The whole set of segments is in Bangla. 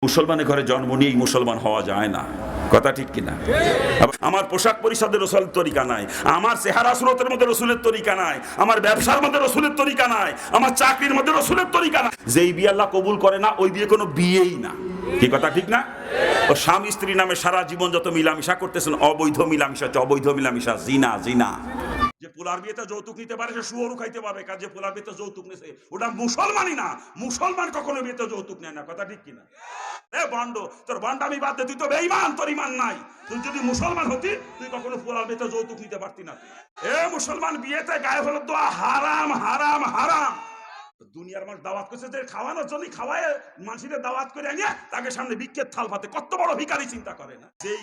মুসলমানের ঘরে জন্ম নিয়েই মুসলমান হওয়া যায় না, কথা ঠিক কিনা? আমার পোশাক পরিচ্ছদের রসুলের তরিকা নাই, আমার চেহারা সুরতের মধ্যে রসুলের তরিকা নাই, আমার ব্যবসার মধ্যে রসুলের তরিকা নাই, আমার চাকরির মধ্যে রসুলের তরিকা নাই। যেই বিয়ে আল্লাহ কবুল করে না ওই বিয়ে কোনো বিয়েই না, কি কথা ঠিক না? ও স্বামী স্ত্রী নামে সারা জীবন যত মিলামিশা করতেছেন অবৈধ মিলামিশা, অবৈধ মিলামিশা, জিনা জিনা। যে পোলার বিয়েতে যৌতুক নিতে পারে সে শুয়োরও খাইতে পারবে, কার যে পোলার বিয়েতে যৌতুক নেছে ওটা মুসলমানই না। মুসলমান কখনো বিয়েতে যৌতুক নেয় না, কথা ঠিক কিনা? এ বন্ড, তোর বন্ডামি বাদ দে, তুই তো বেঈমান, তোর ঈমান নাই। তুই যদি মুসলমান হতি তুই কখনো পোলার বিয়েতে যৌতুক নিতে পারতি না। এ মুসলমান বিয়েতে গায়ে হলুদ দেওয়া হারাম হারাম হারাম। দুনিয়ার মানুষ দাওয়াত করছে যে খাওয়ানোর জন্য খাওয়ায় মানুষের দাওয়াত করে আনিয়ে তাকে সামনে ভিক্ষের থাল পাতে, কত বড় ভিখারি চিন্তা করে না? যেই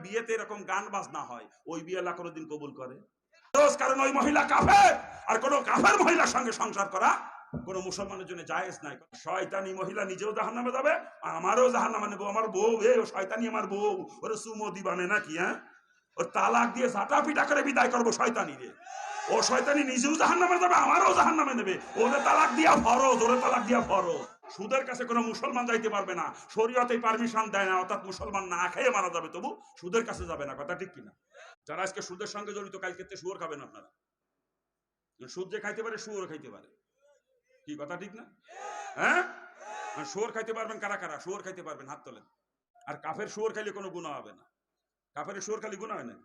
বিয়েতে এরকম গান বাজনা হয় ওই বিয়ে আল্লাহ কোনোদিন কবুল করে? কারণ ওই মহিলা কাফের, আর কোন কাফের মহিলার সঙ্গে সংসার করা কোন মুসলমানের জন্য জায়েজ নাই। শয়তানি মহিলা নিজেও জাহান্নামে যাবে, আমারও জাহান্নামে নেবো। আমার বউ, ও শয়তানি আমার বউ, ওরে সুমো দিবানে নাকি? হ্যাঁ, ওর তালাক দিয়ে ঝাঁটা পিটা করে বিদায় করবো শয়তানি রে। ও শয়তানি নিজেও জাহান্নামে যাবে, আমারও জাহান্নামে নেবে। ওরে তালাক দিয়া ফরজ, ওরে তালাক দিয়া ফরজ। সুদের কাছে কোনো মুসলমান যাইতে পারবে না, শরীয়তে পারমিশন দেয় না, অর্থাৎ মুসলমান না খেয়ে মারা যাবে, তবু সুদের কাছে যাবে না, কথা ঠিক কিনা? যারা আজকে সুদের সঙ্গে জড়িত কালকে শুয়োর খাবেন আপনারা। সুদ যে খাইতে পারে শুয়োর খাইতে পারে, কি কথা ঠিক না? হ্যাঁ, শুয়োর খাইতে পারবেন কারা কারা? শুয়োর খাইতে পারবেন, হাত তোলেন। আর কাফের শুয়োর খাইলে কোনো গুনাহ হবে না। কাফের শুয়োর খালি গুনাহ হয় না।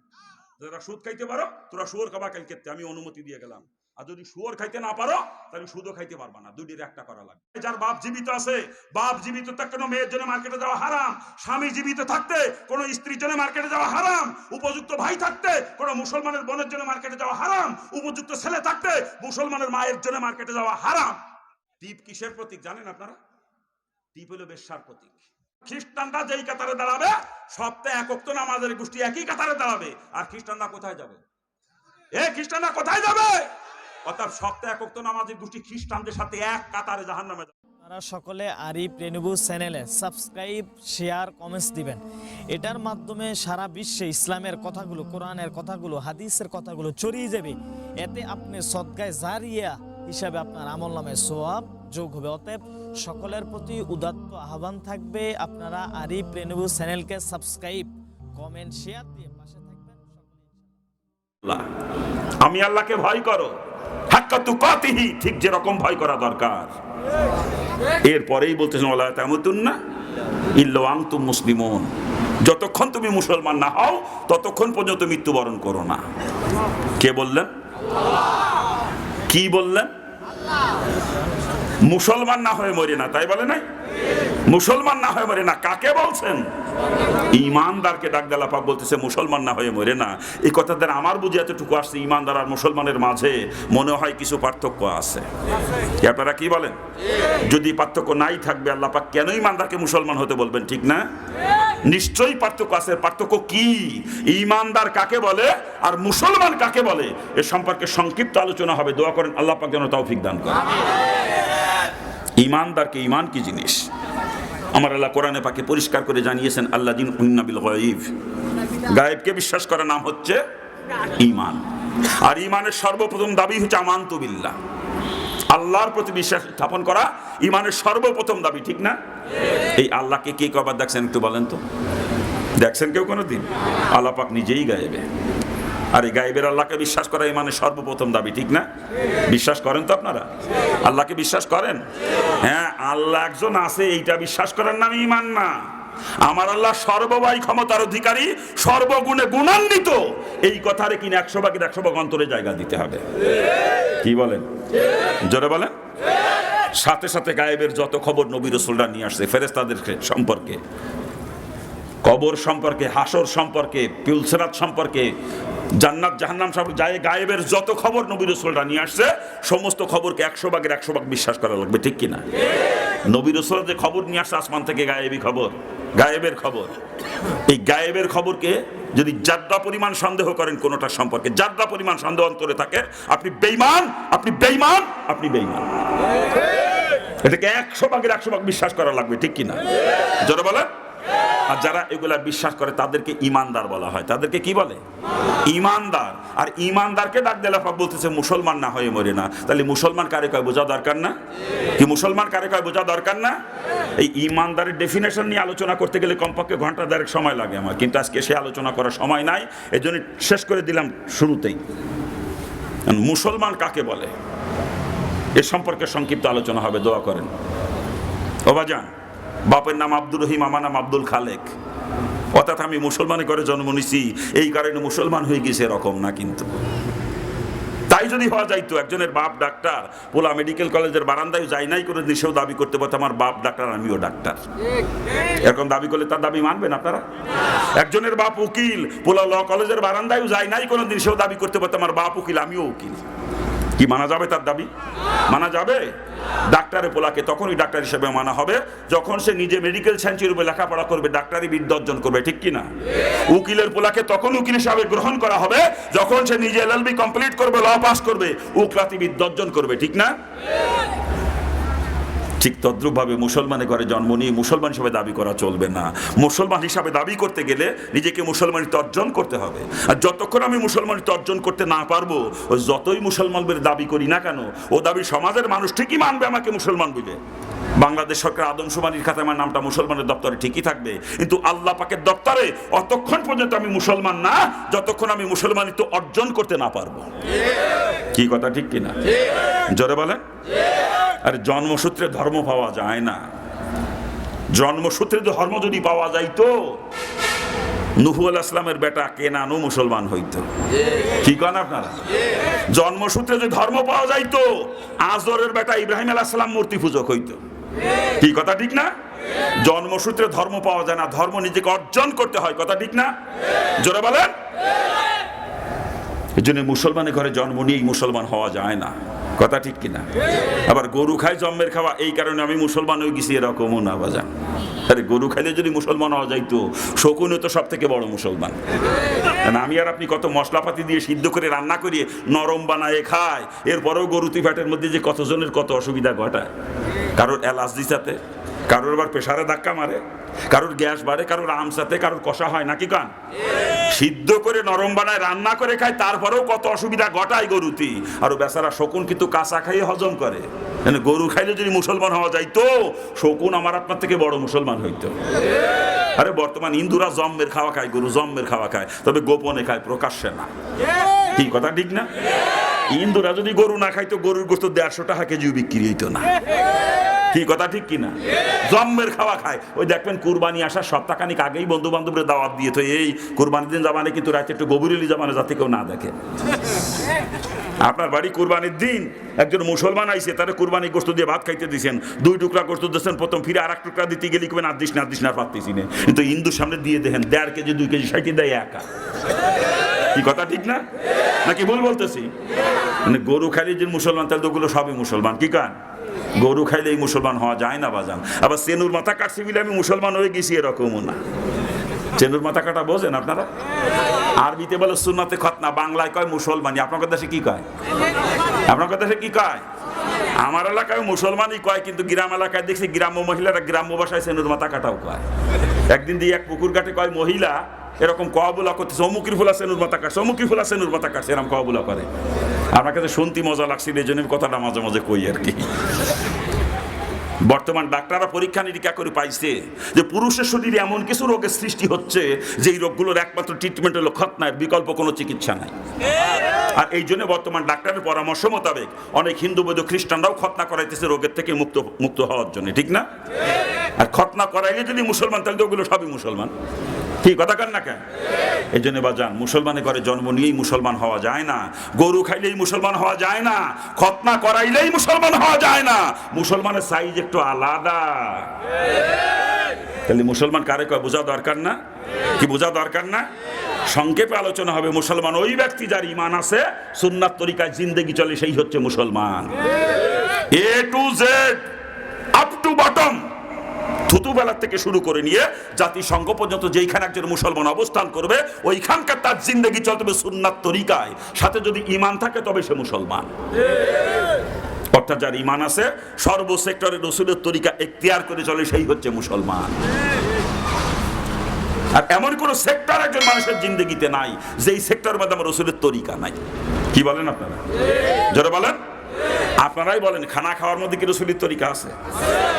যারা সুদ খাইতে পারো তোরা শুয়োর খাবা কালকে, আমি অনুমতি দিয়ে গেলাম। আর যদি শুয়োর খাইতে না পারো তাহলে সুদও খাইতে পারবা না, দুটির একটা করা লাগবে। যার বাপ জীবিত আছে, বাপ জীবিত থাকতে কোনো মেয়ের জন্য মার্কেটে যাওয়া হারাম। স্বামী জীবিত থাকতে কোনো স্ত্রীর জন্য মার্কেটে যাওয়া হারাম। উপযুক্ত ভাই থাকতে কোনো মুসলমানের বোনের জন্য মার্কেটে যাওয়া হারাম। উপযুক্ত ছেলে থাকতে মুসলমানের মায়ের জন্য মার্কেটে যাওয়া হারাম। টিপ কিসের প্রতীক জানেন আপনারা? টিপ হলো বেশ্যার প্রতীক। খ্রিস্টানরা যেই কাতারে দাঁড়াবে, সপ্তাহে এক ওয়াক্ত নামাজের গোষ্ঠী একই কাতারে দাঁড়াবে। আর খ্রিস্টানরা কোথায় যাবে? খ্রিস্টানরা কোথায় যাবে? অর্থাৎ সপ্তাহে এক ওয়াক্ত নামাজের গোষ্ঠী খ্রিস্টানদের সাথে এক কাতারে জাহান্নামে যাবে। আপনারা সকলে আরিফ রেনুবু চ্যানেলে সাবস্ক্রাইব, শেয়ার, কমেন্টস দিবেন। এটার মাধ্যমে সারা বিশ্বে ইসলামের কথাগুলো, কোরআনের কথাগুলো, হাদিসের কথাগুলো ছড়িয়ে যাবে। এতে আপনি সদকায়ে জারিয়া হিসাবে আপনার আমলনামায় সওয়াব যোগ হবে। অতএব সকলের প্রতি উদাত্ত আহ্বান থাকবে, আপনারা আরিফ রেনুবু চ্যানেলকে সাবস্ক্রাইব, কমেন্ট, শেয়ার দিয়ে পাশে থাকবেন। আমি আল্লাহকে ভয় করো, হাক্কা তুকাতিহি, ঠিক যেরকম ভয় করা দরকার। এরপরেই বলতেছেন ওয়ালা তামুতুন্না ইল্লা ওয়া আনতুম মুসলিমুন, যতক্ষণ তুমি মুসলমান না হও ততক্ষণ পর্যন্ত মৃত্যুবরণ করো না। কে বললেন? কি বললেন? মুসলমান না হয়ে মরে না, তাই বলে নাই? মুসলমান না হয়ে মরে না কাকে বলছেন? ঈমানদারকে ডাক দেলা পাক বলতেছে মুসলমান না হয়ে মরে না। এই কথা দ্বারা আমার বুঝে এতটুকু আসছে, ঈমানদার আর মুসলমানের মাঝে মনে হয় কিছু পার্থক্য আছে। আপনারা কি বলেন? যদি পার্থক্য নাই থাকবে আল্লাহ পাক কেন ঈমানদারকে মুসলমান হতে বলবেন? ঠিক না? নিশ্চয়ই পার্থক্য আছে। পার্থক্য কি? ঈমানদার কাকে বলে আর মুসলমান কাকে বলে এ সম্পর্কে সংক্ষিপ্ত আলোচনা হবে। দোয়া করেন আল্লাহ পাক যেন তৌফিক দান করেন। ঈমানদারকে, ঈমান কি জিনিস আমার আল্লাহ কোরআনে পাকে পরিষ্কার করে জানিয়েছেন। আল্লাযীনা ইউমিনুনা বিল গায়ব, গায়েবকে বিশ্বাস করার নাম হচ্ছে ঈমান। আর ঈমানের সর্বপ্রথম দাবি হচ্ছে আমানতু বিল্লাহ, আল্লাহর প্রতি বিশ্বাস স্থাপন করা ঈমানের সর্বপ্রথম দাবি, ঠিক না? এই আল্লাহকে কে কবার দেখছেন একটু বলেন তো? দেখছেন কেউ কোনোদিন? আল্লাহ পাক নিজেই গায়েবে। আর এই গায়েবের আল্লাহকে বিশ্বাস করা ঈমানের সর্বপ্রথম দাবি, ঠিক না? বিশ্বাস করেন তো আপনারা? আল্লাহকে বিশ্বাস করেন? হ্যাঁ, আল্লাহ একজন আছে এইটা বিশ্বাস করার নাম ঈমান না। আমার আল্লাহ সর্ববাই ক্ষমতার অধিকারী, সর্বগুণে গুণান্বিত, এই কথারে কিনা 100 ভাগের 100 ভাগ অন্তরে জায়গা দিতে হবে। কি বলেন? জোরে বলেন। সাথে সাথে গায়েবের যত খবর নবী রাসূলরা নিয়ে আসছে, ফেরেশতাদের সম্পর্কে, কবর সম্পর্কে, হাসর সম্পর্কে, পিলসিরাত সম্পর্কে, জান্নাত জাহান্নাম সম্পর্কে, গায়েবের যত খবর নবী রাসূলরা নিয়ে আসছে সমস্ত খবরকে 100 ভাগের 100 ভাগ বিশ্বাস করা লাগবে, ঠিক কিনা? নবী রাসূলরা যে খবর নিয়ে আসছে আসমান থেকে, গায়েবী খবর, গায়েবের খবর, এই গায়েবের খবরকে যদি জাদ্দা পরিমাণ সন্দেহ করেন কোনোটা সম্পর্কে, জাদ্দা পরিমাণ সন্দেহ অন্তরে থাকে, আপনি বেঈমান, আপনি বেঈমান, আপনি বেঈমান। এটাকে 100 ভাগের 100 ভাগ বিশ্বাস করা লাগবে, ঠিক কিনা? জোরে বলেন। আর যারা এগুলা বিশ্বাস করে তাদেরকে ইমানদার বলা হয়। তাদেরকে কি বলে? ইমানদার। আর ইমানদারকে ডাক দিলে পাক বলতেছে মুসলমান না হয়ে মরে না। তাহলে মুসলমান কারে কয় বোঝা দরকার না? কি মুসলমান কারে কয় বোঝা দরকার না? এই ইমানদারের ডেফিনেশন নিয়ে আলোচনা করতে গেলে কমপক্ষে ঘন্টা দেড়েক সময় লাগে আমার, কিন্তু আজকে সে আলোচনা করার সময় নাই, এই জন্য শেষ করে দিলাম শুরুতেই। মুসলমান কাকে বলে এ সম্পর্কে সংক্ষিপ্ত আলোচনা হবে, দোয়া করেন। ও বাজান, বাপের নাম আব্দুর রহিম, আমার নাম আব্দুল খালেক, অর্থাৎ আমি মুসলমানে করে জন্ম নিছি এই কারণে মুসলমান হয়ে গেছে এরকম না। কিন্তু তাই যদি হওয়া যাইতো, একজনের বাপ ডাক্তার, পোলা মেডিকেল কলেজের বারান্দায় যাই নাই করে নিশেও দাবি করতে পারতো আমার বাপ ডাক্তার আমিও ডাক্তার, এরকম দাবি করলে তার দাবি মানবেন আপনারা? একজনের বাপ উকিল, পোলা ল কলেজের বারান্দায় যাই নাই কোনো দিন সেও দাবি করতে পারতো আমার বাপ উকিল আমিও উকিল, কি মানা যাবে? তার দাবি মানা যাবে? ডাক্তারের পোলাকে তখনই ডাক্তার হিসেবে মানা হবে যখন সে নিজে মেডিকেল সায়েন্সের উপরে লেখাপড়া করবে, ডাক্তারি বিদ্যা অর্জন করবে, ঠিক কিনা? উকিলের পোলাকে তখন উকিল হিসাবে গ্রহণ করা হবে যখন সে নিজে LLB কমপ্লিট করবে, ল পাস করবে, উকিলাতি বিদ্যা অর্জন করবে, ঠিক না? ঠিক তদ্রুপ ভাবে মুসলমানে ঘরে জন্ম নিয়ে মুসলমান হিসাবে দাবি করা চলবে না। মুসলমান হিসাবে দাবি করতে গেলে নিজেকে মুসলমানিত্ব অর্জন করতে হবে। আর যতক্ষণ আমি মুসলমানিত্ব অর্জন করতে না পারবো, যতই মুসলমানদের দাবি করি না কেন, ও দাবি সমাজের মানুষ ঠিকই মানবে আমাকে মুসলমান বলে। বাংলাদেশ সরকার আদমশুমারির খাতায় আমার নামটা মুসলমানের দপ্তরে ঠিকই থাকবে, কিন্তু আল্লাহ পাকের দপ্তরে অতক্ষণ পর্যন্ত আমি মুসলমান না যতক্ষণ আমি মুসলমানিত্ব অর্জন করতে না পারবো। কি কথা ঠিক কিনা? জোরে বলেন। আর জন্মসূত্রে ধর্ম পাওয়া যায় না। জন্মসূত্রে ধর্ম যদি পাওয়া যাইতো, নূহ আলাইহিস সালামের বেটা কেনানও মুসলমান হইতো। কি কন আপনারা? জন্মসূত্রে যদি ধর্ম পাওয়া যাইতো, আজরের বেটা ইব্রাহিম আলাইহিস সালাম মূর্তি পূজক হইতো। কি কথা ঠিক না? জন্মসূত্রে ধর্ম পাওয়া যায় না, ধর্ম নিজেকে অর্জন করতে হয়। কথা ঠিক না? জোরে বলেন। এই জন্য মুসলমানের ঘরে জন্ম নিয়েই মুসলমান হওয়া যায় না। কথা ঠিক কিনা? আবার গরু খায় জন্মের খাওয়া, এই কারণে আমি মুসলমান হয়ে গেছি এরকমও না বাজান। আরে গরু খাইলে যদি মুসলমান হওয়া যাইতো, শকুনও তো সব থেকে বড় মুসলমান। আমি আর আপনি কত মশলাপাতি দিয়ে সিদ্ধ করে রান্না করিয়ে নরম বানায় খায়, এরপরেও গরুতি ফ্যাটের মধ্যে যে কতজনের কত অসুবিধা ঘটায়। কারোর অ্যালার্জি সাথে, কারোর আবার প্রেসারে ধাক্কা মারে, কারোর গ্যাস বাড়ে, কারোর আমসাতে, কারোর কষা হয় নাকি কান? সিদ্ধ করে নরম বানায় রান্না করে খায়, তারপরেও কত অসুবিধা ঘটায় গরুতি। আর বেচারা শকুন কিন্তু কাঁচা খাইয়ে হজম করে। গরু খাইলে যদি মুসলমান হওয়া যাইতো, শকুন আমার আপনার থেকে বড় মুসলমান হইতো। আরে বর্তমান হিন্দুরা জম্মের খাওয়া খায়, গরু জম্মের খাওয়া খায়, তবে গোপনে খায়, প্রকাশ্যে না। কি কথা ঠিক না? হিন্দুরা যদি গরু না খাইতো, গরুর গোস্ত 150 টাকা কেজিও বিক্রি হইতো না। কি কথা ঠিক কিনা? জম্মের খাওয়া খায়। ওই দেখবেন কুরবানি আসার সপ্তাহখানিক আগেই বন্ধু বান্ধবদের দাওয়াত দিয়ে তো এই কুরবানির দিন জামানে কিন্তু রাতে একটু গভীরেলি জামানে যাতে কেউ না দেখে। আপনার বাড়ি কুরবানির দিন একজন মুসলমান আইসে, তারা কুরবানি গোস্ত দিয়ে ভাত খাইতে দিয়েছেন, 2 টুকরা গোস্ত দিয়েছেন, প্রথম ফিরে আর 1 টুকরা দিতে গেলে কেবেন আর দিস না পারতেছি না, কিন্তু হিন্দুর সামনে দিয়ে দেখেন 1.5 কেজি 2 কেজি সাইতে দেয় একা। কি কথা ঠিক না? নাকি ভুল বলতেছি? মানে গরু খাইলে যে মুসলমান, তাহলে তো ওগুলো সবই মুসলমান। কি কান? গরু খাইলে এই মুসলমান হওয়া যায় না বাজান। আবার চেনুর মাথা কাটছি বলে আমি মুসলমান হয়ে গেছি এরকমও না। চেনুর মাথা কাটা বোঝেন আপনারা? আরবিতে বলে সুন্নাতে খতনা, বাংলায় কয় মুসলমানি। আপনার দেশে কি কয়? আপনার দেশে কি কয়? আমার এলাকায় মুসলমানই কয়, কিন্তু গ্রাম এলাকায় দেখছি গ্রাম্য মহিলারা গ্রাম্য ভাষায় চেনুর মাথা কাটাও কয়। একদিন দিয়ে এক পুকুর ঘাটে কয় মহিলা এরকম কবুলা করতেছে, অমুকির ফুলা চেনুর মাথা কাটছে, অমুকির ফুলা চেনুর মাথা কাটছে, এরকম কবুলা করে। আমার কাছে শুনতে মজা লাগছিল, এই জন্য কথাটা মাঝে মাঝে কই আর কি। বর্তমান ডাক্তাররা পরীক্ষা নিরীক্ষা করে পাইছে যে পুরুষের শরীরে এমন কিছু রোগের সৃষ্টি হচ্ছে যে এই রোগগুলোর একমাত্র ট্রিটমেন্ট হলো খতনার, বিকল্প কোনো চিকিৎসা নাই। আর এই জন্য বর্তমান ডাক্তারের পরামর্শ মোতাবেক অনেক হিন্দু বৌদ্ধ খ্রিস্টানরাও খতনা করাইতেছে রোগের থেকে মুক্ত হওয়ার জন্য, ঠিক না? আর খতনা করাইলে যদি মুসলমান, তাহলে ওগুলো সবই মুসলমান। কি কথা কান না কেন? এই জন্য বাজান, মুসলমানের ঘরে জন্ম নিয়েই মুসলমান হওয়া যায় না, গরু খাইলেই মুসলমান হওয়া যায় না, খতনা করাইলেই মুসলমান হওয়া যায় না। মুসলমানের সাইজ একটু আলাদা। তাহলে মুসলমান কারে কয় বোঝা দরকার না? কি বোঝা দরকার না? সংক্ষেপে আলোচনা হবে। মুসলমান ওই ব্যক্তি যার ঈমান আছে, সুন্নাত তরিকায় জিন্দেগি চলে, সেই হচ্ছে মুসলমান। A to Z, up to bottom, থুতুবেলার থেকে শুরু করে নিয়ে জাতিসংঘ পর্যন্ত যেইখানে একজন মুসলমান অবস্থান করবে, ওইখানকার তার জিন্দেগি চলতে হবে সুন্নাত তরিকায়। সাথে যদি ঈমান থাকে তবে সে মুসলমান। অর্থাৎ যার ঈমান আছে, সর্ব সেক্টরে রাসূলের তরিকা এখতিয়ার করে চলে, সেই হচ্ছে মুসলমান। আর এমন কোন সেক্টর একজন মানুষের জিন্দগিতে নাই যেই সেক্টরের মধ্যে আমার রসুলের তরিকা নাই। কি বলেন আপনারা? জোরে বলেন। আপনারাই বলেন, খানা খাওয়ার মধ্যে কি রসুলের তরিকা আছে?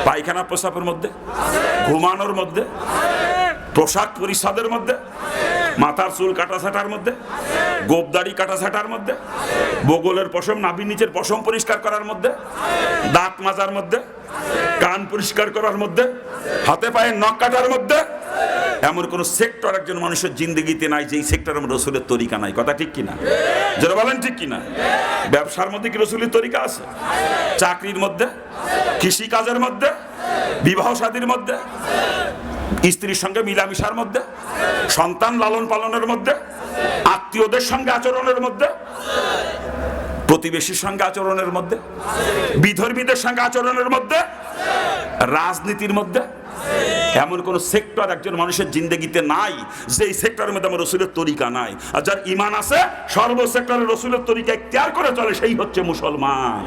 পায়খানা প্রস্রাবের মধ্যে, ঘুমানোর মধ্যে, পোশাক পরিচ্ছদের মধ্যে, মাথার চুল কাটা ছাটার মধ্যে, গোপদাড়ি কাটা ছাটার মধ্যে, বগলের পশম, নাভির নিচের পশম পরিষ্কার করার মধ্যে, দাঁত মাজার মধ্যে, কান পরিষ্কার করার মধ্যে, হাতে পায়ে নখ কাটার মধ্যে এমন কোন সেক্টর একজন মানুষের জিন্দগিতে নাই যেই সেক্টরের মধ্যে রসুলের তরিকা নাই। কথা ঠিক কিনা? যারা বলেন ঠিক কিনা? ব্যবসার মধ্যে কি রসুলের তরিকা আছে? চাকরির মধ্যে, কৃষি কাজের মধ্যে, বিবাহ শাদীর মধ্যে, স্ত্রীর সঙ্গে মিলামিশার মধ্যে, সন্তান লালন পালনের মধ্যে, আত্মীয়দের সঙ্গে আচরণের মধ্যে, প্রতিবেশীর সঙ্গে আচরণের মধ্যে, বিধর্মীদের সঙ্গে আচরণের মধ্যে, রাজনীতির মধ্যে এমন কোন সেক্টর একজন মানুষের জিন্দগিতে নাই যেই সেক্টরের মধ্যে আমার রসুলের তরিকা নাই। আর যার ঈমান আছে সর্ব সেক্টরে রসুলের তরিকা ইখতিয়ার করে চলে, সেই হচ্ছে মুসলমান।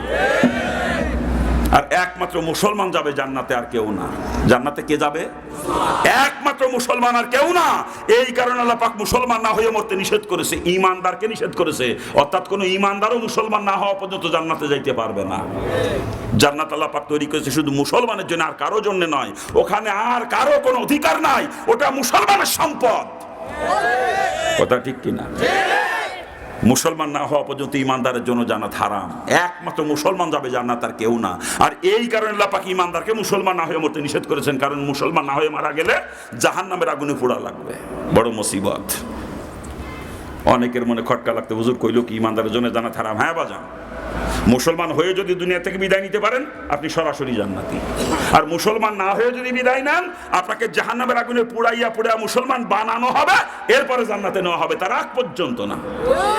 আর একমাত্র মুসলমান যাবে জান্নাতে, আর কেউ না। জান্নাতে কে যাবে? একমাত্র মুসলমান, আর কেউ না। এই কারণে আল্লাহ পাক মুসলমান না হয়ে মরতে নিষেধ করেছে, ঈমানদারকে নিষেধ করেছে। অর্থাৎ কোন ঈমানদারও মুসলমান না হওয়া পর্যন্ত জান্নাতে যাইতে পারবে না। জান্নাত আল্লাহ পাক তৈরি করেছে শুধু মুসলমানের জন্য, আর কারো জন্য নয়। ওখানে আর কারো কোনো অধিকার নাই, ওটা মুসলমানের সম্পদ। কথা ঠিক কিনা? মুসলমান না হওয়া পর্যন্ত ইমানদারের জন্য জান্নাত হারাম। একমাত্র মুসলমান যাবে জান্নাত, আর কেউ না। আর এই কারণে আল্লাহ পাক ইমানদারকে মুসলমান না হয়ে মরতে নিষেধ করেছেন, কারণ মুসলমান না হয়ে মারা গেলে জাহান্নামের আগুনে পোড়া লাগবে। বড় মুসিবত। অনেকের মনে খটকা লাগতে, হুজুর কইল কি ইমানদারের জন্য জান্নাত হারাম? হ্যাঁ বাজান, মুসলমান হয়ে যদি দুনিয়া থেকে বিদায় নিতে পারেন আপনি সরাসরি জান্নাতি। আর মুসলমান না হয়ে যদি বিদায় নেন, আপনাকে জাহান্নামের আগুনে পুড়াইয়া মুসলমান বানানো হবে, এরপরে জান্নাতে নেওয়া হবে, তার আগ পর্যন্ত না।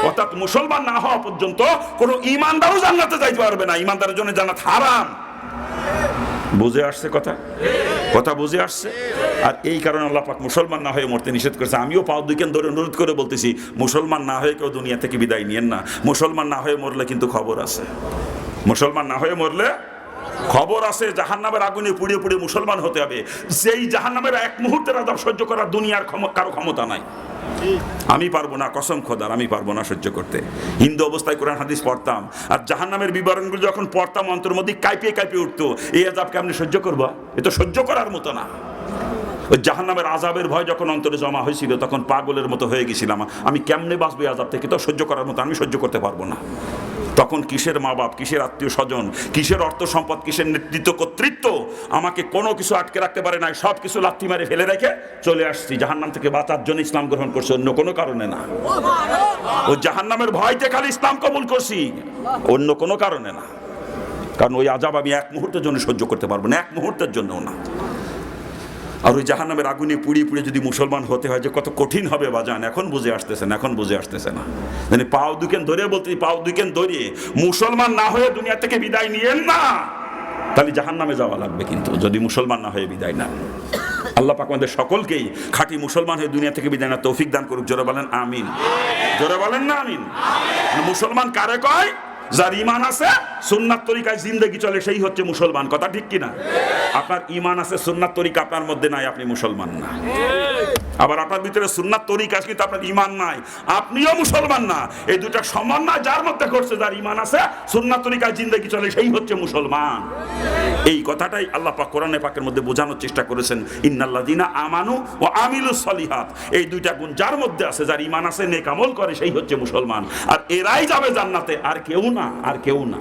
অর্থাৎ মুসলমান না হওয়া পর্যন্ত কোনো ঈমানদারও জান্নাতে যাইতে পারবে না। ঈমানদারের জন্য জান্নাত হারাম। বুঝে আসছে কথা? কথা বুঝে আসছে? আর এই কারণে আল্লাহ পাক মুসলমান না হয়ে মরতে নিষেধ করেছে। আমিও পাও দুইকেন ধরে অনুরোধ করে বলতেছি, মুসলমান না হয়ে কেউ দুনিয়া থেকে বিদায় নিয়েন না। মুসলমান না হয়ে মরলে কিন্তু খবর আছে। মুসলমান না হয়ে মরলে খবর আছে, জাহান্নামের আগুনে পুড়িয়ে পুড়িয়ে মুসলমান হতে হবে। যেই জাহান্নামের এক মুহূর্তের আযাব সহ্য করার দুনিয়ার কারো ক্ষমতা নাই। আমি পারবো না, কসম খোদার আমি পারবো না সহ্য করতে। হিন্দু অবস্থায় কোরআন হাদিস পড়তাম, আর জাহান্নামের বিবরণগুলো যখন পড়তাম অন্তর মধ্যে কাঁপিয়ে কাঁপিয়ে উঠতো। এই আযাবকে আপনি সহ্য করবো? এ তো সহ্য করার মতো না। ওই জাহান্নামের আযাবের ভয় যখন অন্তরে জমা হয়েছিল, তখন পাগলের মতো হয়ে গেছিলাম। আমি কেমনে বাঁচবো আযাব থেকে? তো সহ্য করার মতো, আমি সহ্য করতে পারবো না। তখন কিসের মা বাপ, কিসের আত্মীয় স্বজন, কিসের অর্থ সম্পদ, কিসের নেতৃত্ব কর্তৃত্ব, আমাকে কোনো কিছু আটকে রাখতে পারে না। সব কিছু লাথি মারে ফেলে রেখে চলে আসছি। জাহান্নাম থেকে বাঁচার জন্য ইসলাম গ্রহণ করছি, অন্য কোনো কারণে না। ওই জাহান্নামের ভয়তে খালি ইসলাম কবুল করছি, অন্য কোনো কারণে না। কারণ ওই আযাব আমি এক মুহূর্তের জন্য সহ্য করতে পারবো না, এক মুহূর্তের জন্যও না। আর ওই জাহান্নামের আগুনে পুড়িয়ে পুড়িয়ে যদি মুসলমান হতে হয় যে কত কঠিন হবে বাজান, এখন বুঝে আসতেছে না, এখন বুঝে আসতেছে না। মানে পাও দুইকেন ধরে বলতে, পাও দুইকেন ধরিয়ে মুসলমান না হয়ে দুনিয়া থেকে বিদায় নিয়েন না, তাহলে জাহান্নামে যাওয়া লাগবে। কিন্তু যদি মুসলমান না হয়ে বিদায় না, আল্লাহ পাক আমাদের সকলকেই খাঁটি মুসলমান হয়ে দুনিয়া থেকে বিদায় না তৌফিক দান করুক। জোরে বলেন আমিন। জোরে বলেন না আমিন। মুসলমান কারে কয়? যার ঈমান আছে, সুন্নাত তরিকায় জিন্দেগি চলে, সেই হচ্ছে মুসলমান। কথা ঠিক কিনা? আপনার ঈমান আছে, সুন্নাত তরিকা আপনার মধ্যে নাই, আপনি মুসলমান না। আবার আপনার ভিতরে সুন্নাত তরিকা আছে কিন্তু আপনার ঈমান নাই, আপনিও মুসলমান না। এই দুটা সমন্বয় যার মধ্যে করছে, যার ঈমান আছে, সুন্নাত তরিকায় জিন্দেগি চলে, সেই হচ্ছে মুসলমান। এই কথাটাই আল্লাহ পাক কোরআনে পাকের মধ্যে বোঝানোর চেষ্টা করেছেন, ইন্নাল্লাযীনা আমানু ওয়া আমিলুস সলিহাত। এই দুইটা গুণ যার মধ্যে আছে, যার ঈমান আছে, নেক আমল করে, সেই হচ্ছে মুসলমান। আর এরাই যাবে জান্নাতে, আর কেউ না, আর কেউ না।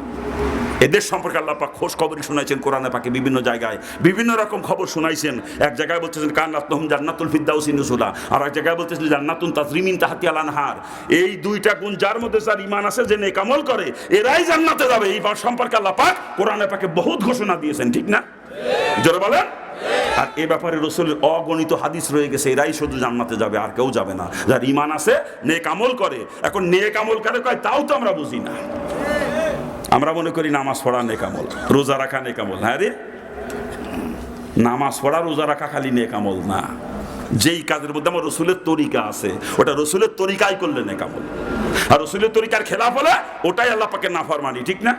এদের সম্পর্কে আল্লাহ পাক খোঁজ খবরই শোনাইছেন কোরআনে পাকে, বিভিন্ন জায়গায় বিভিন্ন রকম খবর শোনাইছেন। এক জায়গায় বলতেছেন কানাত লাহুম জান্নাতুল ফিরদাউসি নুজুলা, আর এক জায়গায় বলতেছেন জান্নাতুন তাজরি মিন তাহতিহাল আনহার। এই দুইটা গুণ যার মধ্যে, যার ঈমান আছে, যে নেক আমল করে, এরাই জান্নাতে যাবে। এই সম্পর্কে আল্লাহ পাক কোরআনে পাকে বহুত ঘোষণা দিয়েছেন, ঠিক না? জোরে বলেন। আর এ ব্যাপারে রাসূলের অগণিত হাদিস রয়ে গেছে, এরাই শুধু জান্নাতে যাবে, আর কেউ যাবে না। যার ঈমান আছে, নেক আমল করে। এখন নেক আমল করে কয়, তাও তো আমরা বুঝি না। আমরা মনে করি নামাজ পড়া নেক আমল, রোজা রাখা নেক আমল। হ্যাঁ রে, নামাজ পড়া রোজা রাখা খালি নেক আমল না। যেই কাজের মধ্যে আমার রাসূলের তরিকা আছে, ওটা রাসূলের তরিকায় করলে নেক আমল। আর রাসূলের তরিকার খেলাফ হলে ওটাই আল্লাহ পাকের নাফরমানি, ঠিক না?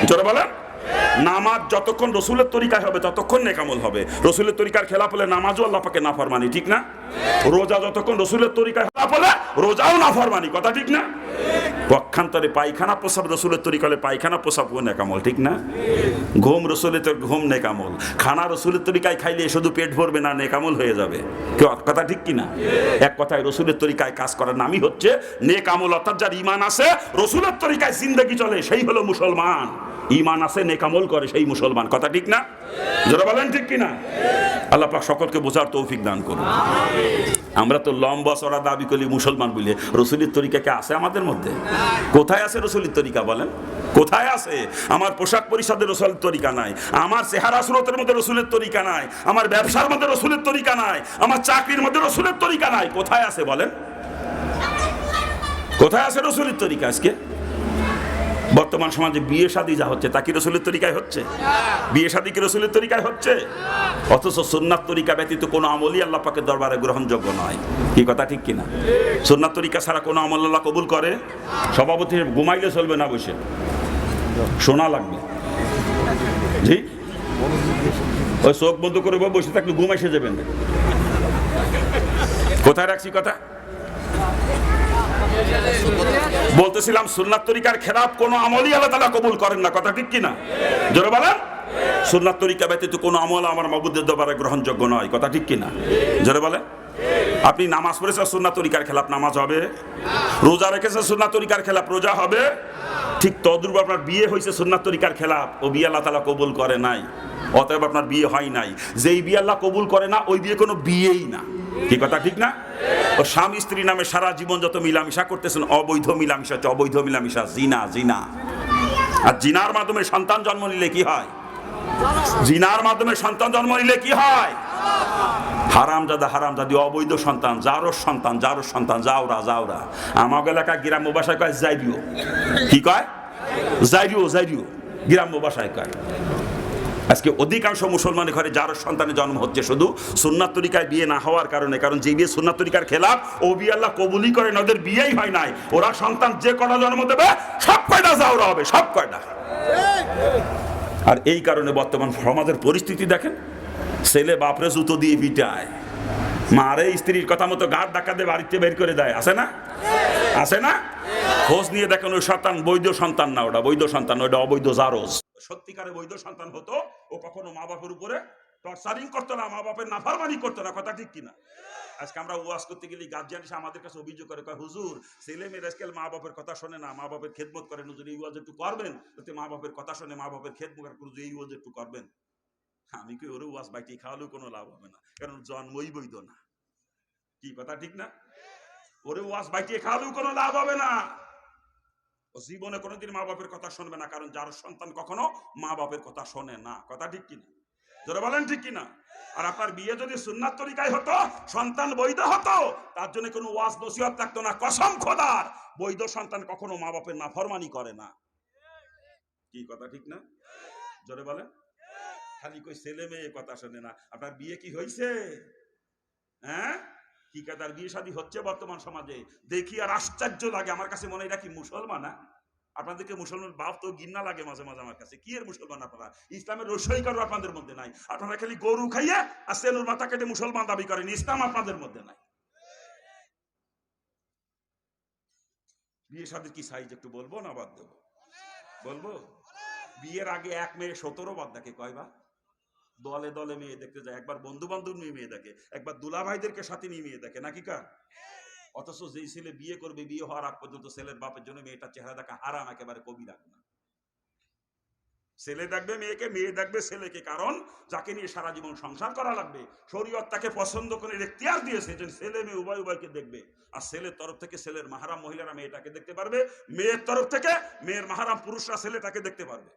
জোরে বলেন। নামাজ যতক্ষণ রসুলের তরিকায় হবে ততক্ষণ নেকামল হবে। রসুলের তরিকার খেলাফ হলে নামাজও আল্লাহ পাকে নাফরমানি, ঠিক না? রোজা যতক্ষণ রসুলের তরিকায় খেলাফ হলে রোজাও নাফরমানি, কথা ঠিক না? পক্ষান্তরে পায়খানা প্রসাব রসুলের তরিকা হলে পায়খানা প্রসাব নেকামল, ঠিক না? ঘুম রসুলের ঘুম নেকামল, খানা রসুলের তরিকায় খাইলে শুধু পেট ভরবে না, নেকামল হয়ে যাবে, কথা ঠিক কিনা? এক কথায় রসুলের তরিকায় কাজ করার নামই হচ্ছে নেকামল। অর্থাৎ যার ঈমান আছে, রসুলের তরিকায় জিন্দেগি চলে, সেই হলো মুসলমান। ঈমান আছে, নেকামল করে, সেই মুসলমান, কথা ঠিক না? যারা বলেন ঠিক কিনা? আল্লাহ পাক সকলকে বোঝার তৌফিক দান করুন। আমরা তো লম্বা চড়া দাবি করি মুসলমান বলে, রসুলের তরিকা কে আছে আমাদের মধ্যে? কোথায় আছে রসুলের তরিকা বলেন? কোথায় আছে? আমার পোশাক পরিচ্ছদের রসুলের তরিকা নাই, আমার চেহারা সুরতের মধ্যে রসুলের তরিকা নাই, আমার ব্যবসার মধ্যে রসুলের তরিকা নাই, আমার চাকরির মধ্যে রসুলের তরিকা নাই। কোথায় আছে বলেন? কোথায় আছে রসুলের তরিকা? আজকে বর্তমান সমাজে বিয়ে শাদী যা হচ্ছে তা কি রসুলের তরিকায় হচ্ছে? বিয়ে শাদী কি রসুলের তরিকায় হচ্ছে? অথচ সুন্নাত তরিকা ব্যতীত কোনো আমলই আল্লাহ পাকের দরবারে গ্রহণযোগ্য নয়, কি কথা ঠিক কিনা? সুন্নাত তরিকা ছাড়া কোনো আমল আল্লাহ কবুল করে? সভাপতি ঘুমাইলে চলবে না, বসে শোনা লাগবে। জি, ওই চোখ বন্ধ করে বসে থাকলে ঘুম এসে যাবেন। কোথায় রাখছি কথা? বলতেছিলাম সুন্নাত তরিকার খেলাফ কোন আমলই আল্লাহ তাআলা কবুল করেন না, কথা ঠিক কিনা? জোরে বলেন। সুন্নাত তরিকা ব্যতীত কোন আমল আমার মাবুদের দরবারে গ্রহণযোগ্য নয়, কথা ঠিক কিনা? জোরে বলেন। আপনি নামাজ পড়েছেন সুন্নাত তরিকার খেলাফ, নামাজ হবে? রোজা রেখেছেন সুন্নাত তরিকার খেলাফ, রোজা হবে? ঠিক তদ্রূপ আপনার বিয়ে হয়েছে সুন্নাত তরিকার খেলাফ, ও বিয়ে আল্লাহ তাআলা কবুল করে নাই, অতএব আপনার বিয়ে হয় নাই। যেই বিয়ে আল্লাহ কবুল করে না ওই বিয়ে কোনো বিয়েই না, কি কথা ঠিক না? ও স্বামী স্ত্রী নামে সারা জীবন যত মিলামিশা করতেছেন, অবৈধ মিলামিশা হচ্ছে, অবৈধ মিলামিশা, জিনা। জিনা আর জিনার মাধ্যমে সন্তান জন্ম নিলে কি হয়? জিনার মাধ্যমে সন্তান জন্ম নিলে কি হয়? হারামজাদা, হারামজাদি, অবৈধ সন্তান, জারোর সন্তান, জারোর সন্তান, যাওরা, যাওরা। আমার এলাকায় গ্রাম্য ভাষায় কয় জাইরিও। কি কয়? জাইরিও, জাইরিও গ্রাম্য ভাষায় কয়। আজকে অধিকাংশ মুসলমানের ঘরে যার সন্তানের জন্ম হচ্ছে শুধু সুন্নাত তরিকায় বিয়ে না হওয়ার কারণে। কারণ যে বিয়ে সুন্নাত তরিকার খেলাফ, ও বিয়ে আল্লাহ কবুলই করেন, ওদের বিয়েই হয় নাই। ওরা সন্তান যে কটা জন্ম দেবে সব কয়টা যাওরা হবে, সব কয়টা। আর এই কারণে বর্তমান সমাজের পরিস্থিতি দেখেন, ছেলে বাপরে জুতো দিয়ে পিটায়, মারে স্ত্রীর কথা মতো গাড় ধাক্কা দিয়ে বাড়িতে বের করে দেয়, আছে না? আছে না? খোঁজ নিয়ে দেখেন ওই সন্তান বৈধ সন্তান না, ওটা বৈধ সন্তান, ওটা অবৈধ জারজ। সত্যিকারে বৈধ সন্তান হতো, ও কখনো মা বাপের উপরে টর্চারিং করতো না, মা বাপের নাফরমানি করতো না, কথা ঠিক কিনা? আজকে আমরা ওয়াজ করতে গেলে গার্জিয়ান এসে আমাদের কাছে অভিযোগ করে, কয় হুজুর ছেলে মেয়েরা আজকাল মা বাপের কথা শোনে না, মা বাপের খেদমত করেন, হুজুর এই ওয়াজ একটু করবেন, যাতে মা বাপের কথা শোনে, মা বাপের খেদমত করে, এই ওয়াজ একটু করবেন। আমি কি ওরে ওয়াজ বাইটি খাওয়ালেও কোনো লাভ হবে না, কারণ জন্মই বৈধ না, কি কথা ঠিক না? ওরে ওয়াজ বাইটিয়ে খাওয়ালেও কোনো লাভ হবে না, ও জীবনে কোনোদিন মা বাপের কথা শুনবে না, কারণ যার সন্তান কখনো মা বাপের কথা শোনে না, কথা ঠিক কিনা? যারা বলেন ঠিক কিনা? আর আপনার বিয়ে যদি সুন্নাত তরিকায় হতো, সন্তান বৈধ হতো, তার জন্য কোনো ওয়াজ নসিহত থাকতো না। কসম খোদার, বৈধ সন্তান কখনো মা বাপের নাফরমানি করে না, কি কথা ঠিক না? জোরে বলেন। খালি কই ছেলে মেয়ে কথা শোনে না। আপনার বিয়ে কি হয়েছে? হ্যাঁ, কি কাদার বিয়ে শাদী হচ্ছে বর্তমান সমাজে, দেখি আর আশ্চর্য লাগে। আমার কাছে মনে হয় এটা কি মুসলমান? আপনাদেরকে মুসলমান বাপ তো ঘৃণা লাগে মাঝে মাঝে আমার কাছে। কি এর মুসলমান আপনারা? ইসলামের রসই করো আপনাদের মধ্যে নাই। আপনারা খালি গরু খাইয়ে আর সেনুর মাথা কেটে মুসলমান দাবি করেন, ইসলাম আপনাদের মধ্যে নাই। বিয়ে শাদীর কি সাইজ একটু বলবো না বাদ দেবো? বলবো। বিয়ের আগে এক মেয়ে 17 বাদ দেখে, কয়বার? দলে দলে মেয়ে দেখতে যায়, একবার বন্ধু বান্ধব নিয়ে মেয়ে দেখে, একবার দুলা ভাইদেরকে সাথে নিয়ে মেয়ে দেখে, নাকি কার? অথচ যেই ছেলে বিয়ে করবে, বিয়ে হওয়ার আগ পর্যন্ত ছেলের বাপের জন্য মেয়েটার চেহারা দেখা হারাম, একেবারে কবিরা গুনাহ। ছেলে দেখবে মেয়েকে, মেয়ে দেখবে ছেলেকে, কারণ যাকে নিয়ে সারা জীবন সংসার করা লাগবে, শরীয়ত তাকে পছন্দ করে এখতিয়ার দিয়েছে যে ছেলে মেয়ে উভয় উভয়কে দেখবে। আর ছেলের তরফ থেকে ছেলের মাহারাম মহিলারা মেয়েটাকে দেখতে পারবে, মেয়ের তরফ থেকে মেয়ের মাহারাম পুরুষরা ছেলেটাকে দেখতে পারবে।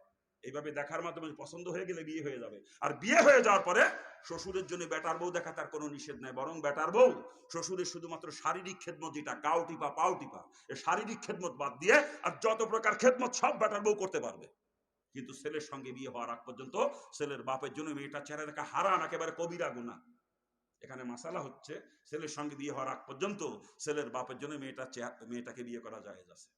এইভাবে দেখার মাধ্যমে পছন্দ হয়ে গেলে বিয়ে হয়ে যাবে। আর বিয়ে হয়ে যাওয়ার পরে শ্বশুরের জন্য বেটার বউ দেখা তার কোনো নিষেধ নাই, বরং বেটার বউ শ্বশুরের শুধুমাত্র শারীরিক খেদমত, যেটা গাও টিপা পাও টিপা, এই শারীরিক খেদমত বাদ দিয়ে আর যত প্রকার খেদমত সব বেটার বউ করতে পারবে। কিন্তু ছেলের সঙ্গে বিয়ে হওয়ার আগ পর্যন্ত ছেলের বাপের জন্য মেয়েটার চেহারা দেখা হারাম, একেবারে কবিরা গুনাহ। এখানে মাসালা হচ্ছে, ছেলের সঙ্গে বিয়ে হওয়ার আগ পর্যন্ত ছেলের বাপের জন্য মেয়েটাকে বিয়ে করা জায়েজ আছে।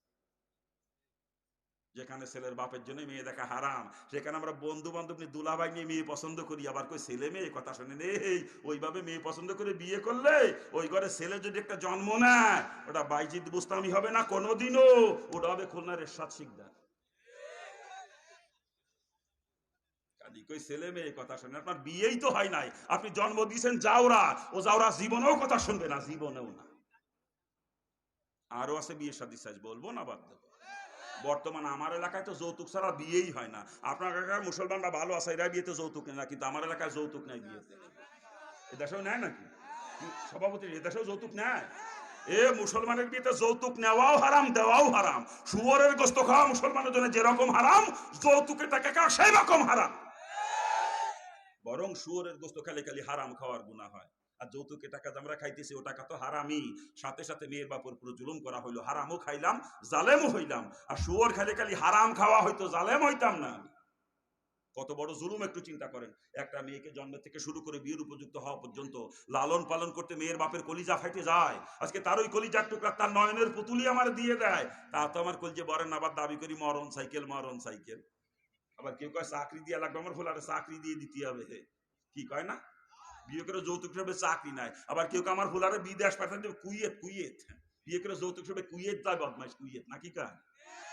যেখানে ছেলের বাপের জন্য মেয়ে দেখা হারাম, সেখানে আমরা বন্ধু বান্ধব নিয়ে দুলাভাই নিয়ে মেয়ে পছন্দ করি, আবার কই ছেলে মেয়ে কথা শোনেন। এই ওইভাবে মেয়ে পছন্দ করে বিয়ে করলে ওই ঘরে ছেলে যদি একটা জন্ম নেয়, ওটা বাইজিদ বুস্তামি হবে না কোনোদিনও, ওটা হবে খুলনার এরশাদ শিকদার। কই ছেলে মেয়ে কথা শোনেন, আপনার বিয়েই তো হয় নাই, আপনি জন্ম দিয়েছেন জাউরা, ও জাউরা জীবনেও কথা শুনবে না, জীবনেও না। আরো আছে বিয়ের সাথে সাজ, বলবো না বাদ দেবো। বর্তমান আমার এলাকায় তো যৌতুক ছাড়া বিয়েই হয় না। আপনার এলাকায় মুসলমানরা ভালো আছে, এরা বিয়েতে যৌতুক নেয় না, কিন্তু আমার এলাকায় যৌতুক নেয় বিয়েতে। এদেশেও নেয় নাকি সভাপতি? এদেশেও যৌতুক নেয়? এ মুসলমানের বিয়েতে যৌতুক নেওয়াও হারাম, দেওয়াও হারাম। শুয়োরের গোস্ত খাওয়া মুসলমানের জন্য যেরকম হারাম, যৌতুকের টাকা খাওয়া সেই রকম হারাম। বরং শুয়োরের গোস্ত খালি খালি হারাম খাওয়ার গুনাহ হয়, আর যৌতুকের টাকা আমরা খাইতেছি ও টাকা তো হারামই। সাথে সাথে মেয়ের বাপর পুরো জুলুম করা হইলো, হারামও খাইলাম জালেমও হইলাম। আর শুয়োর খালি খালি হারাম খাওয়া হইতো, জালেম হইতাম না। কত বড় জুলুম একটু চিন্তা করেন। একটা মেয়েকে জন্ম থেকে শুরু করে বিয়ের উপযুক্ত হওয়া পর্যন্ত লালন পালন করতে মেয়ের বাপের কলিজা ফাইটে যায়। আজকে তার ওই কলিজার টুকরা তার নয়নের পুতুলি আমার দিয়ে দেয়, তা তো আমার কলিজে বরেন আবার দাবি করি মরণ সাইকেল মরণ সাইকেল। আবার কেউ কয় চাকরি দিয়ে লাগবে, আমার ফুলারে চাকরি দিয়ে দিতে হবে, কি কয় না, বিয়ে করে যৌতুক হিসেবে চাকরি নাই। আবার কেউ আমার ফুলারে বিদেশ পাঠান দেবে, কুয়েত কুয়েত, বিয়ে করে যৌতুক হিসেবে কুয়েত যায়, বদমাইশ কুয়েত নাকি কয়।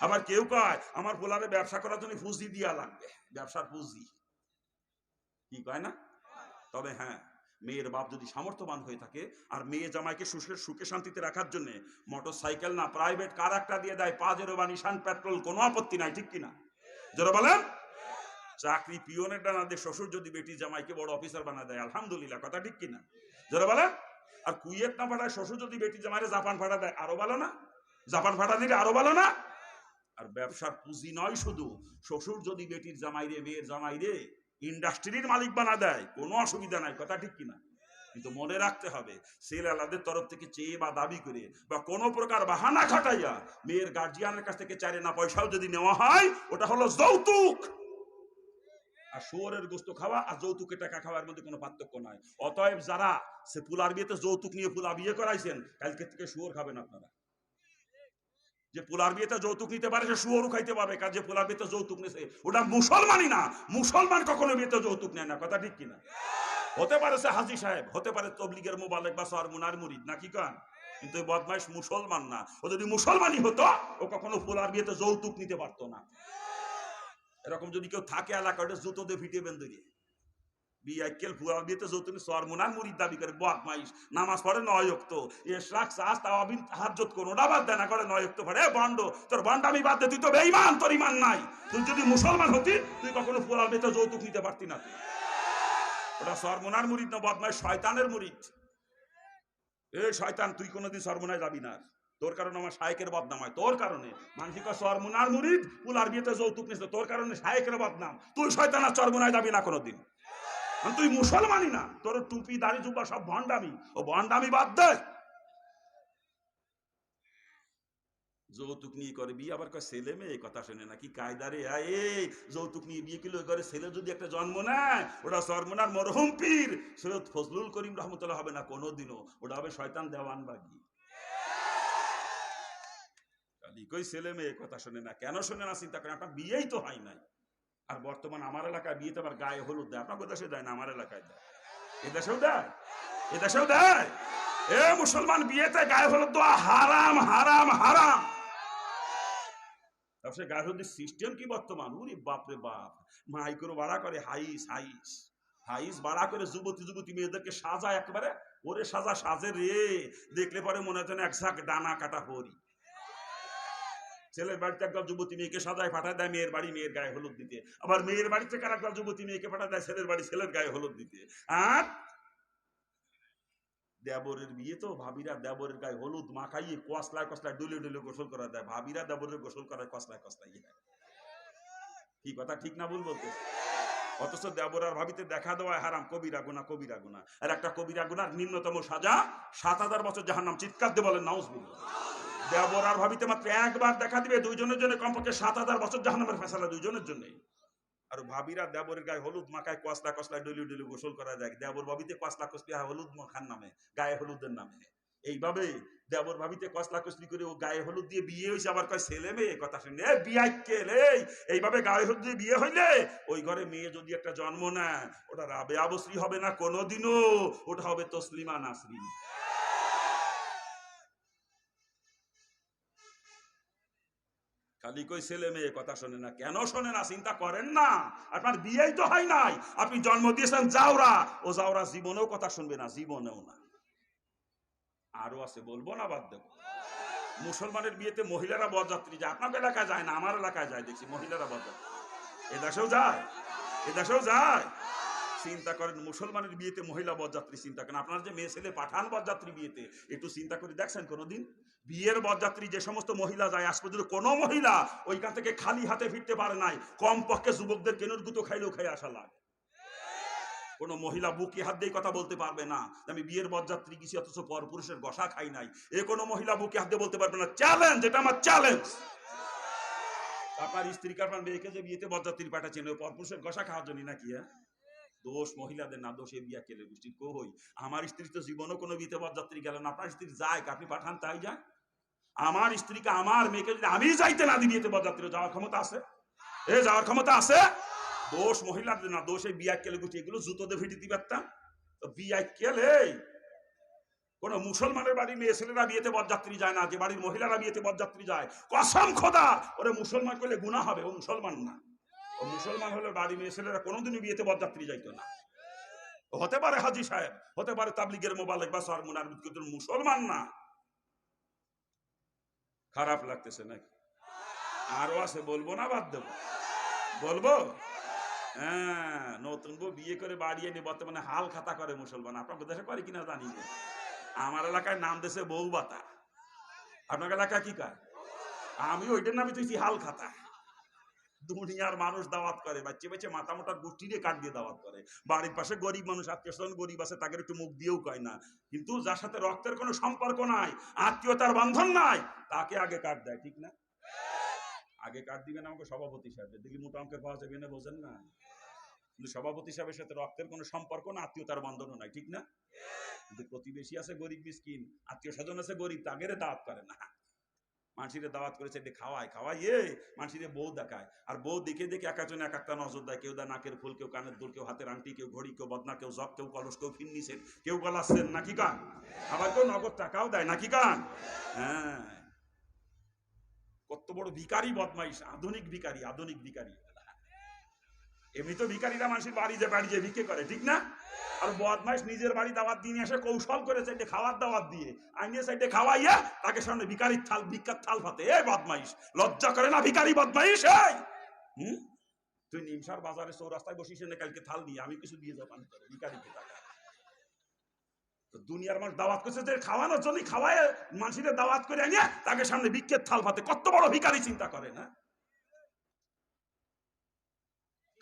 আবার কেউ কয় আমার ফুলারে ব্যবসা করার জন্য পুঁজি দিয়া লাগবে, ব্যবসার পুঁজি, কি কয় না। তবে হ্যাঁ, মেয়ের বাপ যদি সামর্থ্যবান হয়ে থাকে আর মেয়ে জামাইকে সুখে শান্তিতে রাখার জন্য মোটর সাইকেল না প্রাইভেট কার একটা দিয়ে দেয়, পাজেরো বা নিশান পেট্রোল, কোনো আপত্তি নাই, ঠিক কিনা যারা বলেন। চাকরি পিওনের ডানা দিয়ে শ্বশুর যদি বেটি জামাইকে বড় অফিসার বানা দেয়, আলহামদুলিল্লাহ, কথা ঠিক কিনা যারা বলেন। আর কুয়েত না পাঠায় শ্বশুর যদি বেটি জামাইরে জাপান ফাটা দেয়, আরো ভালো না? জাপান ফাটা দিলে আরো ভালো না? আর ব্যবসার পুঁজি নয় শুধু, শ্বশুর যদি বেটির জামাইরে মেয়ের জামাইরে ইন্ডাস্ট্রির মালিক বানা দেয়, কোনো অসুবিধা নাই, কথা ঠিক কিনা। কিন্তু মনে রাখতে হবে, ছেলে আলাদের তরফ থেকে চেয়ে বা দাবি করে বা কোনো প্রকার বাহানা খাটাইয়া মেয়ের গার্জিয়ানের কাছ থেকে চাইলে না পয়সাও যদি নেওয়া হয়, ওটা হলো যৌতুক। আর শুয়োরের গোস্ত খাওয়া আর যৌতুকের টাকা খাওয়ার মধ্যে কোনো পার্থক্য নাই। অতএব যারা সে পুলার বিয়েতে যৌতুক নিয়ে পুলা বিয়ে করাইছেন, কালকে থেকে শুয়োর খাবেন আপনারা। যে পোলার বিয়েতে যৌতুক নিতে পারে সে শুয়োরও খাইতে পারবে, কারণ যে পোলার বিয়েতে যৌতুক নিছে ওটা মুসলমানই না। মুসলমান কখনো বিয়েতে যৌতুক নেয় না, কথা ঠিক কিনা। হতে পারে সে হাজী সাহেব, হতে পারে তবলিগের মোবালেক বা সরমুনার মুরিদ, নাকি কান, কিন্তু এই বদমাইশ মুসলমান না। ও যদি মুসলমানই হতো, ও কখনো পোলার বিয়েতে যৌতুক নিতে পারতো না। এরকম যদি কেউ থাকে এলাকাটা জুতো দিয়ে ফিটিয়ে বেঁধে বিয়াইকেল পুরার বিয়েতে যৌতুক সরমুনার মুরিদ দাবি করে, বদমাইশ। নামাজ পড়ে 9 ওয়াক্ত, ইশরাক সাজ তাওয়াবিন তাহাজ্জুদ কোনটা বাদ দেয় না, করে 9 ওয়াক্ত পড়ে। বন্ড, তোর বন্ডামি বাদ দে, তুই তো বেঈমান, তোর ঈমান নাই। তুই যদি মুসলমান হতি, তুই কখনো পুরার বিয়েতে যৌতুক নিতে পারতি না। তুই ওটা সরমুনার মুরিদ না, বদমাইশ শয়তানের মুরিদ। এ শয়তান, তুই কোনোদিন সরমুনায় যাবি না, তোর কারণে আমার শায়েকের বদনাম হয়, তোর কারণে। মানসিক সরমুনার মুরিদ পুলার বিয়েতে যৌতুক নিছে, তোর কারণে শায়েকের বদনাম। তুই শয়তান আর চরমুনায় যাবি না কোনোদিন, তুই মুসলমানই না। তোর টুপি দাড়ি জুব্বা সব ভণ্ডামি, ও ভণ্ডামি বাদ দে। যৌতুক নিয়ে করে বিয়ে, আবার কয় ছেলে মেয়ে কথা শুনে নাকি কায়দারে। এই যৌতুক নিয়ে বিয়ে কিলো করে ছেলে যদি একটা জন্ম নেয়, ওটা সরমুনার মরহুম পীর সৈয়দ ফজলুল করিম রহমতুল্লাহ হবে না কোনোদিনও, ওটা হবে শয়তান দেওয়ান বাগি। কই ছেলে মেয়ে কথা শুনে না, কেন শুনে না চিন্তা করেন, আপনার বিয়েই তো হয় নাই। আর বর্তমান আমার এলাকায় বিয়েতে আবার গায়ে হলুদ দেয়, আপনার দেশে দেয় না, আমার এলাকায় দেয়। এদেশেও দেয়, এদেশেও দেয়। এ মুসলমান, বিয়েতে গায়ে হলুদ দেওয়া হারাম, হারাম, হারাম। সে গায়ে হলুদের সিস্টেম কি বর্তমান, উরি বাপরে বাপ। মাইক্রো ভাড়া করে, হাইস হাইস হাইস ভাড়া করে যুবতী যুবতী মেয়েদেরকে সাজায় একেবারে। ওরে সাজা সাজে রে, দেখলে পরে মনে হচ্ছে এক ঝাঁক ডানা কাটা হরি। ছেলের বাড়িতে একদল যুবতী মেয়েকে সাজায় পাঠায় দেয় মেয়ের বাড়ি মেয়ের গায়ে হলুদ দিতে, আবার মেয়ের বাড়ি থেকে একদল যুবতী মেয়েকে পাঠায় দেয় ছেলের বাড়ি ছেলের গায়ে হলুদ দিতে। আর দেবরের বিয়ে তো ভাবিরা দেবরের গায়ে হলুদ মাখাইয়ে কসলায় কসলায় ডুলে ডুলে গোসল করা দেয়, ভাবিরা দেবরের গোসল করায় কসলায় কসলায়। কি কথা ঠিক না ভুল বলতে? অথচ দেবর আর ভাবিতে দেখা দেওয়া হারাম, কবিরা গুনাহ, কবিরা গুনাহ। আর একটা কবিরা গুনার নিম্নতম সাজা 7000 বছর জাহান্নাম। চিৎকার দিয়ে বলেন নাউজুবিল্লাহ। দেবর আর ভাবিতে মাত্র একবার দেখা দিবে, দুইজনের জন্য কমপক্ষে 7000 বছর জাহান্নামের ফয়সালা, দুইজনের জন্যই। আর ভাবিরা দেবরের গায়ে হলুদ মাখায় কসলা কসলায় ডলি ডলি গোসল করা যায়, দেবর ভাবিতে কসলা কসলি হলুদ মাখার নামে, গায়ে হলুদের নামে। এইভাবে দেবর ভাবিতে কসলা কসলি করে ও গায়ে হলুদ দিয়ে বিয়ে হয়েছে, আবার কয় ছেলে মেয়ে কথা শুনে বিয়ে কেলে এইভাবে গায়ে হলুদ দিয়ে বিয়ে হইলে ওই ঘরে মেয়ে যদি একটা জন্ম নেয় ওটা রাবেয়া বসরি হবে না কোনোদিনও, ওটা হবে তসলিমা নাসরিন। খালি কই ছেলে মেয়ে কথা শোনে না, কেন শোনে না চিন্তা করেন না? আপনার বিয়েই তো হয় নাই, আপনি জন্ম দিয়েছেন জাউরা, ও জাউরা জীবনেও কথা শুনবে না, জীবনেও না। আরো আছে, বলবো না বাদ দেব। মুসলমানের বিয়েতে মহিলারা বরযাত্রী যায়, আপনার এলাকায় যায় না, আমার এলাকায় যায়, দেখছি মহিলারা বরযাত্রী। এদেশেও যায়, এদেশেও যায়। চিন্তা করেন মুসলমানের বিয়েতে মহিলা বরযাত্রী, চিন্তা করেন। আপনার যে মেয়ে ছেলে পাঠান বরযাত্রী বিয়েতে, একটু চিন্তা করে দেখছেন কোনোদিন? বিয়ের বরযাত্রী যে সমস্ত মহিলা যায়, আজ পর্যন্ত কোনো মহিলা ওইখান থেকে খালি হাতে ফিরতে পারে নাই। কম পক্ষে যুবকদের কেনুর গুতো খাইলেও খাই আসা লাগে। কোন মহিলা বুকে হাত দিয়ে কথা বলতে পারবে না আমি বিয়ের বরযাত্রী গেছি অথচ পরপুরুষের গসা খাই নাই। এ কোনো মহিলা বুকে হাত দিয়ে বলতে পারবে না। চ্যালেঞ্জ, এটা আমার চ্যালেঞ্জ। আপনার স্ত্রী কারবার মেয়েকে যে বিয়েতে বরযাত্রী পাঠাচ্ছেন ওই পরপুরুষের গসা খাওয়ার জন্য নাকি? দোষ মহিলাদের না, দোষ এই বিয়া কেলে গোষ্ঠী। কই আমার স্ত্রী তো জীবনও কোনো বিয়েতে বরযাত্রী গেল না। আপনার স্ত্রী যায়, আপনি পাঠান তাই যায়। আমার স্ত্রীকে আমার মেয়েকে যদি আমি যাইতে না দিই বিয়েতে বরযাত্রী, যাওয়ার ক্ষমতা আছে? এ যাওয়ার ক্ষমতা আছে? দোষ মহিলাদের না, দোষ এই বিয়া কেলে গোষ্ঠী। এগুলো জুতোতে ফিটি দিবে একটা বিয়া কেলে। কোন মুসলমানের বাড়ির মেয়ে ছেলেরা বিয়েতে বরযাত্রী যায় না, যে বাড়ির মহিলারা বিয়েতে বরযাত্রী যায়। কসম খোদা, ওরে মুসলমান করলে গুনাহ হবে, ও মুসলমান না। ও মুসলমান হলে বাড়ি মেয়ে ছেলেরা কোনোদিনই বিয়েতে বরযাত্রী যাইতো না। হতে পারে হাজি সাহেব, হতে পারে তাবলিগের মোবালেক বা সরমুনার, কিন্তু মুসলমান না। খারাপ লাগতেছে নাকি? আরো আছে, বলবো না বাদ দেবো? বলবো। হ্যাঁ, নতুন বউ বিয়ে করে বাড়ি এনে বর্তমানে হাল খাতা করে মুসলমান। আপনার দেশে করে কিনা জানি না। আমার এলাকায় নাম দেশে বউ বাতা। আপনার এলাকায় কি কয়? আমি ওইটার নামে তুই হাল খাতা। দুনিয়ার মানুষ দাওয়াত করে, বাচ্চা বাচ্চা মাথা মোটা গোষ্ঠী দিয়ে কাঠ দিয়ে দাওয়াত করে। বাড়ির পাশে গরিব মানুষ, আত্মীয় স্বজন গরিব আছে, তাকে একটু মুখ দিয়েও কয় না। কিন্তু যার সাথে রক্তের কোনো সম্পর্ক নাই, আত্মীয়তার বন্ধন নাই, তাকে আগে কাঠ দেয়, ঠিক না? আগে কাঠ দিবেন আমাকে সভাপতি সাহেব, দিল্লি মোটা অঙ্কের পাওয়া যাবে না, বোঝেন না? কিন্তু সভাপতি সাহেবের সাথে রক্তের কোনো সম্পর্ক না, আত্মীয়তার বন্ধনও নাই, ঠিক না? কিন্তু প্রতিবেশী আছে গরিব মিসকিন, আত্মীয় স্বজন আছে গরিব, তাকে দাওয়াত করে না। মানুষের দাওয়াত করেছে, খাওয়ায় খাওয়াইয়ে মানুষের বউ দেখায়। আর বউ দেখে দেখে এক একজন এক একটা নজর দেয়। কেউ দেয় নাকের ফুল, কেউ কানের দুল, কেউ হাতের আংটি, কেউ ঘড়ি, কেউ বদনা, কেউ জব, কেউ কলস, কেউ ফিন্নিছেন, কেউ গলাচ্ছেন নাকি কান, আবার কেউ নগদ টাকাও দেয় নাকি কান। হ্যাঁ, কত বড় ভিখারি বদমাইশ, আধুনিক ভিখারি, আধুনিক ভিখারি। এমনি তো ভিখারিরা মানুষের বাড়ি যে বাড়ি যে ভিক্ষে করে, ঠিক না? আর বদমাইশ নিজের বাড়ি দাওয়াত দিয়ে আসে, কৌশল করে সাইডে খাওয়ার দাওয়াত দিয়ে আইনে সাইডে খাওয়াইয়া তাকে সামনে ভিখারির থাল, ভিক্ষার থাল পাতে। এই বদমাইশ, লজ্জা করে না ভিখারি বদমাইশ? এই তুই নিমসার বাজারে চৌরাস্তায় বসিস না কালকে থাল দিয়ে, আমি কিছু দিয়ে যাবো ভিখারিকে টাকা। দুনিয়ার মানুষ দাওয়াত করছে যে খাওয়ানোর জন্য, খাওয়ায় মানুষের দাওয়াত করে আনিয়া তাকে সামনে ভিক্ষের থাল পাতে। কত বড় ভিখারি চিন্তা করে না?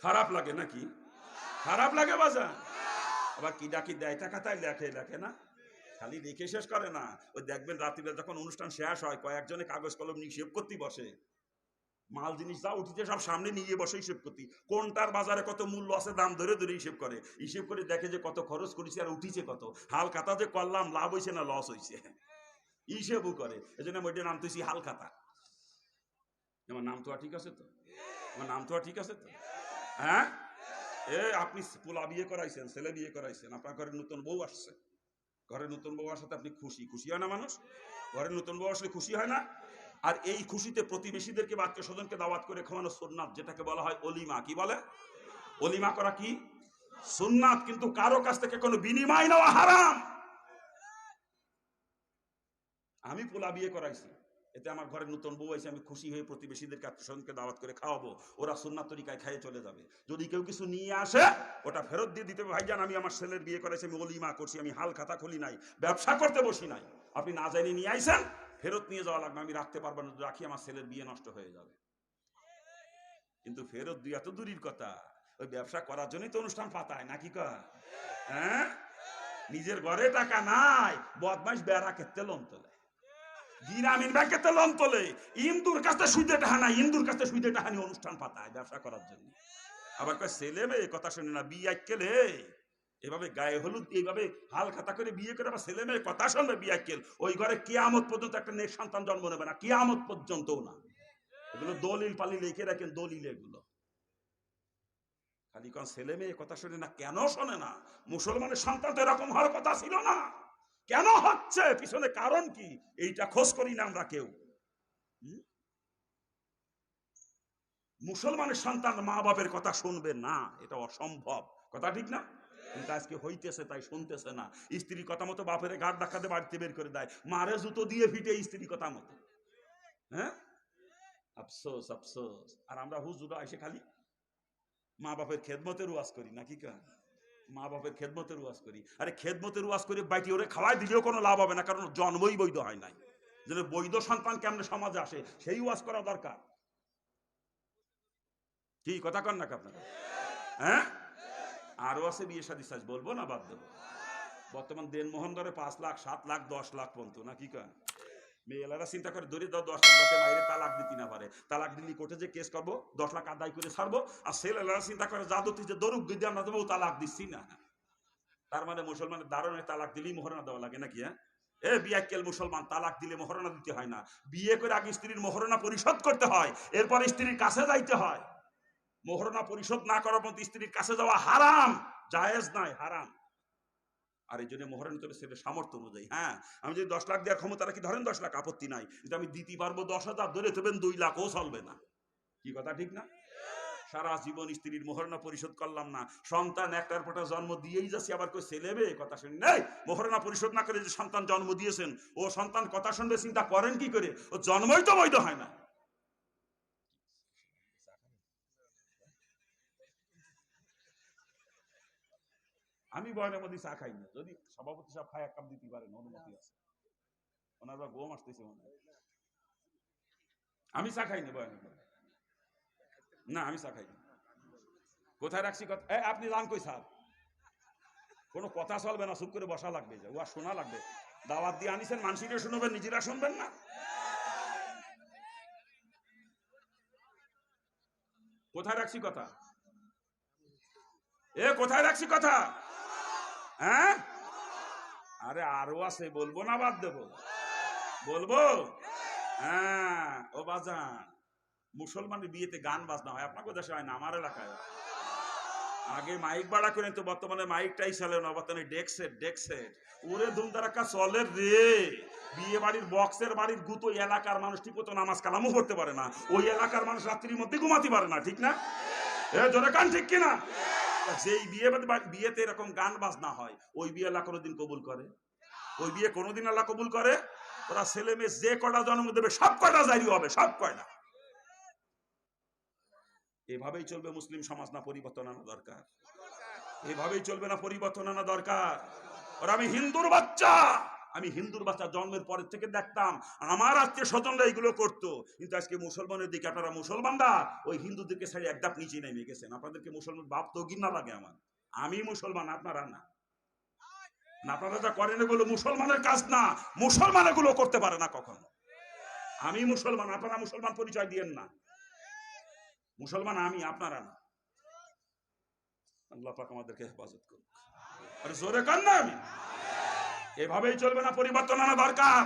খারাপ লাগে নাকি? খারাপ লাগে বাজার। আবার কি ডাকি দেয় টাকা, তাই লেখে লেখে না, খালি রেখে শেষ করে না। ওই দেখবেন রাত্রিবেলা যখন অনুষ্ঠান শেষ হয়, কয়েকজনে কাগজ কলম নিয়ে হিসেব করতে বসে। মাল জিনিস যা উঠিতে সব সামনে নিয়ে বসে হিসেব করতে, কোনটার বাজারে কত মূল্য আছে দাম ধরে ধরে হিসেব করে। হিসেব করে দেখে যে কত খরচ করেছে আর উঠিছে কত, হাল খাতা যে করলাম লাভ হয়েছে না লস হয়েছে, হিসেবও করে। এই জন্য ওইটার নাম তুই হাল খাতা। আমার নাম তো ঠিক আছে তো? আমার নাম তো ঠিক আছে তো? হ্যাঁ, আপনি পোলা বিয়ে করাইছেন, ছেলে বিয়ে করাইছেন, আপনার ঘরে নতুন বউ আসছে। ঘরে নতুন বউ আসাতে আপনি খুশি, খুশি হয় না মানুষ? ঘরে নতুন বউ আসলে খুশি হয় না? আর এই খুশিতে প্রতিবেশীদেরকে বা আত্মীয় স্বজনকে দাওয়াত করে খাওয়ানো সুন্নাত, যেটাকে বলা হয় অলিমা। কি বলে? অলিমা করা কি সুন্নাত, কিন্তু কারো কাছ থেকে কোনো বিনিময় নেওয়া হারাম। আমি পোলা বিয়ে করাইছি, এতে আমার ঘরে নতুন বউ আছে, আমি খুশি হয়ে প্রতিবেশীদেরকে আত্মীয়স্বজনকে দাওয়াত করে খাওয়াবো, ওরা সুন্নাত তরিকায় খাইয়ে চলে যাবে। যদি কেউ কিছু নিয়ে আসে ওটা ফেরত দিয়ে দিতে হবে। ভাইজান, আমি আমার ছেলের বিয়ে করেছি, আমি অলিমা করছি, আমি হাল খাতা খুলি নাই, ব্যবসা করতে বসি নাই, আপনি না জানিয়ে নিয়ে আইছেন, ফেরত নিয়ে যাওয়া লাগবে, আমি রাখতে পারবো না, রাখি আমার ছেলের বিয়ে নষ্ট হয়ে যাবে। কিন্তু ফেরত দিয়ে এত দূরের কথা, ওই ব্যবসা করার জন্যই তো অনুষ্ঠান পাতায় নাকি কয়? হ্যাঁ, নিজের ঘরে টাকা নাই, বদমাইশ বেড়া ক্ষেত্রে লোন তোলে, গ্রামীণ ব্যাংকেতে লোন তোলে, ইন্দুর কাছে সুদে টাকা নাই, ইন্দুর কাছে সুদে টাকা নিয়ে অনুষ্ঠান পাতায় ব্যবসা করার জন্য। আবার কয় ছেলে মেয়ে কথা শুনে না, বিয়ে কেলে এভাবে গায়ে হলুদ এইভাবে হাল খাতা করে বিয়ে করে আবার ছেলে মেয়ে কথা শুনবে বিয়াক্কেল, ওই ঘরে কিয়ামত পর্যন্ত একটা নেক সন্তান জন্ম নেবে না, কিয়ামত পর্যন্তও না। এগুলো দলিল পালি লিখে রাখেন, দলিল এগুলো। খালি কোন ছেলে মেয়ে কথা শোনে না, কেন শোনে না? মুসলমানের সন্তান তো এরকম হওয়ার কথা ছিল না, কেন হচ্ছে? পিছনে কারণ কি? এইটা খোঁজ করি না আমরা কেউ। মুসলমানের সন্তান মা বাপের কথা শুনবে না, এটা অসম্ভব, কথা ঠিক না? কিন্তু আজকে হইতেছে, তাই শুনতেছে না। স্ত্রীর কথা মতো বাপের ঘাট ধাক্কাতে বাড়িতে বের করে দেয়, মারে জুতো দিয়ে ফিটে স্ত্রীর কথা মতো। হ্যাঁ, আফসোস আফসোস। আর আমরা হুজুরা এসে খালি মা বাপের খেদমতের ওয়াজ করি, নাকি কা? মা বাপের খেদমতের ওয়াজ করি। আরে খেদমতের ওয়াজ করে বাইটি ওরে খাওয়াই দিলেও কোনো লাভ হবে না, কারণ জন্মই বৈধ হয় নাই। যে বৈধ সন্তান কেমনে সমাজে আসে সেই ওয়াজ করা দরকার। কি কথা কন নাকি আপনারা? হ্যাঁ, আরো আছে বিয়ে শাদী, সাজ বলবো না বাদ দেবো? বর্তমান দেনমোহন ধরে 5 লাখ 7 লাখ 10 লাখ পর্যন্ত, নাকি কা? মেয়েরা চিন্তা করে ধরে দাও 10 লাখ যাতে মাইরে তালাক দিতে না পারে, তালাক দিলি কোর্টে যে কেস করবো 10 লাখ আদায় করে ছাড়বো। আর ছেলেরা চিন্তা করে জাদুতি যে দরুক যদি আমরা দেবো তালাক দিচ্ছি না। তার মানে মুসলমানের দারুণে তালাক দিলেই মোহরানা দেওয়া লাগে, নাকি? হ্যাঁ, এ বিয়াক্কেল মুসলমান, তালাক দিলে মোহরানা দিতে হয় না, বিয়ে করে আগে স্ত্রীর মোহরানা পরিশোধ করতে হয়, এরপর স্ত্রীর কাছে যাইতে হয়। মোহরানা পরিশোধ না করার পর স্ত্রীর কাছে যাওয়া হারাম, জায়েজ নাই, হারাম। আর এই জন্য মোহরানা তোর ছেলের সামর্থ্য অনুযায়ী। হ্যাঁ, আমি যদি 10 লাখ দেওয়ার ক্ষমতা রাখি, ধরেন 10 লাখ, আপত্তি নাই, কিন্তু আমি দিতে পারবো 10,000, ধরে দেবেন 2 লাখও চলবে না। কি কথা ঠিক না? সারা জীবন স্ত্রীর মোহরানা পরিশোধ করলাম না, সন্তান একটার পর জন্ম দিয়েই যাচ্ছি, আবার কই ছেলে মেয়ে কথা শুনি নাই। মোহরানা পরিশোধ না করে যে সন্তান জন্ম দিয়েছেন, ও সন্তান কথা শুনবে, চিন্তা করেন কি করে? ও জন্মই তো বৈধ হয় না। আমি বয়নের মধ্যে চা খাই না, যদি সভাপতি সাহেব খায় 1 কাপ দিতে পারেন, অনুমতি আছে। ওনার বা গোম আসতেছে মনে হয়। আমি চা খাই না বয়নের মধ্যে, না আমি চা খাই না। কোথায় রাখছি কথা? আপনি জান কই স্যার? কোনো কথা চলবে না, চুপ করে বসা লাগবে, যে ওয়া শোনা লাগবে। দাওয়াত দিয়ে আনিছেন, মানুষেরা শুনবেন, নিজেরা শুনবেন না। কোথায় রাখছি কথা? কোথায় রাখছি কথা? হ্যাঁ, আরে আরো আছে, বলবো না বাদ দেবো? বলবো। হ্যাঁ, ও বাজান, মুসলমানের বিয়েতে গান বাজনা হয়, আপনার দেশে হয় না, আমার এলাকায়। আগে মাইক বাড়া করে, তো বর্তমানে মাইকটাই চলে না, বর্তমানে ডেকসেট ওরে ধুমধারাক্কা চলে রে। বিয়ে বাড়ির বক্সের বাড়ির গুতো এলাকার মানুষ ঠিক মতো নামাজ কালামও করতে পারে না, ওই এলাকার মানুষ রাত্রির মধ্যে ঘুমাতে পারে না, ঠিক না? জোরে কান ঠিক কিনা? যেই বিয়েতে এরকম গান বাজনা হয়, ওই বিয়ে আল্লাহ কোনোদিন কবুল করে? ওই বিয়ে কোনোদিন আল্লাহ কবুল করে? ওরা ছেলে মেয়ে যে কটা জন্ম দেবে সব কটা জারি হবে, সব কয়টা। এভাবেই চলবে মুসলিম সমাজ, না পরিবর্তন আনা দরকার? এভাবেই চলবে না পরিবর্তন আনা দরকার? ওরা আমি হিন্দুর বাচ্চা জন্মের পরের থেকে দেখতাম আমার আত্মীয় স্বজনরা এইগুলো করতো, কিন্তু আজকে মুসলমানের দিকে আপনারা মুসলমানরা ওই হিন্দুদেরকে ছেড়ে একদাপ নিচে নেমে গেছেন। আপনাদেরকে মুসলমান বাপ তো ঘৃণা লাগে আমার। আমি মুসলমান, আপনারা না। আপনারা যা করেন এগুলো মুসলমানের কাজ না, মুসলমান এগুলো করতে পারে না কখনো। আমি মুসলমান, আপনারা মুসলমান পরিচয় দিয়েন না। মুসলমান আমি, আপনারা না। আল্লাহ পাক আমাদেরকে হেফাজত করুন। আরে জোরে কান না আমি। এভাবেই চলবে না, পরিবর্তন আনা দরকার।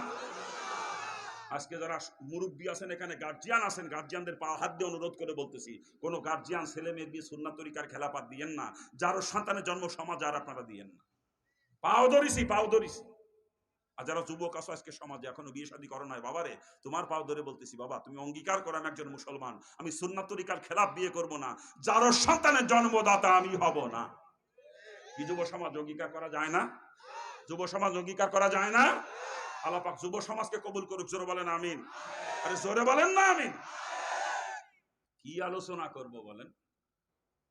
আজকে যারা মুরব্বী আছেন, এখানে গার্জিয়ান আছেন, গার্জিয়ানদের পা হাত দিয়ে অনুরোধ করে বলতেছি, কোন গার্জিয়ান ছেলে মেয়ের বিয়ে সুন্নাত তরিকার খেলাপাত দিয়েন না, যার সন্তানের জন্ম সমাজ আর আপনারা দিয়েন না। পাও ধরিছি। আর যারা যুবক আছো আজকে সমাজে এখনো বিয়ে শাদী করো নাই, বাবারে তোমার পাও ধরে বলতেছি, বাবা তুমি অঙ্গীকার করো আমি একজন মুসলমান, আমি সুন্নাত তরিকার খেলাপ বিয়ে করব না, যার সন্তানের জন্মদাতা আমি হব না। কি যুব সমাজ অঙ্গীকার করা যায় না? যুব সমাজ অঙ্গীকার করা যায় না? আল্লাহ পাক যুব সমাজকে কবুল করুক, জোরে বলেন আমিন। আরে জোরে বলেন না আমিন। কি আলোচনা করব বলেন?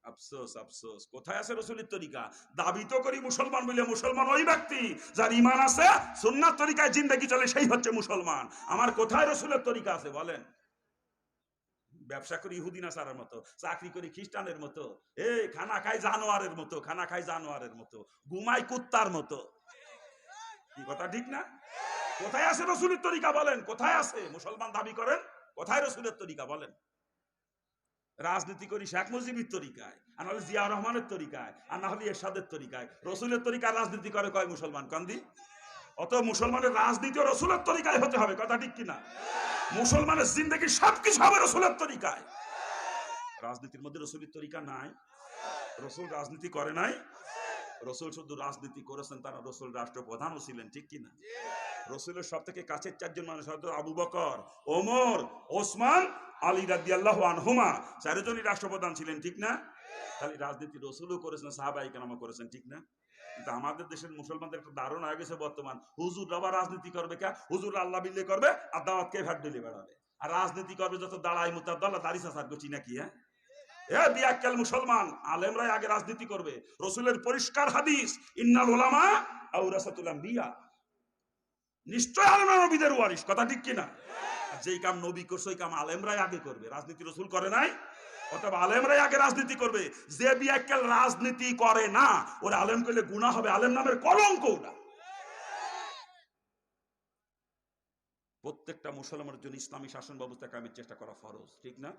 আফসোস, কোথায় আছে রাসূলের তরিকা? দাবি তো করি মুসলমান বলে, মুসলমান ওই ব্যক্তি যার ঈমান আছে, সুন্নাত তরিকায় জিন্দেগি চলে, সেই হচ্ছে মুসলমান। আমার কোথায় রাসূলের তরিকা আছে বলেন? ব্যবসা করি ইহুদি নাসারার মতো, চাকরি করি খ্রিস্টানের মতো, খানা খাই জানোয়ারের মতো, ঘুমাই কুত্তার মতো। কি কথা ঠিক না? কোথায় আছে রাসূলের তরিকা বলেন? কোথায় আছে? মুসলমান দাবি করেন, কোথায় রাসূলের তরিকা বলেন? রাজনীতি করি শেখ মুজিবের তরিকায়, আর নাহলে জিয়া রহমানের তরিকায়, আর না হলে এরশাদের তরিকায়। রসুলের তরিকায় রাজনীতি করে কয় মুসলমান কান্দি? অত মুসলমানের রাজনীতি রসুলের তরিকায় হতে হবে, কথা ঠিক কিনা? মুসলমানের জিন্দেগি সবকিছু হবে রসুলের তরিকায়। রাজনীতির মধ্যে রসুলের তরিকা নাই। রসুল রাজনীতি করে নাই। রসুল শুধু রাজনীতি করেছেন, তারা রসুল রাষ্ট্রপ্রধানও ছিলেন, ঠিক কিনা? রসুলের সব থেকে কাছের চারজন মানুষ হয়তো আবু বকর, ওমর, ওসমান, আলী রাদিয়াল্লাহু আনহুমা, চারজনই রাষ্ট্রপ্রধান ছিলেন, ঠিক না? খালি রাজনীতি রসুলও করেছেন, সাহাবায়ে কেরামও করেছেন, ঠিক না? কিন্তু আমাদের দেশের মুসলমানদের একটা দারুণ হয়ে গেছে বর্তমান, হুজুর আবার রাজনীতি করবে কে? হুজুর আল্লাহ বিল্লে করবে আর দাওয়াতকে ভাট দিলে বেড়াবে, আর রাজনীতি করবে যত দাঁড়াই মুতাদ্দাল্লাহ দাড়ি চাচার গছি নাকি? হ্যাঁ, বিয়াক্কেল মুসলমান আলেমরাই আগে রাজনীতি করবে। রসুলের পরিষ্কার হাদিস, ইন্নাল উলামা আওরাসাতুল আম্বিয়া, নিশ্চয় আলেমরা নবীদের ওয়ারিস, কথা ঠিক কিনা? যেই কাম নবী করছে ওই কাম আলেমরাই আগে করবে, রাজনীতি রসুল করে নাই। অথবা আলেমরাই আগে রাজনীতি করবে। যে বিয়াক্কেল রাজনীতি করে না, ওরা আলেম করলে গুনাহ হবে, আলেম নামের কলঙ্ক ওটা। প্রত্যেকটা মুসলমানের জন্য ইসলামী শাসন ব্যবস্থা কায়েমের চেষ্টা করা ফরজ, ঠিক না?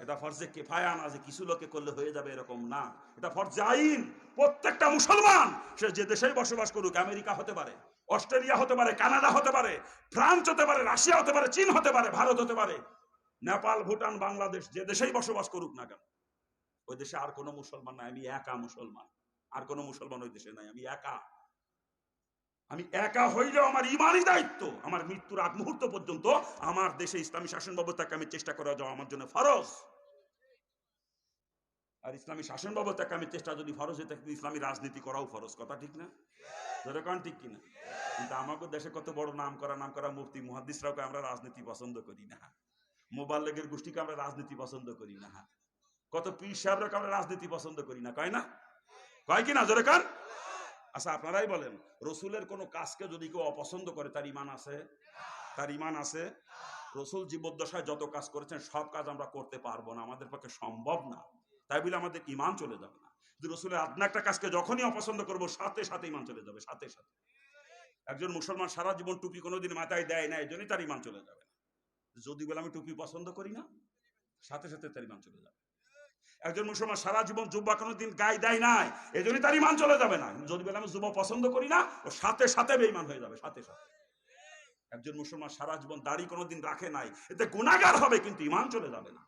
এটা ফরজে কিফায়া না যে কিছু লোকে করলে হয়ে যাবে এরকম না, এটা ফরজে আইন। প্রত্যেকটা মুসলমান সে যে দেশেই বসবাস করুক, আমেরিকা হতে পারে, অস্ট্রেলিয়া হতে পারে, কানাডা হতে পারে, ফ্রান্স হতে পারে, রাশিয়া হতে পারে, চীন হতে পারে, ভারত হতে পারে, নেপাল, ভুটান, বাংলাদেশ, যে দেশেই বসবাস করুক না কেন, ওই দেশে আর কোনো মুসলমান নাই, আমি একা মুসলমান। আর কোনো মুসলমান ওই দেশে নাই, আমি একা। আমি একা হইলেও আমার ইমানই দায়িত্ব, আমার মৃত্যুর আগ মুহূর্ত পর্যন্ত আমার দেশে ইসলামী শাসন ব্যবস্থাকে আমি চেষ্টা করা যাওয়া আমার জন্য ফরজ। আর ইসলামী শাসন ব্যবস্থাকে আমি চেষ্টা যদি ফরজ হয়ে থাকে, ইসলামী রাজনীতি করাও ফরজ, কথা ঠিক না? যেরকম ঠিক কিনা? কিন্তু আমাদের দেশে কত বড় নাম করা মুফতি মুহাদ্দিসরাও আমরা রাজনীতি পছন্দ করি না। মোবাল্লেগের গোষ্ঠীকে আমরা রাজনীতি পছন্দ করি না। কত পীর সাহেবরাকে আমরা রাজনীতি পছন্দ করি না, কয় না? কয় কিনা? জোরে কান। আচ্ছা, আপনারাই বলেন, রসুলের কোন কাজকে যদি কেউ অপছন্দ করে তার ইমান আছে? তার ইমান আছে? রসুল জীবদ্দশায় যত কাজ করেছেন সব কাজ আমরা করতে পারবো না, আমাদের পক্ষে সম্ভব না, তাই বলে আমাদের ইমান চলে যাবে না। কিন্তু রসুলের আদনা একটা কাজকে যখনই অপছন্দ করবো, সাথে সাথে ইমান চলে যাবে, সাথে সাথে। একজন মুসলমান সারা জীবন টুপি কোনোদিন মাথায় দেয় না, এই জন্যই তার ইমান চলে যাবে না। যদি বলে আমি টুপি পছন্দ করি না, সাথে সাথে তার ইমান চলে যাবে। একজন মুসলমান সারা জীবন জুব্বা কোনোদিন গায়ে দেয় নাই, এই জন্যই তার ইমান চলে যাবে না। যদি বলে আমি জুব্বা পছন্দ করি না, ও সাথে সাথে বেঈমান হয়ে যাবে, সাথে সাথে। একজন মুসলমান সারা জীবন দাড়ি কোনোদিন রাখে নাই, এতে গুনাহগার হবে, কিন্তু ইমান চলে যাবে না।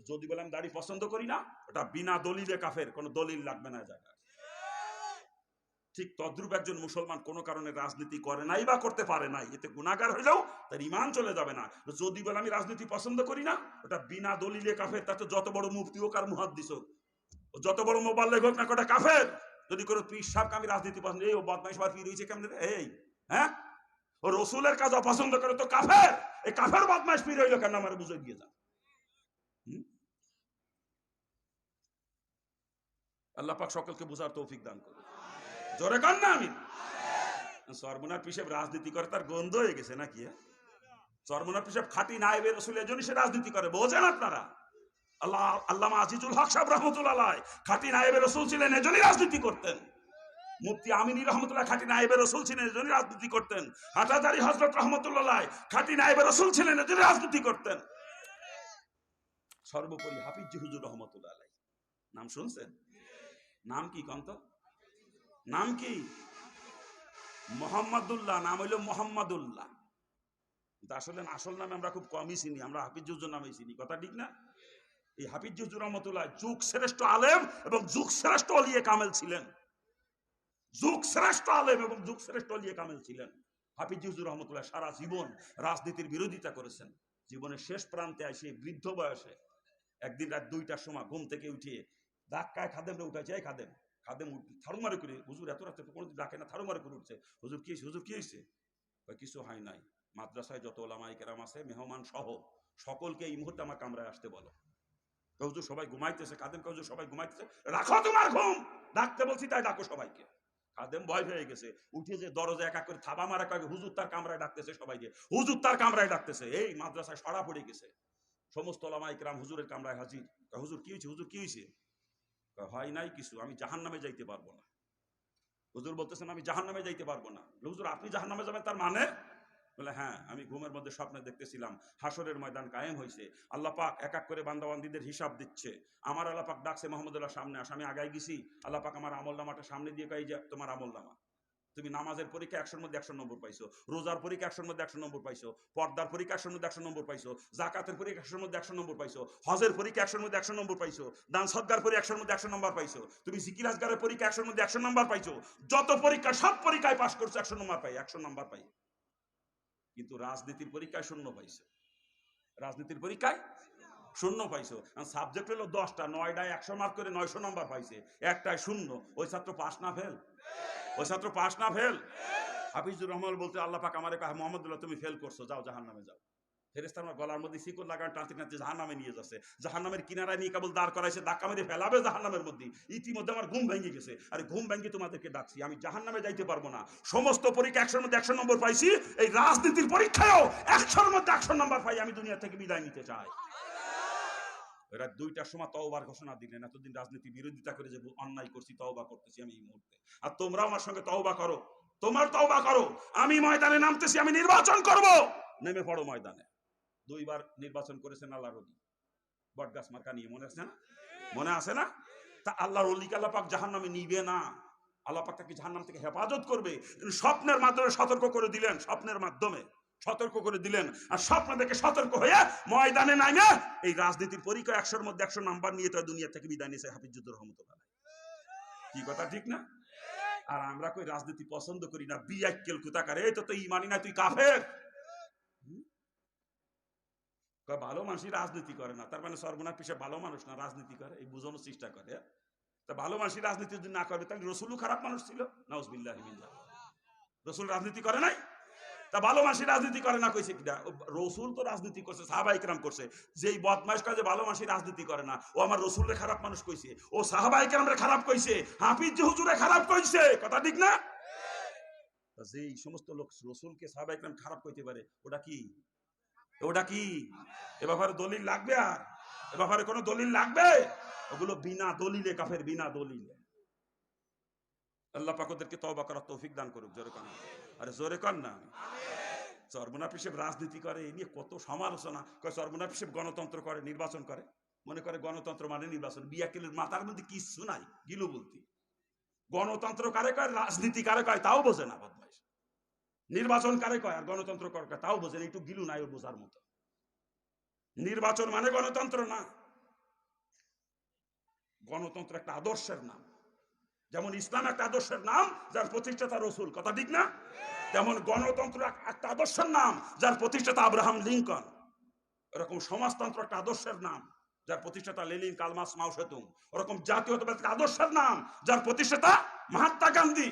যদি বলে আমি দাড়ি পছন্দ করি না, ওটা বিনা দলিলে কাফের, কোনো দলিল লাগবে না জায়গায়। ঠিক তদ্রূপ একজন মুসলমান কোনো কারণে রাজনীতি করে নাই বা করতে পারে নাই, এতে গুনাহগার হইলেও তার ইমান চলে যাবে না। যদি বলে আমি রাজনীতি পছন্দ করি না, ওটা বিনা দলিলে কাফের, তাতে যত বড় মুফতি হোক আর মুহাদ্দিস হোক, যত বড় মোবাল্লেগ হোক না, ওটা কাফের। যদি কোনো পীর সাহেবকে আমি রাজনীতি পছন্দ, এই ও বদমাইশ বা পীর হয়েছে কেমন, এই হ্যাঁ, ও রসুলের কাজ অপছন্দ করে তো কাফের, এই কাফের বদমাইশ পীর হইলো কেন, আমার বুঝে দিয়ে যান। আল্লাহ পাক সকলকে বুঝার তৌফিক দান করুন, জোরে কান না আমিন। সরমুনার পিসেব রাজনীতি করে তার গন্ধ হয়ে গেছে নাকি? সরমুনার পিসেব খাঁটি নায়েবে রাসূল, এজন্য সে রাজনীতি করে, বোঝেন আপনারা? আল্লামা আজিজুল হক সাহেব রাহমাতুল্লাহ আলাইহি খাঁটি নায়েবে রাসূল ছিলেন, এজন্যই রাজনীতি করতেন। মুফতি আমিনী রহমতুল্লাহ খাঁটি নায়েবে রাসূল ছিলেন, এজন্যই রাজনীতি করতেন। হাটাজারি হযরত রাহমাতুল্লাহ আলাইহি খাঁটি নায়েবে রাসূল ছিলেন, এজন্যই রাজনীতি করতেন। সর্বোপরি হাফিজ হুজুর রহমতুল্লাহ আলাইহি নাম শুনছেন? নাম কি কন্ত? নাম কি? মোহাম্মদুল্লাহ, নাম হইল মোহাম্মদুল্লাহ। আসলে আসল নামে আমরা খুব কমই চিনি, আমরা হাফিজ হুজুর নামে চিনি, কথা ঠিক না? এই হাফিজ হুজুর রহমতুল্লাহ যুগ শ্রেষ্ঠ আলেম এবং যুগ শ্রেষ্ঠ ওলিয়ে কামেল ছিলেন, যুগ শ্রেষ্ঠ আলেম এবং যুগ শ্রেষ্ঠ ওলিয়ে কামেল ছিলেন। হাফিজ হুজুর রহমতুল্লাহ সারা জীবন রাজনীতির বিরোধিতা করেছেন। জীবনের শেষ প্রান্তে এসে বৃদ্ধ বয়সে একদিন রাত 2টার সময় ঘুম থেকে উঠিয়ে ধাক্কায় খাদেমরে উঠেছে, এই খাদেম, খাদেম থারুমারে করে, হুজুর এত রাতে কোনোদিন ডাকে না, থারুমারে করে উঠছে, হুজুর কি হয়েছে, হুজুর কি হয়েছে? কিছু হয় নাই, মাদ্রাসায় যত ওলামায়ে কেরাম আছে মেহমান সহ সকলকে এই মুহূর্তে আমার কামরায় আসতে বলো। হুজুর সবাই ঘুমাইতেছে, খাদেম হুজুর সবাই ঘুমাইতেছে, রাখো তোমার ঘুম, ডাকতে বলছি তাই ডাকো সবাইকে। খাদেম ভয় হয়ে গেছে, উঠে যে দরজা একা করে থাবা মারা কয়েক, হুজুর তার কামরায় ডাকতেছে সবাইকে, হুজুর তার কামরায় ডাকতেছে। এই মাদ্রাসায় সরা পড়ে গেছে, সমস্ত ওলামায়ে কেরাম হুজুরের কামরায় হাজির। হুজুর কি হয়েছে, হুজুর কি হয়েছে? হয় নাই কিছু, আমি জাহান্নামে যাইতে পারবো না। হুজুর বলতেছেন আমি জাহান্নামে যাইতে পারবো না। হুজুর আপনি জাহান্নামে যাবেন তার মানে? বলে হ্যাঁ, আমি ঘুমের মধ্যে স্বপ্নে দেখতেছিলাম হাসরের ময়দান কায়েম হয়েছে, আল্লাহ পাক এক এক করে বান্দাবান্দিদের হিসাব দিচ্ছে। আমার আল্লাহ পাক ডাকছে মোহাম্মদুল্লাহ সামনে আস, আমি আগাই গেছি, আল্লাহ পাক আমার আমল নামাটা সামনে দিয়ে কই যে তোমার আমল নামা, তুমি নামাজের পরীক্ষা 100-র মধ্যে 100 নম্বর পাইছো, রোজার পরীক্ষা 100-র মধ্যে 100 নম্বর পাইছো, পর্দার পরীক্ষা 100-র মধ্যে 100 নম্বর পাইছো, জাকাতের পরীক্ষা 100-র মধ্যে 100 নম্বর পাইছো, হজের পরীক্ষা 100-র মধ্যে 100 নম্বর পাইছো, দান সদকার পরীক্ষা 100-র মধ্যে 100 নম্বর পাইছো, তুমি জিকির আজগারের পরীক্ষা 100-র মধ্যে 100 নম্বর পাইছো, যত পরীক্ষা সব পরীক্ষায় পাস করছো 100 নম্বর পাই, 100 নম্বর পাই। কিন্তু রাজনীতির পরীক্ষায় 0 পাইছো, রাজনীতির পরীক্ষায় 0 পাইছো। সাবজেক্ট হলো 10টা, 9টায় 100 মার্ক করে 900 নম্বর পাইছে, একটায় 0। ওই ছাত্র পাস না ফেল? ওই ছাত্র পাস না ফেল? হাফিজুর রহমান বলতে আল্লাহ পাক আমারে কয় মোহাম্মদুল্লাহ তুমি ফেল করছো, যাও জাহান্নামে যাও। ফেরেশতা আমার গলার মধ্যে শিকল লাগান টানতে টানতে জাহান্নামে নিয়ে যাচ্ছে, জাহান্নামের কিনারায় নিয়ে কেবল দাঁড় করাইছে, ধাক্কা মেরে ফেলাবে জাহান্নামের মধ্যে। ইতিমধ্যে আমার ঘুম ভেঙে গেছে, আরে ঘুম ভেঙে তোমাদেরকে ডাকছি, আমি জাহান্নামে যাইতে পারবো না। সমস্ত পরীক্ষা 100-র মধ্যে 100 নম্বর পাইছি, এই রাজনীতির পরীক্ষায়ও 100-র মধ্যে 100 নম্বর পাই, আমি দুনিয়া থেকে বিদায় নিতে চাই। এরা 2টার সময় তওবার ঘোষণা দিলেন, এতদিন রাজনীতি বিরোধিতা করে যে অন্যায় করছি, তওবা করতেছি আমি এই মুহূর্তে। আর তোমরাও আমার সঙ্গে তওবা করো, তোমার তওবা করো, আমি ময়দানে নামতেছি, আমি নির্বাচন করব, নেমে পড়ো ময়দানে। 2 বার নির্বাচন করেছেন আল্লাহর ওলি, বটগাছ মার্কা নিয়ে, মনে আছে না? মনে আছে না? তা আল্লাহর ওলিকে আল্লাহ পাক জাহান্নামে নিবে না, আল্লাহ পাক তাকে জাহান্নাম থেকে হেফাজত করবে। স্বপ্নের মাধ্যমে সতর্ক করে দিলেন, স্বপ্নের মাধ্যমে সতর্ক করে দিলেন, আর স্বপ্ন দেখে সতর্ক হয়ে ময়দানে নামে এই রাজনীতির পরীক্ষা 100-র মধ্যে 100 নাম্বার নিয়ে তো দুনিয়া থেকে বিদায় নিয়েছে হাফিজুর রহমতুল্লাহ। কি কথা ঠিক না? আর আমরা কই রাজনীতি পছন্দ করি না, বিয়াক্কেল কুতাকারে, এই তো ইমানি না, তুই কাফের। ভালো মানুষই রাজনীতি করে না, তার মানে সর্বনাশ পিছে ভালো মানুষ না, রাজনীতি করে, এই বোঝানোর চেষ্টা করে। তা ভালো মানুষই রাজনীতি যদি না করবে তাহলে রসুলও খারাপ মানুষ ছিল? নাউজুবিল্লাহি মিন যালিক। রসুল রাজনীতি করে নাই? তা ভালো মানুষই রাজনীতি করে না কইছে কিনা? রসুল তো রাজনীতি করছে, সাহাবায়ে কেরাম করছে। যেই বদমাইশ কাজে ভালো মানুষই রাজনীতি করে না, ও আমার রসুলরে খারাপ মানুষ কইছে, ও সাহাবায়ে কেরামরে খারাপ কইছে, হাফিজ হুজুরে খারাপ কইছে, কথা ঠিক না? যেই সমস্ত লোক রসুলকে সাহাবায়ে কেরাম খারাপ কইতে পারে, ওটা কি? ওটা কি? এ ব্যাপারে দলিল লাগবে? আর এ ব্যাপারে কোনো দলিল লাগবে? ওগুলো বিনা দলিলে কাফের, বিনা দলিলে। আল্লাহ পাক ওদেরকে তওবা করার তৌফিক দান করুক। জোরে কন, আরে জোরে কন না। চরমোনাফ হিসেবে রাজনীতি করে, এই নিয়ে কত সমালোচনা। চরমোনাফ হিসেবে গণতন্ত্র করে, নির্বাচন করে, মনে করে গণতন্ত্র মানে নির্বাচন। বিয়াকেলের মাথার মধ্যে কিচ্ছু নাই, গিলু বলতি। গণতন্ত্র কারে কয়, রাজনীতি কারে কয় তাও বোঝে না বদমাইশ। নির্বাচন কারে কয় আর গণতন্ত্র কারে কয় তাও বোঝে না, একটু গিলু নাই ওর বোঝার মতো। নির্বাচন মানে গণতন্ত্র না, গণতন্ত্র একটা আদর্শের নাম। যেমন ইসলাম একটা আদর্শের নাম যার প্রতিষ্ঠাতা রসুল, কথা ঠিক না? তেমন গণতন্ত্র একটা আদর্শের নাম যার প্রতিষ্ঠাতা আব্রাহাম লিঙ্কন। এরকম সমাজতন্ত্র একটা আদর্শের নাম যার প্রতিষ্ঠাতা লেনিন, কার্ল মার্কস, মাও সেতুং। ওরকম জাতীয়তাবাদ একটা আদর্শের নাম যার প্রতিষ্ঠাতা মহাত্মা গান্ধী।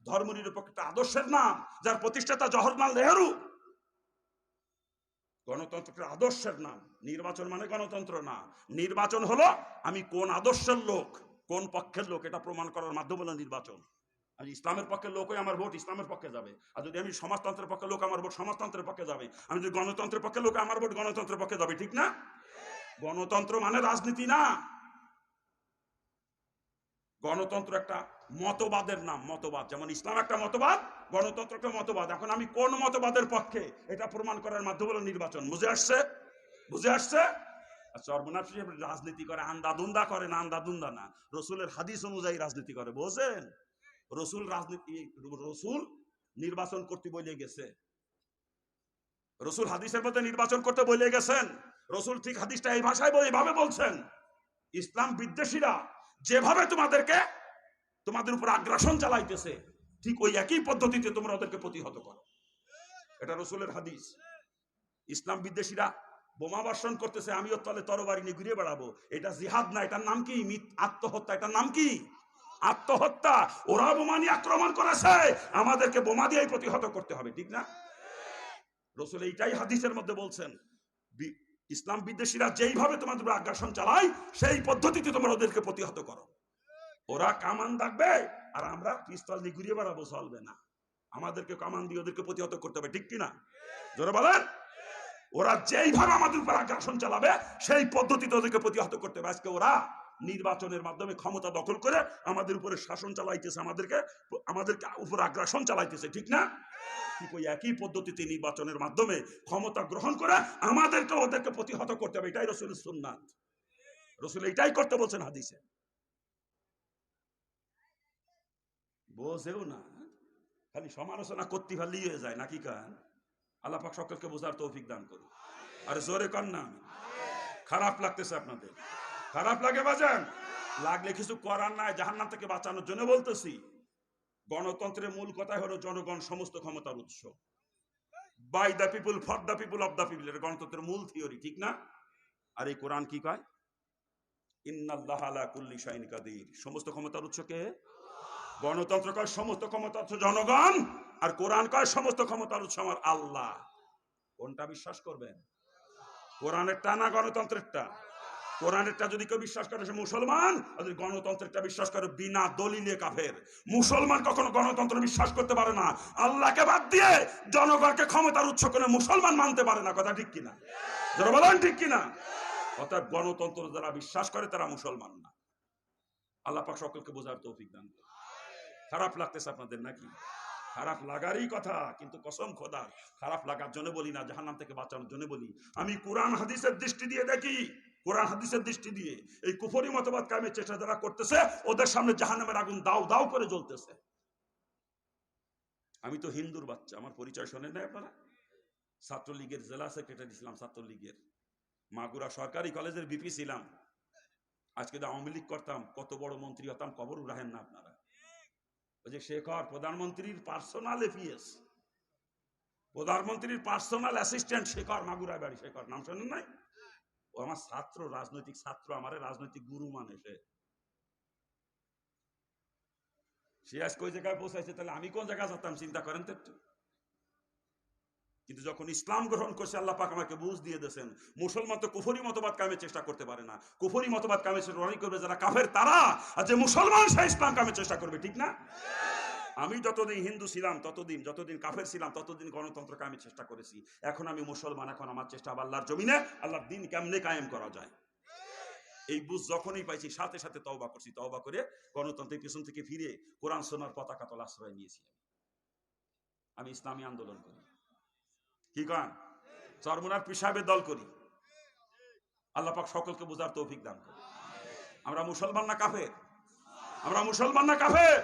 ধর্মনিরপেক্ষ একটা আদর্শের নাম যার প্রতিষ্ঠাতা জওহরলাল নেহেরু। গণতন্ত্র একটা আদর্শের নাম। নির্বাচন মানে গণতন্ত্র না, নির্বাচন হলো আমি কোন আদর্শের লোক, কোন পক্ষের লোক, এটা প্রমাণ করার মাধ্যম হলো নির্বাচন। আমি ইসলামের পক্ষের লোক হই, আমার ভোট ইসলামের পক্ষে যাবে। আর যদি আমি সমাজতন্ত্রের পক্ষে লোক, আমার ভোট সমাজতন্ত্রের পক্ষে যাবে। আমি যদি গণতন্ত্রের পক্ষে লোক, আমার ভোট গণতন্ত্রের পক্ষে যাবে, ঠিক না? গণতন্ত্র মানে রাজনীতি না, গণতন্ত্র একটা মতবাদের নাম, মতবাদ। যেমন ইসলাম একটা মতবাদ, গণতন্ত্র একটা মতবাদ। এখন আমি কোন মতবাদের পক্ষে, এটা প্রমাণ করার মাধ্যম হলো নির্বাচন। বুঝে আসছে? বুঝে আসছে? চরমোনাফ রাজনীতি করে, আন্দাদুন্দা করে না, আন্দাদুন্দা না, রসুলের হাদিস অনুযায়ী রাজনীতি করে। বুঝছেন? রসুল রাজনীতি, রসুল নির্বাচন করতে বলে গেছে, রসুল হাদিসের মধ্যে নির্বাচন করতে বলে গেছেন। রসুল ঠিক হাদিসটা এই ভাষায় এইভাবে বলছেন, ইসলাম বিদ্বেষীরা যেভাবে তোমাদের উপর আগ্রাসন চালাইতেছে, ঠিক ওই একই পদ্ধতিতে তোমরা ওদেরকে প্রতিহত করো। এটা রসুলের হাদিস। ইসলাম বিদ্বেষীরা বোমা বর্ষণ করতেছে, আমিও তলে তরবারি নিয়ে ঘুরে বেড়াবো, এটা জিহাদ না, এটার নাম কি? আত্মহত্যা। এটার নাম কি? আত্মহত্যা। ওরা বোমা নিয়ে আক্রমণ করেছে, আমাদেরকে বোমা দিয়েই প্রতিহত করতে হবে, ঠিক না? রসুল এইটাই হাদিসের মধ্যে বলছেন, ইসলাম বিদ্বেষীরা যেইভাবে তোমাদের উপর আগ্রাসন চালায়, সেই পদ্ধতিতে তোমরা ওদেরকে প্রতিহত করো। ওরা কামান দাগবে আর আমরা পিস্তল দিয়ে ঘুরিয়ে বেড়াবো, চলবে না। আমাদেরকে কামান দিয়ে ওদেরকে প্রতিহত করতে হবে, ঠিক কিনা? জোরে বলেন। ওরা যেইভাবে আমাদের উপর আগ্রাসন চালাবে, সেই পদ্ধতিতে ওদেরকে প্রতিহত করতে হবে। আজকে ওরা নির্বাচনের মাধ্যমে ক্ষমতা দখল করে আমাদের উপরে শাসন চালাইতেছে, আমাদেরকে উপর আগ্রাসন চালাইতেছে, ঠিক না? ঠিক ওই একই পদ্ধতিতে নির্বাচনের মাধ্যমে ক্ষমতা গ্রহণ করে আমাদেরকে ওদেরকে প্রতিহত করতে হবে। এটাই রসুলের সুন্নাত। রসুল এটাই করতে বলছেন হাদিসে। বোঝেও না, খালি সমালোচনা করতে পারলেই হয়ে যায় নাকি? কান আল্লাহ পাক সকলকে বোঝার তৌফিক দান করুন। আর জোরে কর না। খারাপ লাগতেছে আপনাদের? খারাপ লাগে বাজান? লাগলে কিছু করার নাই, জাহান্নাম থেকে বাঁচানোর জন্য বলতেছি। গণতন্ত্রের মূল কথাই হলো জনগণ সমস্ত ক্ষমতার উৎস। By the people, for the people, of the people, এটা গণতন্ত্রের মূল থিওরি, ঠিক না? আর এই কোরআন কি কয়? ইন্নাল্লাহা আলা কুল্লি শাইইন কাদির। সমস্ত ক্ষমতার উৎস কে? গণতন্ত্র কয় সমস্ত ক্ষমতার উৎস জনগণ, আর কোরআন কয় সমস্ত ক্ষমতার উৎস আমার আল্লাহ। কোনটা বিশ্বাস করবেন? কোরআনেরটা না গণতন্ত্রেরটা? কোরআনেরটা যদি কেউ বিশ্বাস করে সে মুসলমান, আর যদি গণতন্ত্রেরটা বিশ্বাস করে বিনা দলিলে কাফের। মুসলমান কখনো গণতন্ত্র বিশ্বাস করতে পারে না। আল্লাহকে বাদ দিয়ে জনগণকে ক্ষমতার উৎস করে মুসলমান মানতে পারে না। কথা ঠিক কিনা? যারা বলেন ঠিক কিনা? অর্থাৎ গণতন্ত্র যারা বিশ্বাস করে তারা মুসলমান না। আল্লাহ পাক সকলকে বোঝার তৌফিক দান করুন। খারাপ লাগতেছে আপনাদের নাকি? খারাপ লাগারই কথা, কিন্তু কসম খোদার খারাপ লাগার জন্য বলি না, জাহান্নাম থেকে বাঁচানোর জন্য বলি। আমি কোরআন হাদিসের দৃষ্টি দিয়ে দেখি, কোরআন হাদিসের দৃষ্টি দিয়ে এই কুফরি মতবাদ কায়েমের চেষ্টা যারা করতেছে ওদের সামনে জাহান্নামের আগুন দাউ দাউ করে জ্বলতেছে। আমি তো হিন্দুর বাচ্চা, আমার পরিচয় শোনেন না আপনারা? ছাত্রলীগের জেলা সেক্রেটারি ছিলাম, ছাত্রলীগের মাগুরা সরকারি কলেজের বিপি ছিলাম। আজকে আওয়ামী লীগ করতাম, কত বড় মন্ত্রী হতাম কবর উড়াহেন না আপনারা। ওই যে শেখর প্রধানমন্ত্রীর পার্সোনাল এপিএস, প্রধানমন্ত্রীর পার্সোনাল অ্যাসিস্ট্যান্ট শেখর, মাগুরায় বাড়ি। শেখর নাম শোনেন নাই? ও আমার ছাত্র, রাজনৈতিক ছাত্র, আমার রাজনৈতিক গুরু মানে। সে আজকে ওই জায়গায় পৌঁছাইছে, তাহলে আমি কোন জায়গায় যেতাম চিন্তা করেন তো একটু। কিন্তু যখন ইসলাম গ্রহণ করছে আল্লাহ পাক আমাকে বুঝ দিয়ে দিয়েছেন, মুসলমান তো কুফরি মতবাদ কায়েমের চেষ্টা করতে পারে না। কুফরি মতবাদ কায়েমের চেষ্টা করবে যারা কাফের তারা, আর যে মুসলমান সে ইসলাম কায়েমের চেষ্টা করবে, ঠিক না? আমি যতদিন হিন্দু ছিলাম যতদিন কাফের ছিলাম ততদিন গণতন্ত্র কায়েমের চেষ্টা করেছি। এখন আমি মুসলমান, এখন আমার চেষ্টা আল্লাহর জমিনে আল্লাহর দ্বীন কেমনে কায়েম করা যায় এই বুঝ যখনই পাইছি সাথে সাথে তওবা করছি। তওবা করে গণতন্ত্রের পিছন থেকে ফিরে কোরআন সুন্নাহর পতাকা তলে আশ্রয় নিয়েছি। আমি ইসলামী আন্দোলন করি, কি কন? চরমুনার পিসাবের দল করি। আল্লাহ পাক সকলকে বোঝার তৌফিক দান করে। আমরা মুসলমান না কাফের? আমরা মুসলমান না কাফের?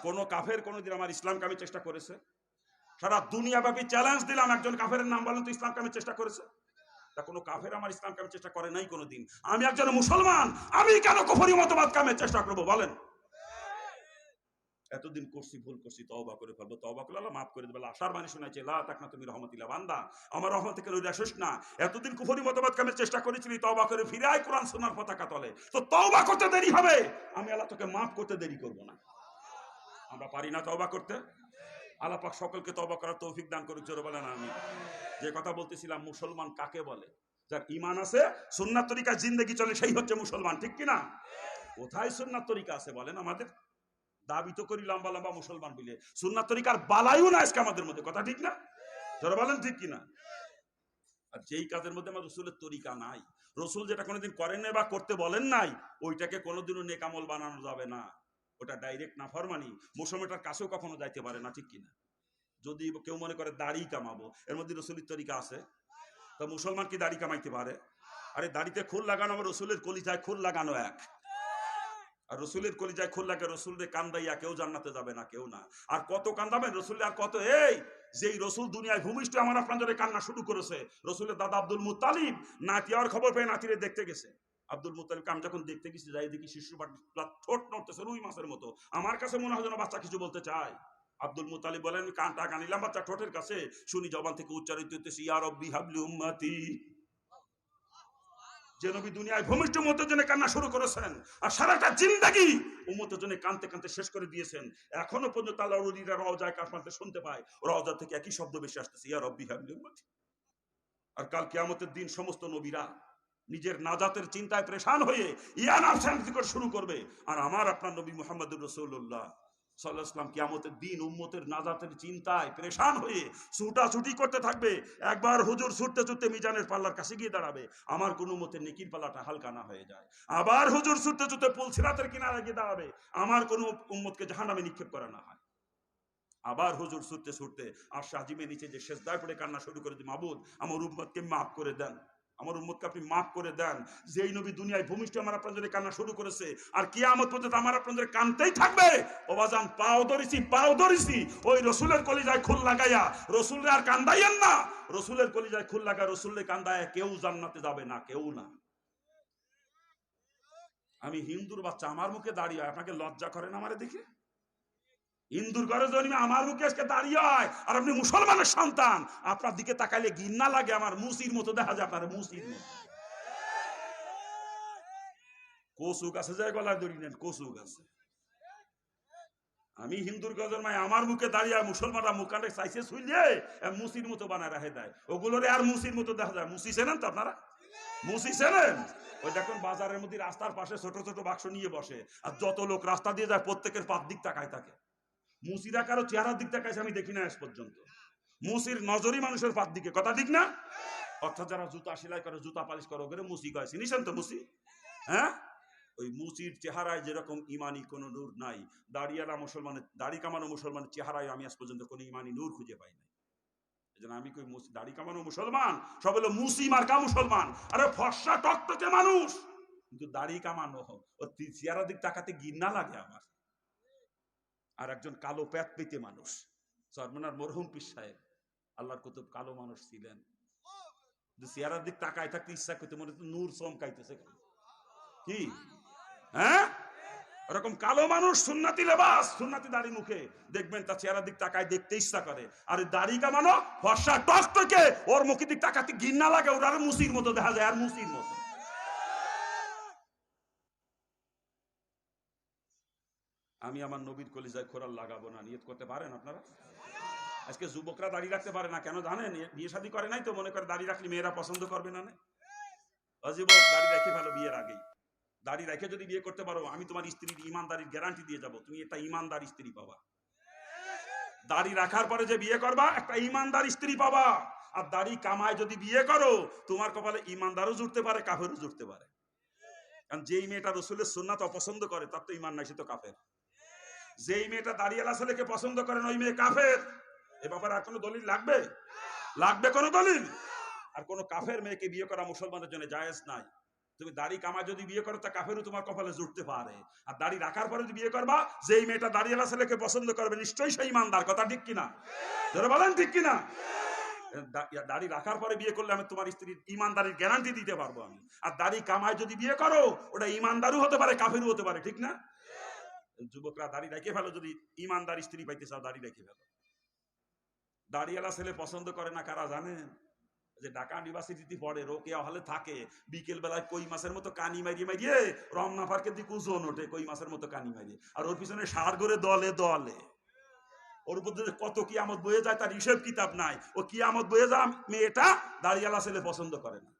কোন কাফের কোনদিন আমার ইসলাম কায়েমের চেষ্টা করেছে? সারা দুনিয়াব্যাপী চ্যালেঞ্জ দিলাম, একজন কাফেরের নাম বলেন তো ইসলাম কায়েমের চেষ্টা করেছে? তা কোনো কাফের আমার ইসলাম কায়েমের চেষ্টা করে নাই কোনোদিন। আমি একজন মুসলমান, আমি কেন কুফরি মতবাদ কায়েমের চেষ্টা করব বলেন? এতদিন করছি, ভুল করছি, তওবা করে ফেলবো। তওবা করলে আল্লাহ মাফ করে দেবে। আশার বাণী শোনাইছে, লা তাকনা তুমি রহমতিল্লাহ, বান্দা আমার রহমত থেকে লইয়া শেষ না। এতদিন কুফরি মতবাদ কায়েমের চেষ্টা করেছিলি, তওবা করে ফিরে আয় কোরআন সুন্নাহর পতাকা তলে। তো তওবা করতে দেরি হবে, আমি আল্লাহ তোকে মাফ করতে দেরি করব না। আমরা পারি না তওবা করতে? আল্লাহ পাক সকলকে তওবা করার তৌফিক দান করুক, জোরে বলেন আমিন। যে কথা বলতেছিলাম, মুসলমান কাকে বলে? যার ঈমান আছে, সুন্নাত তরিকায় জিন্দেগি চলে, সেই হচ্ছে মুসলমান, ঠিক কি না? কোথায় সুন্নাত তরিকা আছে বলেন আমাদের? দাবি তো করি লম্বা লম্বা মুসলমান বলে, সুন্নাত তরিকার বালাইও না আজকে আমাদের মধ্যে, কথা ঠিক না? যারা বলেন ঠিক কিনা? আর যেই কাজের মধ্যে আমার রসুলের তরিকা নাই, রসুল যেটা কোনোদিন করেন নাই বা করতে বলেন নাই, ওইটাকে কোনোদিনও নেক আমল বানানো যাবে না। ওটা ডাইরেক্ট নাফরমানি, মুসলমানটার কাছেও কখনো যাইতে পারে না, ঠিক কিনা? যদি কেউ মনে করে দাড়ি কামাবো, এর মধ্যে রসুলের তরিকা আছে? তা মুসলমান কি দাড়ি কামাইতে পারে? আরে দাড়িতে খুল লাগানো আমার রসুলের কলিজায় খুল লাগানো এক। আর রসুলের কলিজায় খুল লাগে, রসুলের কান্দাইয়া কেউ জান্নাতে যাবে না, কেউ না। আর কত কান্দাবেন রসুল? আর কত? এই যেই রসুল দুনিয়ায় ভূমিষ্ঠ আমার আপনার জন্য কান্না শুরু করেছে, রসুলের দাদা আব্দুল মুত্তালিব নাতি আর খবর পেয়ে নাতিরে দেখতে গেছে। আব্দুল মুত্তালিবকে আমি যখন দেখতে গেছি, যাই দেখি শিশু ঠোঁট নড়তেছে রুই মাছের মতো। আমার কাছে মনে হয় যেন বাচ্চা কিছু বলতে চায়। আব্দুল মুত্তালিব বলেন, কানটা কানিলাম বাচ্চা ঠোঁটের কাছে, শুনি জবান থেকে উচ্চারিত হইতেছে, ইয়া রব্বি হাবলি উম্মতি। যে নবী দুনিয়ায় ভূমিষ্ঠ উম্মতের জন্য কান্না শুরু করেছেন, আর সারাটা জিন্দেগি উম্মতের জন্য কাঁদতে কাঁদতে শেষ করে দিয়েছেন, এখনো পর্যন্ত আল্লাহর ওলিরা রওজায় কাফমাতে শুনতে পায়, রওজা থেকে একই শব্দ বেশি আসতেছে, ইয়া রব্বি হাবলি উম্মতি। আর কাল কিয়ামতের দিন সমস্ত নবীরা নিজের নাজাতের চিন্তায় পরেশান হয়ে ইয়া নাফসি করে শুরু করবে, আর আমার আপনার নবী মুহাম্মদুর রাসূলুল্লাহ সাল্লাল্লাহু আলাইহি ওয়াসাল্লাম কিয়ামতের দিন উম্মতের নাজাতের চিন্তায় পরেশান হয়ে ছুটাছুটি করতে থাকবে। একবার হুজুর ছুটতে ছুটতে মিজানের পাল্লার কাছে গিয়ে দাঁড়াবে, আমার কোন উম্মতের নেকির পাল্লাটা হালকা না হয়ে যায়। আবার হুজুর ছুটতে ছুটতে পুল সিরাতের কিনারে গিয়ে দাঁড়াবে, আমার কোন উম্মতকে জাহান্নামে নিক্ষেপ করা না হয়। আবার হুজুর ছুটতে ছুটতে আর শাহজিমের নিচে যে সেজদায় পড়ে কান্না শুরু করে দিই, মাবুদ আমার উম্মতকে মাফ করে দেন, আমার উম্মতকে আপনি মাফ করে দেন। যেই নবী দুনিয়ায় ভূমিষ্ঠ আমার আপনার জন্য কান্না শুরু করেছে, আর কিয়ামত পর্যন্ত আমার আপনার জন্য কানতেই থাকবে। ওবাজান পাও ধরিছি ওই রসুলের কলিজায় খুল লাগাইয়া, রসুলের আর কান্দাইয়েন না, রসুলের কলিজায় খুল লাগা, রসুলের কান্দায় কেউ জান্নাতে যাবে না, কেউ না। আমি হিন্দুর বাচ্চা, আমার মুখে দাঁড়িয়ে হয়, আপনাকে লজ্জা করেন আমারে দেখে? হিন্দুর ঘরে জন্মে আমার মুখে আজকে দাঁড়িয়ে হয়, আর আপনি মুসলমানের সন্তান, আপনার দিকে তাকাইলে ঘৃণা লাগে, আমার মুসির মতো দেখা যায়, আপনার মুসির মতো। কচু গাছে যায় গলায় দড়ি নেন, কচু গাছে। আমি হিন্দুর ঘরে জন্মায়, আমার মুখে দাঁড়িয়ে মুসলমানরা মুখখানে চাইছে শুইলে মুসির মতো বানায় রাখে দেয়, ওগুলোরে আর মুসির মতো দেখা যায়। মুসি চেনেন তো আপনারা? মুসি চেনেন? ওই দেখুন বাজারের মধ্যে রাস্তার পাশে ছোট ছোট বাক্স নিয়ে বসে, আর যত লোক রাস্তা দিয়ে যায় প্রত্যেকের পাত দিক তাকায় থাকে। মুসিরা কারো চেহারার দিক তাকাইছে আমি দেখি না আজ পর্যন্ত। মুসির নজরই মানুষের পাত দিকে, কথা ঠিক না? অর্থাৎ যারা জুতা সেলাই করে, জুতা পালিশ করে, ওকে মুসি কয়, চিনিছেন তো মুসি? হ্যাঁ, ওই মুসির চেহারায় যেরকম ইমানি কোনো নূর নাই, দাড়িয়ালা মুসলমানের, দাড়ি কামানো মুসলমানের চেহারায় আমি আজ পর্যন্ত কোনো ইমানি নূর খুঁজে পাই নাই। এজন্য আমি কই দাড়ি কামানো মুসলমান সব হলো মুসি মার্কা মুসলমান। আরে ফর্সা টকটকে মানুষ, কিন্তু দাড়ি কামানো ওর চেহারার দিক তাকাতে ঘৃণা লাগে আমার। আর একজন কালো প্যাত পেতে মানুষ, সরমনার মরহুম পীর সাহেব, আল্লাহর কুতুব, কালো মানুষ ছিলেন, চেহারার দিক তাকায় থাকতে ইচ্ছা করতে মনে হতো নূর চমকাইতেছে। কি হ্যাঁ, ওরকম কালো মানুষ, সুন্নাতি লেবাস, সুন্নাতি দাড়ি মুখে, দেখবেন তার চেহারার দিক তাকায় দেখতে ইচ্ছা করে। আর দাড়ি কামানো ফর্সা টকটকে, ওর মুখের দিক তাকাতে ঘৃণা লাগে, ওর আর মুসির মতো দেখা যায়, আর মুসির মতো। আমি আমার নবীর কলিজায় খোরাল লাগাবো না, নিয়ত করতে পারেন আপনারা? আজকে যুবকরা দাড়ি রাখতে পারে না কেন জানেন? বিয়ে শাদী করে নাই তো, মনে করে দাড়ি রাখলে মেয়েরা পছন্দ করবে না। যুবক, দাড়ি রেখে ভালো, বিয়ের আগেই দাড়ি রেখে যদি বিয়ে করতে পারো, আমি তোমার স্ত্রীর ইমানদারির গ্যারান্টি দিয়ে যাবো, তুমি একটা ইমানদার স্ত্রী পাবা। দাড়ি রাখার পরে যে বিয়ে করবা, একটা ইমানদার স্ত্রী পাবা। আর দাড়ি কামায় যদি বিয়ে করো, তোমার কপালে ইমানদারও জুটতে পারে, কাফেরও জুটতে পারে। কারণ যেই মেয়েটা রসুলের সুন্নাত অপছন্দ করে, তার তো ইমান নাই, সে তো কাফের। যেই মেয়েটা দাড়িয়ালা ছেলেকে পছন্দ করে, ওই মেয়ে কাফের। এ ব্যাপারে আর কোনো দলিল লাগবে? লাগবে কোনো দলিল? আর কোনো কাফের মেয়েকে বিয়ে করা মুসলমানের জন্য জায়েজ নাই। তুমি দাড়ি কামায় যদি বিয়ে করো, তা কাফেরও তোমার কপালে জুটতে পারে। আর দাড়ি রাখার পরে যদি বিয়ে করবা, যেই মেয়েটা দাড়িয়ালা ছেলেকে পছন্দ করবে, নিশ্চয়ই সেই ইমানদার, কথা ঠিক কিনা? যারা বলেন ঠিক কিনা? দাড়ি রাখার পরে বিয়ে করলে আমি তোমার স্ত্রীর ইমানদারির গ্যারান্টি দিতে পারবো আমি। আর দাড়ি কামায় যদি বিয়ে করো, ওটা ইমানদারও হতে পারে, কাফেরও হতে পারে, ঠিক না? যুবকরা দাড়ি রেখে ফেলো, যদি ইমানদার স্ত্রী পাইতে চাও, দাড়ি রেখে ফেলো। দাড়িওয়ালা ছেলে পছন্দ করে না কারা জানেন? যে ঢাকা ইউনিভার্সিটিতে পড়ে, রোকেয়া হলে থাকে, বিকেল বেলায় কই মাছের মতো কানি মারিয়ে রমনা পার্কের দিকে ওজন ওঠে, কই মাছের মতো কানি মারিয়ে, আর ওর পিছনে সার করে দলে দলে, ওর উপর কত কিয়ামত বয়ে যায় তার হিসেব কিতাব নাই। ও কিয়ামত বয়ে যা মেয়েটা দাড়িওয়ালা ছেলে পছন্দ করে না।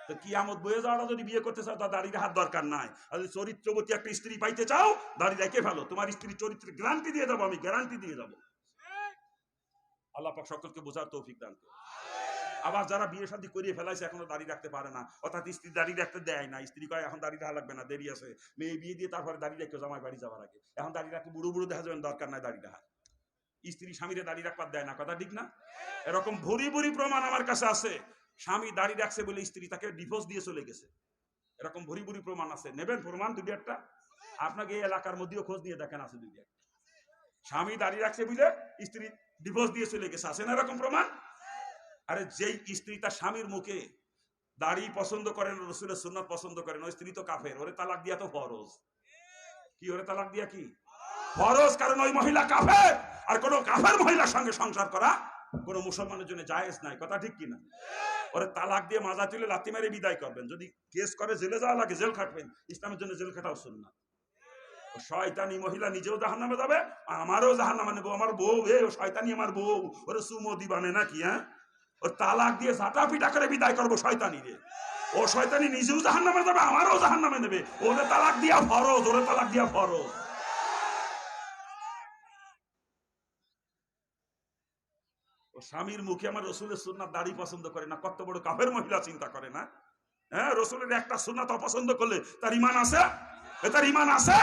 তো কিয়ামত বয়ে যাওয়াটা যদি বিয়ে করতে চাও, তার দাড়ির হাত দরকার নাই। আর যদি চরিত্রবতী একটা স্ত্রী পাইতে চাও, দাড়ি রেখে ফেলো, তোমার স্ত্রীর চরিত্রের গ্যারান্টি দিয়ে যাবো আমি, গ্যারান্টি দিয়ে যাবো। আল্লাহ পাক সকলকে বোঝার তৌফিক দান করুন। আবার যারা বিয়ে শাদী করিয়ে ফেলাইছে, এখনো দাড়ি রাখতে পারে না, অর্থাৎ স্ত্রী দাড়ি রাখতে দেয় না, স্ত্রী কয় এখন দাড়ি রাখা লাগবে না, দেরি আছে, মেয়ে বিয়ে দিয়ে তারপরে দাড়ি রেখে জামাই বাড়ি যাওয়ার আগে, এখন দাড়ি রাখতে বুড়ো বুড়ো দেখা যাবেন, দরকার নাই দাড়ি রাখা। স্ত্রী স্বামীরে দাড়ি রাখবার দেয় না, কথা ঠিক না? এরকম ভরি ভরি প্রমাণ আমার কাছে আছে। স্বামী দাড়ি রাখছে বলে স্ত্রী তাকে ডিভোর্স দিয়ে চলে গেছে, এরকম ভরি ভরি প্রমাণ আছে। নেবেন প্রমাণ? দুই একটা আপনাকে এই এলাকার মধ্যেও খোঁজ নিয়ে দেখেন, আছে দুই একটা। স্বামী দাড়ি রাখছে বুঝলে স্ত্রী ডিভোর্স দিয়ে চলে গেছে, আছে না এরকম প্রমাণ? আরে যেই স্ত্রী তার স্বামীর মুখে দাড়ি পছন্দ করেন, রসুলের সুন্নাত পছন্দ করেন, ওই স্ত্রী তো কাফের, ওরে তালাক দিয়া তো ফরজ। কি ওরে তালাক দিয়া কি ফরজ? কারণ ওই মহিলা কাফের, আর কোন কাফের মহিলার সঙ্গে সংসার করা কোন মুসলমানের জন্য জায়েজ নাই, কথা ঠিক কিনা? ওরে তালাক দিয়ে মাজা তুলে লাথি মেরে বিদায় করবেন, যদি কেস করে জেলে যাওয়া লাগে জেল খাটবেন, ইসলামের জন্য জেল খাটাও সুন্নাত। শয়তানি মহিলা নিজেও জাহান্নামে যাবে, আমারও জাহান্নামে নেবো, আমার বউ, ও শয়তানি আমার বউ, ওরে সুমো দিবানে নাকি? হ্যাঁ, ও তালাক দিয়ে ঝাঁটা পিটা করে বিদায় করবো শয়তানি রে। ও শয়তানি নিজেও জাহান্নামে যাবে, আমারও জাহান্নামে নেবে, ওরে তালাক দিয়া ফরজ, ওরে তালাক দিয়া ফরজ। ও স্বামীর মুখে আমার রসুলের সুন্নাত দাড়ি পছন্দ করে না, কত বড় কাফের মহিলা চিন্তা করে না? হ্যাঁ, রসুলের একটা সুন্নাত অপছন্দ করলে তার ইমান আছে? তার ইমান আছে?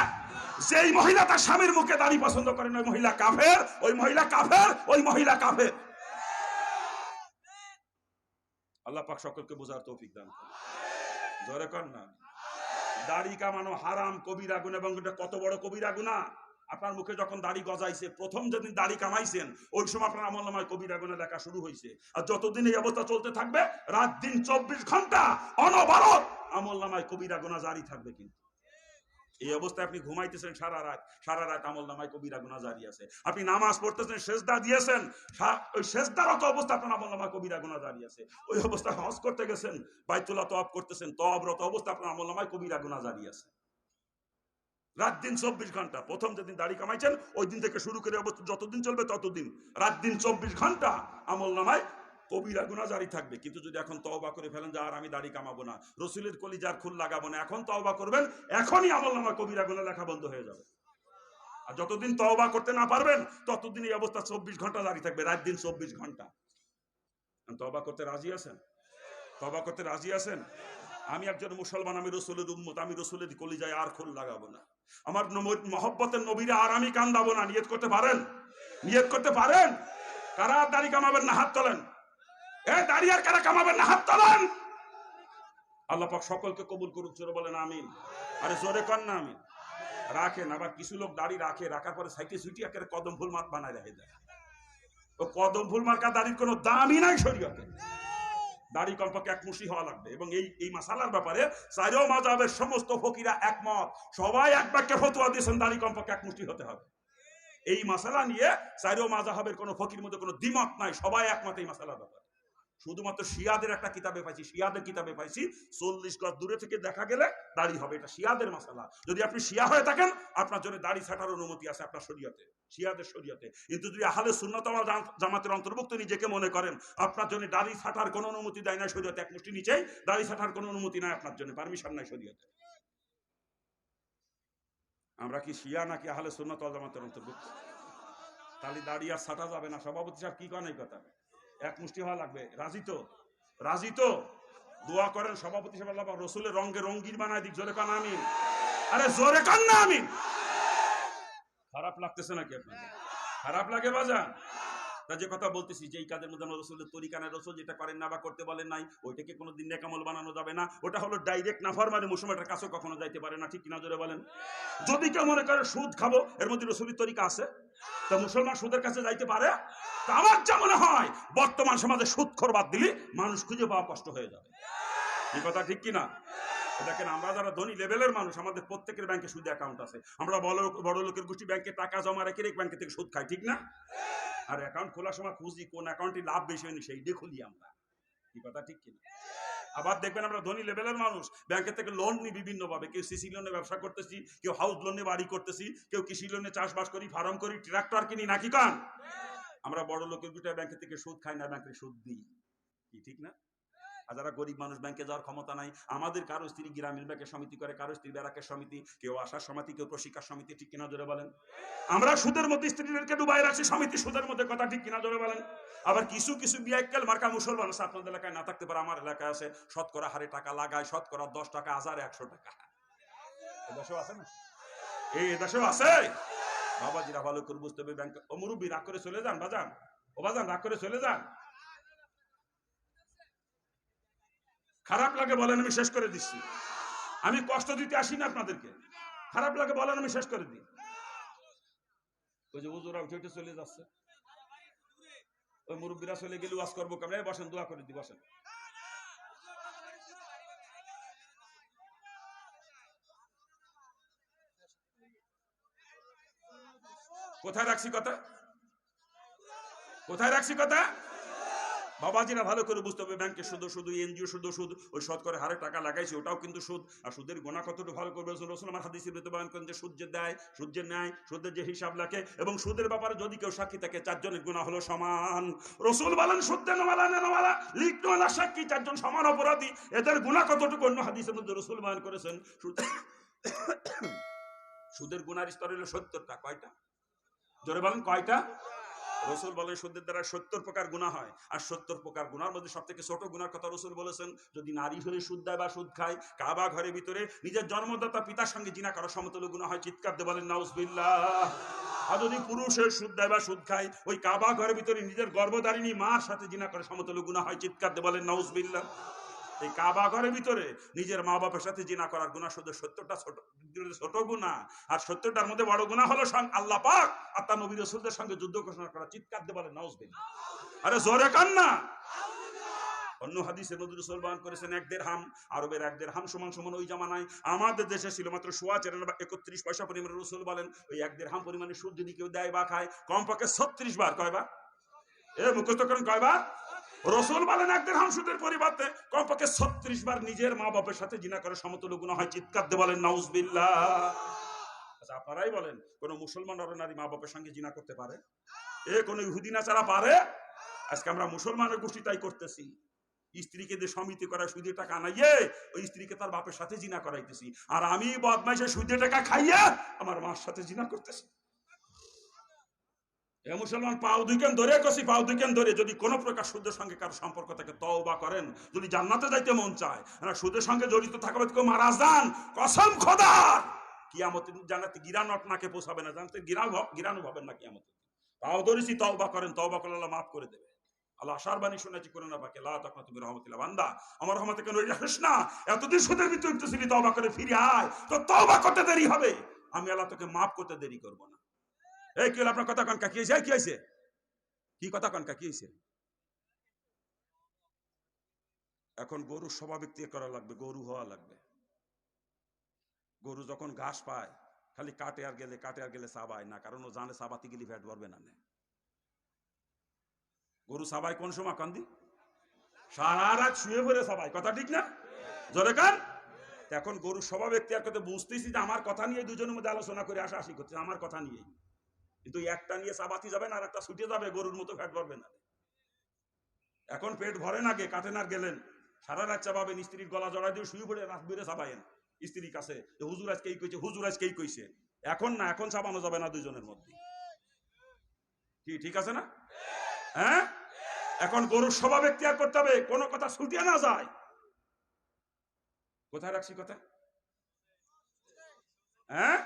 যেই মহিলা তার স্বামীর মুখে দাড়ি পছন্দ করেন ওই মহিলা কাফের, ওই মহিলা কাফের, ওই মহিলা কাফের। আল্লাহ পাক সকলকে বোঝার তৌফিক দান করুন। জোরে কর না। দাড়ি কামানো হারাম, কবিরা গুনাহ, এবং এটা কত বড় কবিরা গুনাহ। আপনার মুখে যখন দাড়ি গজাইছে, প্রথম যেদিন দাড়ি কামাইছেন ওই সময় আপনার আমলনামায় কবিরা গুনাহ লেখা শুরু হয়েছে। আর যতদিন এই অবস্থা চলতে থাকবে, রাত দিন 24 ঘন্টা অনবরত আমলনামায় কবিরা গুনাহ জারি থাকবে। কিন্তু এই অবস্থায় আপনি ঘুমাইতেছেন সারা রাত আমলনামায় কবিরা গুনাহ জারি আছে। আপনি নামাজ পড়তেছেন, সেজদা দিয়েছেন, ওই সেজদারত অবস্থা আপনার আমলনামায় কবিরা গুনাহ জারি আছে। ওই অবস্থায় হজ করতে গেছেন, বাইতুল্লাহ তওয়াফ করতেছেন, তওয়াবরত অবস্থা আপনার আমলনামায় কবিরা গুনাহ জারি আছে। রাত দিন 24 ঘন্টা। প্রথম যেদিন দাড়ি কামাইছেন ওই দিন থেকে শুরু করে অবস্থা যতদিন চলবে ততদিন রাত দিন 24 ঘন্টা আমলনামায় কবিরা গুনাহ জারি থাকবে। কিন্তু যদি এখন তওবা করে ফেলেন যে আর আমি দাড়ি কামাবো না, রসুলের কলিজার খুল লাগাবো না, এখন তওবা করবেন, এখনই আমলনামায় কবিরা গুনাহ লেখা বন্ধ হয়ে যাবে। আর যতদিন তওবা করতে না পারবেন ততদিন এই অবস্থা 24 ঘন্টা জারি থাকবে, রাত দিন 24 ঘন্টা। তওবা করতে রাজি আছেন? তওবা করতে রাজি আছেন? আমি একজন মুসলমান, আমি রসুলের উম্মত, আমি রসুলের কলিজায় আর খুল লাগাবো না, আমার মহব্বতের নবীরে আর আমি কান্দাবো না। নিয়ত করতে পারেন? নিয়ত করতে পারেন? কারা দাড়ি কামাবেন না হাত তোলেন? দাড়ি আর কারা কামাবেন না হাত তোলেন? আল্লাহ পাক সকলকে কবুল করুক, জোরে বলেন আমিন। আরে জোরে কর না আমিন। রাখেন, আবার কিছু লোক দাড়ি রাখে, রাখার পরে সাইটে সুইটি একেবারে কদম ফুল মাত বানায় রেখে দেয়। ও কদম ফুল মার্কা দাড়ির কোনো দামই নাই শরীয়তে। দাড়ি কমপক্ষে এক মুঠি হওয়া লাগবে। এবং এই মাসালার ব্যাপারে চারো মাযহাবের সমস্ত ফকিরা একমত, সবাই এক বাক্যে ফতোয়া দিয়েছেন দাড়ি কমপক্ষে এক মুঠি হতে হবে। এই মাসালা নিয়ে চারো মাযহাবের কোনো ফকির মধ্যে কোনো দ্বিমত নাই, সবাই একমত এই মাসালার ব্যাপারে। শুধুমাত্র শিয়াদের একটা কিতাবে পাইছি, শিয়াদের কিতাবে পাইছি 40 গজ দূরে থেকে দেখা গেলে দাড়ি হবে, এটা শিয়াদের মাসালা। যদি আপনি শিয়া হয়ে থাকেন আপনার জন্য দাড়ি ছাটার অনুমতি আছে আপনার শরীয়তে, শিয়াদের শরীয়তে। কিন্তু যদি আহলে সুন্নাত ওয়াল জামাতের অন্তর্ভুক্ত নিজেকে মনে করেন, আপনার জন্য দাড়ি ছাটার কোনো অনুমতি দেয় না শরীয়তে। এক মুষ্টি নিচেই দাড়ি ছাটার কোনো অনুমতি নাই আপনার জন্য, পারমিশন নাই শরীয়তে। আমরা কি শিয়া নাকি আহলে সুন্নাত ওয়াল জামাতের অন্তর্ভুক্ত? তাহলে দাড়ি আর ছাটা যাবে না। সভাপতি সাহেব কি করেন এই কথা? এক মুষ্টি হওয়া লাগবে। রাজি তো? রাজি তো? দোয়া করেন সভাপতি সাহেব আল্লাহ রসুলের রঙে রঙ্গিন বানায় দিক। জোরে কান আমিন। আরে জোরে কান না আমিন। খারাপ লাগতেছে নাকি আপনাদের? খারাপ লাগে বাজান? তা যে কথা বলতেছি, যে এই কাজের মধ্যে রসুলের তরিকা নাই, রসুল যেটা করেন না বা করতে বলেন নাই, ওইটাকে কোনোদিন নেকামল বানানো যাবে না। ওটা হলো ডাইরেক্ট নাফরমানি, মুসলমানের কাছে কখনো যাইতে পারে না। ঠিক কিনা জোরে বলেন? যদি কেউ মনে করে সুদ খাবো, এর মধ্যে রসুলের তরিকা আছে, তা মুসলমান সুদের কাছে যাইতে পারে? তা আমার যা মনে হয় বর্তমান সমাজে সুদখোর বাদ দিলে মানুষ খুঁজে পাওয়া কষ্ট হয়ে যাবে। এই কথা ঠিক কিনা? দেখেন, আমরা যারা ধনী লেভেলের মানুষ, আমাদের প্রত্যেকের ব্যাংকে সুদ অ্যাকাউন্ট আছে। আমরা বড় লোকের গোষ্ঠী ব্যাংকে টাকা জমা রেখে ব্যাংকে থেকে সুদ খাই, ঠিক না? আর অ্যাকাউন্ট খোলার সময় খুঁজি কোন অ্যাকাউন্টে লাভ বেশি হয়নি, সেই দিয়ে খুলি আমরা। এই কথা ঠিক কিনা? আবার দেখবেন আমরা ধনী লেভেলের মানুষ ব্যাংকের থেকে লোন নিই বিভিন্ন ভাবে। কেউ সিসি লোনে ব্যবসা করতেছি, কেউ হাউস লোনে বাড়ি করতেছি, কেউ কৃষি লোনে চাষবাস করি, ফার্ম করি, ট্রাক্টর কিনি, নাকি কান? আমরা বড় লোকের দুটা ব্যাংকের থেকে সুদ খাই না, ব্যাংকে সুদ দিই। কি ঠিক না? আর যারা গরিব মানুষ, ব্যাংকে যাওয়ার ক্ষমতা নাই, আমাদের কারো স্ত্রী গ্রামীণ ব্যাংকের সমিতি করে, কারো স্ত্রী ব্যারাকের সমিতি, কেউ আশার সমিতি, কেউ প্রশিক্ষার সমিতি। ঠিক কিনা জোরে বলেন? আমরা সুদের মধ্যে স্ত্রীদেরকে ডুবাই রাখছি সমিতি সুদের মধ্যে। কথা ঠিক কিনা জোরে বলেন? আবার কিছু বিআইকেল মার্কা মুসলমান আছে, আপনাদের এলাকায় না থাকতে পারে, আমার এলাকায় আছে, শতকরা হারে টাকা লাগায়, শতকরা 10 টাকা, 1000, 100 টাকা। এদেশেও আছে না? এই এদেশেও আছে। বাবাজিরা ভালো করে বুঝতে হবে। ব্যাংক ও মুরব্বী রাগ করে চলে যান বাজান, ও বাজান রাগ করে চলে যান। খারাপ লাগে বলেন, আমি শেষ করে দিচ্ছি। আমি কষ্ট দিতে আসি না আপনাদেরকে। খারাপ লাগে বলেন, আমি শেষ করে দিই। ওই যে হুজুরা উঠে উঠে চলে যাচ্ছে, ওই মুরব্বীরা চলে গেলে ওয়াজ করবো কেমন? বসেন, দোয়া করে দি, বসেন। কোথায় রাখছি কথা? কোথায় রাখছি কথা? বাবাজিরা ভালো করে বুঝতে হবে, ব্যাংকে শুধু এনজিও সুদ, ওই শতকরা হারে টাকা লাগাইছে, ওটাও কিন্তু সুদ। আর সুদের গোনা কতটুকু ভালো করবে রসুল আমার হাদিসের ভিতরে বয়ান করেন যে সূর্যের দেয়, সূর্যের ন্যায়, সুদের যে হিসাব লাগে, এবং সুদের ব্যাপারে যদি কেউ সাক্ষী থাকে 4 জনের গুনাহ হলো সমান। রসুল বলেন সুদের নেওয়ালা লিখনোয়ালা সাক্ষী 4 জন সমান অপরাধী। এদের গুনাহ কতটুকু অন্য হাদিসের মধ্যে রসুল বয়ান করেছেন। সুদের গুনার স্তর হলো 70টা। কয়টা? জোরে বলেন কয়টা? রসুল বলেন সুদের দ্বারা 70 প্রকার গুনাহ হয়, আর 70 প্রকার গুনার মধ্যে সব থেকে ছোট গুনার কথা রসুল বলেছেন, যদি নারী হলে সুদ দেয় বা সুদ খায়, কাবা ঘরের ভিতরে নিজের জন্মদাতা পিতার সঙ্গে জিনা করা সমতুল্য গুনাহ হয়। চিৎকার দিয়ে বলেন নাউজুবিল্লাহ। আর যদি পুরুষের সুদ দেয় বা সুদ খায়, ওই কাবা ঘরের ভিতরে নিজের গর্ভধারিণী মার সাথে জিনা করা সমতুল্য গুনাহ হয়। চিৎকার দিয়ে বলেন নাউজুবিল্লাহ। এই কাবা ঘরের ভিতরে নিজের মা বাবার সাথে জিনা করার গুনাহ শুধু 70টা ছোট গুনাহ, আর 70টার মধ্যে বড় গুনাহ হলো আল্লাহ পাক আর তার নবী রাসূলদের সঙ্গে যুদ্ধ ঘোষণা করা। চিৎকার দিয়ে বলেন নাউজুবিল্লাহ। আরে জোরে কান না। অন্য হাদিসে নবী রাসূল বয়ান করেছেন 1 দিরহাম, আরবের 1 দিরহাম সমান সমান ওই জামানায় আমাদের দেশে ছিল মাত্র 31 পয়সা পরিমাণ। রাসূল বলেন ওই 1 দিরহাম পরিমাণে সুদ যদি কেউ দেয় বা খায়, কমপক্ষে 36 বার, কয়বার? মুখস্থ করেন কয়বার? রসুল বলেন 1 দিরহাম সুদের পরিবর্তে কমপক্ষে 36 বার নিজের মা বাবার সাথে জিনা করে সমতুল্য গুনাহ হয়। চিৎকার দিয়ে বলেন নাউজুবিল্লাহ। আচ্ছা আপনারাই বলেন, কোন মুসলমান নরনারী মা বাবার সঙ্গে জিনা করতে পারে? কোন ইহুদি নাচারা পারে? আজকে আমরা মুসলমানের গোষ্ঠী তাই করতেছি। স্ত্রীকে দিয়ে সমিতি করা সুদে টাকা আনাইয়ে ওই স্ত্রীকে তার বাপের সাথে জিনা করাইতেছি, আর আমি বদমাইশে সুদে টাকা খাইয়া আমার মার সাথে জিনা করতেছি। মুসলমান পাও দুইকেন ধরে কষি, পাও দুইকেন ধরে যদি কোনো প্রকার সুদের সঙ্গে কারো সম্পর্ক থাকে তওবা করেন, যদি জান্নাতে যাইতে মন চায়। সুদের সঙ্গে জড়িত থাকবে কেউ মারা যান, কসম খোদার কিয়ামতের জান্নাতে গিরান আপনাকে পৌঁছাবে না, জানতে গিরানো হবেন না কিয়ামতে। পাও ধরেছি, তওবা করেন, তওবা করলে আল্লাহ মাফ করে দেবে। আল্লাহ আশার বাণী শুনেছি করে না পাকে লা তাকনাতু মির রাহমাতিল্লাহ, বান্দা আমার রহমতে কেন রাখিস না, এতদিন সুদের ভিতরে উঠতেছিলি, তওবা করে ফিরে আয়, তো তওবা করতে দেরি হবে, আমি আল্লাহ তোকে মাফ করতে দেরি করব না। কি হলো আপনার কথা কনকা? কি হয়েছে? কি হয়েছে? কি কথা কনকা? কি হয়েছে? এখন গরু স্বভাবভিত্তিক করা লাগবে, গরু হওয়া লাগবে। গরু যখন ঘাস পায় খালি কাটে আর গেলে সাবায় না, কারণ ও জানে সাবাতি গেলে ফ্যাট ভরবে না। গরু সাবাই কোন সময় কান্দি? সারা রাত শুয়ে পড়ে সাবাই, কথা ঠিক না? জোরে কান। এখন গরু স্বভাবভিত্তিক করতে বুঝতেছি যে আমার কথা নিয়ে দুজনের মধ্যে আলোচনা করে আশাআশি করছে, আমার কথা নিয়েই, কিন্তু একটা নিয়ে চাবাতি যাবে না আর একটা ছুটে যাবে, গরুর মতো ফ্যাট ভরবে না। এখন পেট ভরে না, গে কাটেন আর গেলেন, সারা রাত চাবাবেন, স্ত্রীর গলা জড়াই দিয়ে শুয়ে পড়ে রাত বেড়ে চাবাইন স্ত্রীর কাছে, হুজুর আজকে এই কইছে, হুজুর আজকে এই কইছে। এখন না, এখন চাবানো যাবে না দুজনের মধ্যে। কি ঠিক আছে না? হ্যাঁ, এখন গরুর স্বভাব এখতিয়ার করতে হবে, কোনো কথা ছুটিয়ে না যায়। কোথায় রাখছি কথা? হ্যাঁ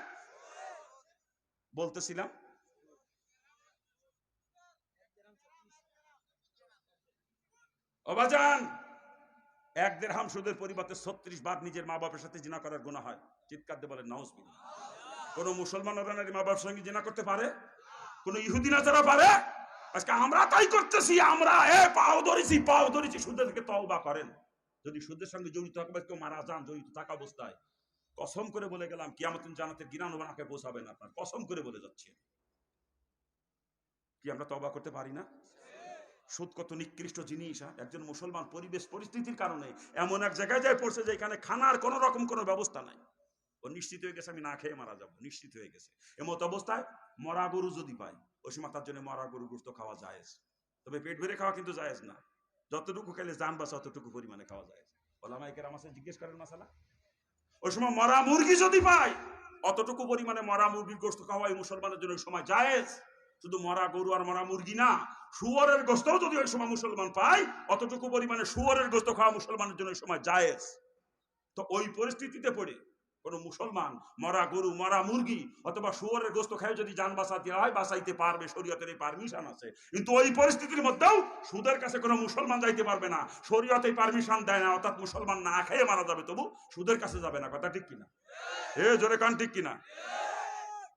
বলতেছিলাম অবাজান, 1 দিরহাম সুদের পরিবর্তে 36 বার নিজের মা বাবার সাথে জিনা করার গুনাহ হয়। চিৎকার দিয়ে বলেন নাউজুবিল্লাহ। কোন মুসলমান নরনারী মা বাবার সঙ্গে জিনা করতে পারে? কোন ইহুদি নাচারা পারে? আজকে আমরা তাই করতেছি। আমরা পাও ধরেছি সুদের থেকে তওবা করেন। যদি সুদের সঙ্গে জড়িত থাকবে, কেউ মারা যান জড়িত থাকা অবস্থায়, কসম করে বলে গেলাম কিয়ামতের জান্নাতের গিরানো বানাকে পৌঁছাবেন আপনার, কসম করে বলে যাচ্ছে। কি আমরা তওবা করতে পারি না? সুদ কত নিকৃষ্ট জিনিস। একজন মুসলমান পরিবেশ পরিস্থিতির কারণে এমন এক জায়গায় যায় পড়ছে যেখানে খানার কোন রকম কোনো ব্যবস্থা নাই। ও নিশ্চিত হয়ে গেছে আমি না খেয়ে মারা যাবো, নিশ্চিত হয়ে গেছে। এমত অবস্থায় মরা গরু যদি পায়, ওই সময় তার জন্য মরা গরু গোশত খাওয়া জায়েজ, তবে পেট ভরে খাওয়া কিন্তু জায়েজ না। যতটুকু খেলে জান বাঁচা অতটুকু পরিমাণে খাওয়া জায়েজ। ওলামায়ে কেরাম আছে, জিজ্ঞেস করেন মাসালা। ওই সময় মরা মুরগি যদি পায়, অতটুকু পরিমাণে মরা মুরগির গোশত খাওয়া এই মুসলমানের জন্য ওই সময় জায়েজ। শুধু মরা গরু আর মরা মুরগি না, শুয়োরের গোশতও যদি ওই সময় মুসলমান পায়, অতটুকু পরিমাণে শুয়োরের গোশত খাওয়া মুসলমানের জন্য ওই সময় জায়েজ। তো ওই পরিস্থিতিতে পড়ে কোন মুসলমান মরা গরু, মরা মুরগি অথবা শুয়োরের গোশত খায় যদি জান বাঁচাতে হয়, বাঁচাইতে পারবে, শরীয়তের এই পারমিশন আছে। কিন্তু ওই পরিস্থিতির মধ্যেও সুদের কাছে কোনো মুসলমান যাইতে পারবে না, শরীয়তে পারমিশন দেয় না। অর্থাৎ মুসলমান না খেয়ে মারা যাবে, তবু সুদের কাছে যাবে না। কথা ঠিক কিনা? জোরে কান ঠিক কিনা?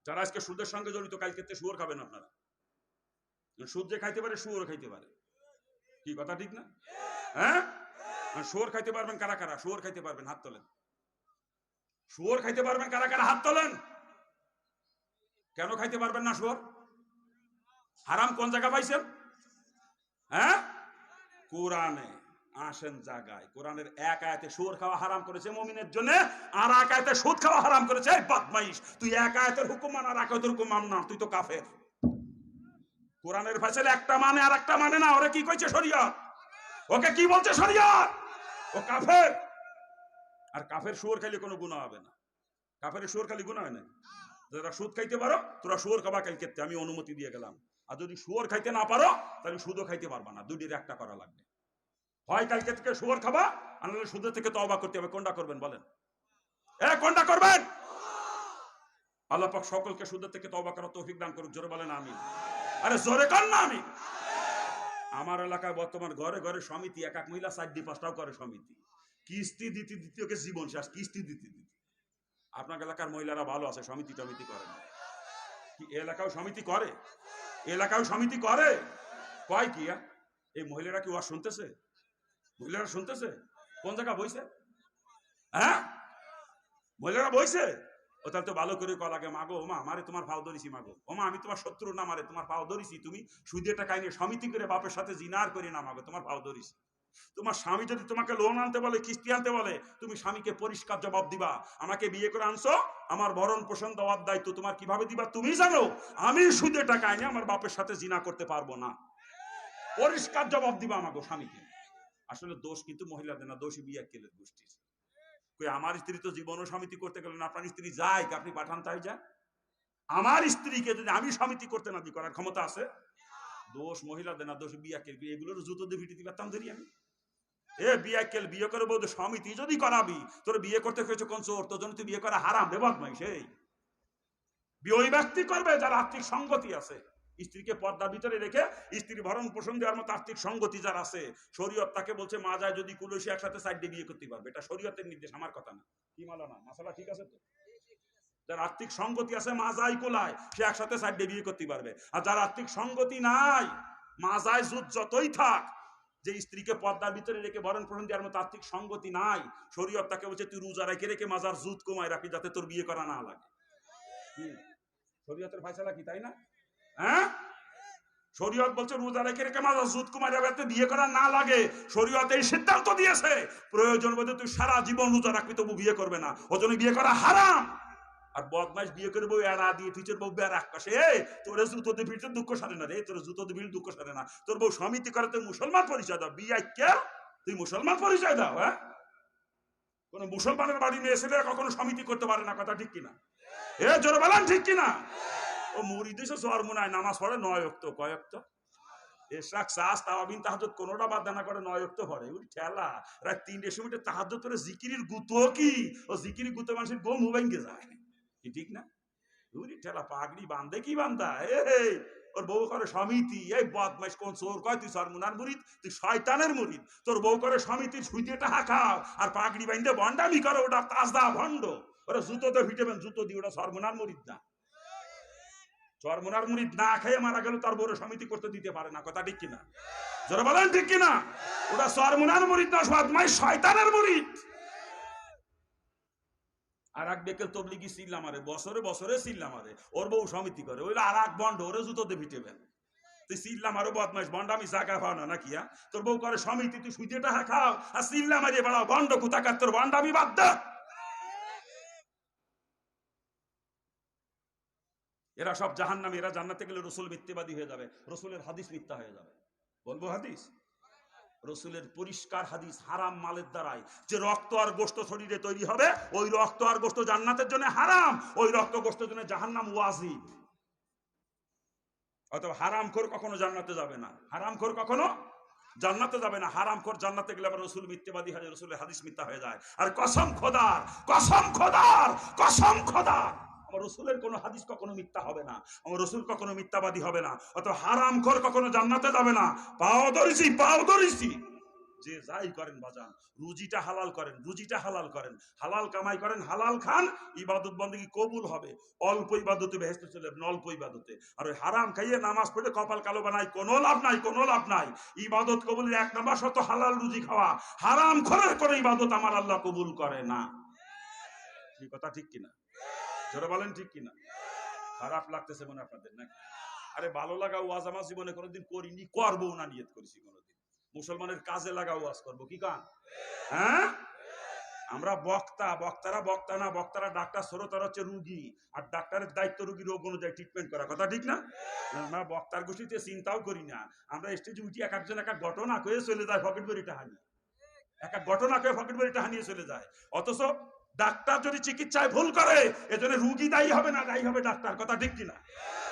যারা আজকে সুদের সঙ্গে জড়িত, কাল ক্ষেত্রে শুয়োর খাবেন আপনারা। সুদ যে খাইতে পারে, শুয়োর খাইতে পারে। কি কথা ঠিক না? হ্যাঁ, শুয়োর খাইতে পারবেন কারা কারা? শুয়োর খাইতে পারবেন, হাত তোলেন। শুয়োর খাইতে পারবেন কারা কারা? হাত তোলেন। কেন খাইতে পারবেন না শুয়োর? হারাম কোন জায়গা পাইছেন? হ্যাঁ, কোরআনে। আসেন জায়গায়, কোরআনের এক আয়াতে শুয়োর খাওয়া হারাম করেছে মুমিনের জন্য, আর এক আয়াতে সুদ খাওয়া হারাম করেছে। এই বদমাইশ, তুই এক আয়াতের হুকুম মান আর এক আয়াতের হুকুম মান না, তুই তো কাফের। কোরআনের ফয়সালা একটা মানে আর একটা মানে না। ওরে কি কইছে শরীয়ত? ওকে কি বলছে শরীয়ত? ও কাফের। আর কাফের শুয়োর খাইলে কোনো গুনাহ হবে না। কাফের শুয়োর খালি গুনাহ হয় না। যারা সুদ খাইতে পারো, তোরা শুয়োর খাবা কাল ক্ষেত্রে, আমি অনুমতি দিয়ে গেলাম। আর যদি শুয়োর খাইতে না পারো তাহলে সুদও খাইতে পারবা না, দুটির একটা করা লাগবে। হয় কালকে থেকে শুয়োর খাবা, আর নাহলে সুদের থেকে তওবা করতে হবে। কোনটা করবেন বলেন? কোনটা করবেন? আল্লাহ পাক সকলকে সুদের থেকে তওবা করার তৌফিক দান করুক। জোরে বলেন আমিন। আরে জোরে কর না আমিন। আমার এলাকায় বর্তমান ঘরে ঘরে সমিতি, এক এক মহিলা 4-5টাও করে সমিতি। কিস্তি দিতে দিতে ওকে জীবন শেষ, কিস্তি দিতে দিতে। আপনার এলাকার মহিলারা ভালো আছে, সমিতি টমিতি করে না। কি এলাকাও সমিতি করে? এলাকাও সমিতি করে? কয় কি? এই মহিলারা কি ওয়াজ শুনতেছে? মহিলারা শুনতেছে? কোন জায়গা বইছে? হ্যাঁ, মহিলারা বইছে। ও তাহলে তো ভালো করে কল লাগে, মাগো ওমা মারে তোমার পাও ধরিছি, মাগো ওমা আমি তোমার শত্রু না, মারে তোমার পাও ধরিছি, তুমি সুদের টাকা নিয়ে সমিতি করে বাপের সাথে জিনার করি না, মাগো তোমার পাও ধরিছি। তোমার স্বামী যদি তোমাকে লোন আনতে বলে, কিস্তি আনতে বলে, তুমি স্বামীকে পরিষ্কার জবাব দিবা, আমাকে বিয়ে করে আনছো, আমার ভরণ পোষণ দেওয়ার দায়িত্ব তোমার, কিভাবে দিবা তুমি জানো। আমি সুদে টাকা এনে আমার বাপের সাথে জিনা করতে পারবো না, পরিষ্কার জবাব দিবা আমাকে স্বামীকে। আসলে দোষ কিন্তু মহিলাদের না, দোষী বিয়ে কেলের গোষ্ঠীর। আমার স্ত্রী তো জীবনও সমিতি করতে গেলেন, আপনার স্ত্রী যায় আপনি পাঠান তাই যায়। আমার স্ত্রীকে যদি আমি সমিতি করতে না দিই, করার ক্ষমতা আছে? দোষ মহিলাদের না, দোষ বিয়াকেল। এগুলোর জুতো দিয়ে ভিটি দিবারতাম ধরি আমি। বিয়াকেল বিয়ে করে বলতো সমিতি যদি করাবি, তোর বিয়ে করতে হয়েছে কোন চোর, তোর জন্য তুই বিয়ে করা হারাম রে বদমাই। সেই বিয়ে ওই ব্যক্তি করবে যার আর্থিক সঙ্গতি আছে। স্ত্রীকে পর্দার ভিতরে রেখে স্ত্রীর ভরণ পোষণ দেওয়ার মতো আর্থিক সঙ্গতি যার আছে, শরীয়ত তাকে বলছে মা যায় যদি কুলসি একসাথে সাইড দিয়ে বিয়ে করতে পারবে। এটা শরীয়তের নির্দেশ, আমার কথা না। কি মালানা মাসালা ঠিক আছে তো? যার আর্থিক সঙ্গতি আছে, মা যায় কোলায়, সে একসাথে সাইড দিয়ে বিয়ে করতে পারবে। আর যার আর্থিক সঙ্গতি নাই, মা যায় জুত যতই থাক, যে স্ত্রীকে পর্দার ভিতরে রেখে ভরণ পোষণ দেওয়ার মতো আর্থিক সঙ্গতি নাই, শরীয়ত তাকে বলছে তুই রোজা রেখে রেখে মাজার জুত কমায় রাখি যাতে তোর বিয়ে করা না লাগে। শরীয়তের ফয়সালা কি, তাই না? হ্যাঁ, শরীয়ত বলছে রোজা রেখে রেখে মাজার জুত কমায় রাখতে বিয়ে করা না লাগে। শরীয়ত এই সিদ্ধান্ত দিয়েছে, প্রয়োজন বোধে তুই সারা জীবন রোজা রাখবি তবু বিয়ে করবে না, ওজন্য বিয়ে করা হারাম। আর বদমাইশ বিয়ে করে বউ এড়া দিয়ে তুই বউ বের আকাশে, তোর জুতোতে ভিড়তে দুঃখ সারে না রে, তোর জুতোতে ভিড় দুঃখ সারে না। তোর বউ সমিতি করে তুই মুসলমান পরিচয় দাও, বিয়ে কে তুই মুসলমান পরিচয় দাও। হ্যাঁ, কোন মুসলমানের বাড়ি মেয়ে ছেলেরা কখনো সমিতি করতে পারে না, কথা ঠিক কিনা? জোরে বলেন ঠিক কিনা? ও মুরিদ এসে চরমুনায় নামাজ পড়ে 9 ওয়াক্ত, কয় ওয়াক্ত? এশরাক সাস তাওয়াবিন তাহাজ্জুদ কোনোটা বাদ না করে 9 ওয়াক্ত পড়ে। ওই ঠেলা রাত 3টের সময় তাহাজ্জুদ করে জিকিরের গুতো কি, ও জিকিরের গুতো মানুষের গম ভেঙে যায়, ঠিক না? ওই ঠেলা পাগড়ি বাঁধে কি বান্ধা, ওর বউ করে সমিতি। এই বদমাইশ কোন চোর কয় তুই চরমুনার মুরিদ, তুই শয়তানের মুরিদ। তোর বউ করে সমিতির সুইতে টাকা খাও আর পাগড়ি বাঁধে ভণ্ডামি করো, ওটা তাজদা ভণ্ড। ওরা জুতোতে ভিটাবেন, জুতো দিয়ে, ওটা চরমুনার মুরিদ না। চরমুনার মুরিদ না খেয়ে মারা গেল, তার বড় সমিতি করতে দিতে পারে না, কথা ঠিক কিনা? যারা বলেন ঠিক কিনা? ওটা চরমুনার মুরিদ না, বদমাইশ শয়তানের মুরিদ। আর এক বেকেল তবলিগি চিল্লা মারে, বছরে বছরে চিল্লা মারে, ওর বউ সমিতি করে, ওইটা আর এক বন্ড, ওরে জুতোতে ভিটেবেন। তুই চিল্লা মারো বদমাইশ, বন্ড আমি জায়গা পাও না নাকি? তোর বউ করে সমিতি, তুই সুইতে টাকা খাও আর চিল্লা মারিয়ে বেড়াও, বন্ড কুতাকার, তোর বন্ড আমি বাদ দে। এরা সব জাহান্নামী, এরা জান্নাতে গেলে রসুল মিথ্যাবাদী হয়ে যাবে, রসুলের হাদিস মিথ্যা হয়ে যাবে। বলবো হাদিস, রসুলের পরিষ্কার হাদিস, হারাম মালের দ্বারাই যে রক্ত আর গোশত শরীরে তৈরি হবে, ওই রক্ত আর গোশত জান্নাতের জন্য হারাম, ওই রক্ত গোশতের জন্য জাহান্নাম ওয়াজিব। অথবা হারামখোর কখনো জান্নাতে যাবে না, হারামখোর কখনো জান্নাতে যাবে না। হারামখোর জান্নাতে গেলে আবার রসুল মিথ্যাবাদী হয়, রসুলের হাদিস মিথ্যা হয়ে যায়। আর কসম খোদার, কসম খোদার, কসম খোদার, আমার রসুলের কোন হাদিস কখনো মিথ্যা হবে না, আমার রসুল কখনো মিথ্যাবাদী হবে না। অথবা হারামখোর কখনো জান্নাতে যাবে না। পাও ধরেছি, পাও ধরেছি। যে যাই করেন বাজান, রুজিটা হালাল করেন, রুজিটা হালাল করেন, হালাল কামাই করেন, হালাল খান, ইবাদত বন্দেগী কবুল হবে। অল্প ইবাদতে বেহেশতে চলে যাবেন, অল্প ইবাদতে। আর ওই হারাম খাইয়ে নামাজ পড়ে কপাল কালো বানাই, কোনো লাভ নাই, কোনো লাভ নাই। ইবাদত কবুলের 1 নাম্বার শর্ত হালাল রুজি খাওয়া। হারাম খোরের করে ইবাদত আমার আল্লাহ কবুল করে না। এই কথা ঠিক কিনা? যারা বলেন ঠিক কিনা? খারাপ লাগতেছে মনে আপনাদের নাকি? আরে ভালো লাগা ওয়াজ আমার জীবনে কোনোদিন করিনি, করবো না, নিয়ত করেছি কোনোদিন। মুসলমানের কাজে লাগা ওয়াজ করবো, কি কান? হ্যাঁ, আমরা বক্তা, বক্তারা বক্তা না, বক্তারা ডাক্তার, শ্রোতারা হচ্ছে রুগী, আর ডাক্তারের দায়িত্ব রুগী রোগ অনুযায়ী ট্রিটমেন্ট করা, কথা ঠিক না? আমরা বক্তার গোষ্ঠীতে চিন্তাও করি না, আমরা স্টেজে উঠি এক একজন এক এক ঘটনা কয়ে চলে যায়, পকেট ভরিটা হানিয়ে, এক এক ঘটনা কয়ে পকেট ভরিটা হানিয়ে চলে যায়। অথচ ডাক্তার যদি চিকিৎসায় ভুল করে, এজন্য রুগী দায়ী হবে না, দায়ী হবে ডাক্তার, কথা ঠিক কিনা?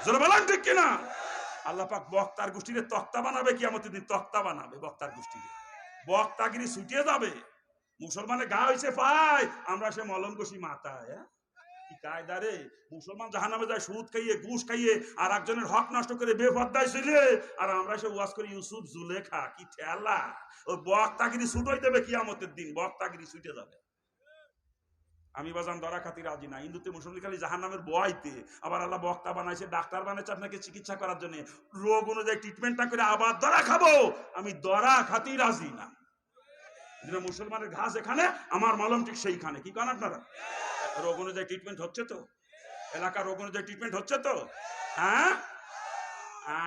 যারা বলেন ঠিক কিনা? আল্লাহ পাক বক্তার গোষ্ঠীরে তক্তা বানাবে, কিয়ামতের দিন তক্তা বানাবে বক্তার গোষ্ঠীরে, বক্তাগিরি ছুটিয়ে যাবে। মুসলমানের গা হয়েছে পায়, আমরা সে মলম কষি মাথায়। কি কায়দা রে! মুসলমান জাহান্নামে যায় সুদ খাইয়ে, ঘুষ খাইয়ে, আর একজনের হক নষ্ট করে বেপরদায় ছিলে, আর আমরা সে ওয়াজ করি ইউসুফ জুলেখা। কি ঠেলা! ওই বক্তাগিরি ছুটোই দেবে কিয়ামতের দিন, বক্তাগিরি ছুটে যাবে। আমি বাজান দরা খাতি রাজি না। হিন্দুতে মুসলমান খালি জাহান্নামের বয়তে, আবার আল্লাহ বক্তা বানাইছে, ডাক্তার বানাইছে আপনাকে চিকিৎসা করার জন্য, রোগ অনুযায়ী ট্রিটমেন্ট না করে আবার দরা খাবো। আমি দরা খাতি রাজি না। মুসলমানের ঘাস এখানে, আমার মলম ঠিক সেইখানে। কি করেন আপনারা? রোগ অনুযায়ী ট্রিটমেন্ট হচ্ছে তো? এলাকার রোগ অনুযায়ী ট্রিটমেন্ট হচ্ছে তো? হ্যাঁ,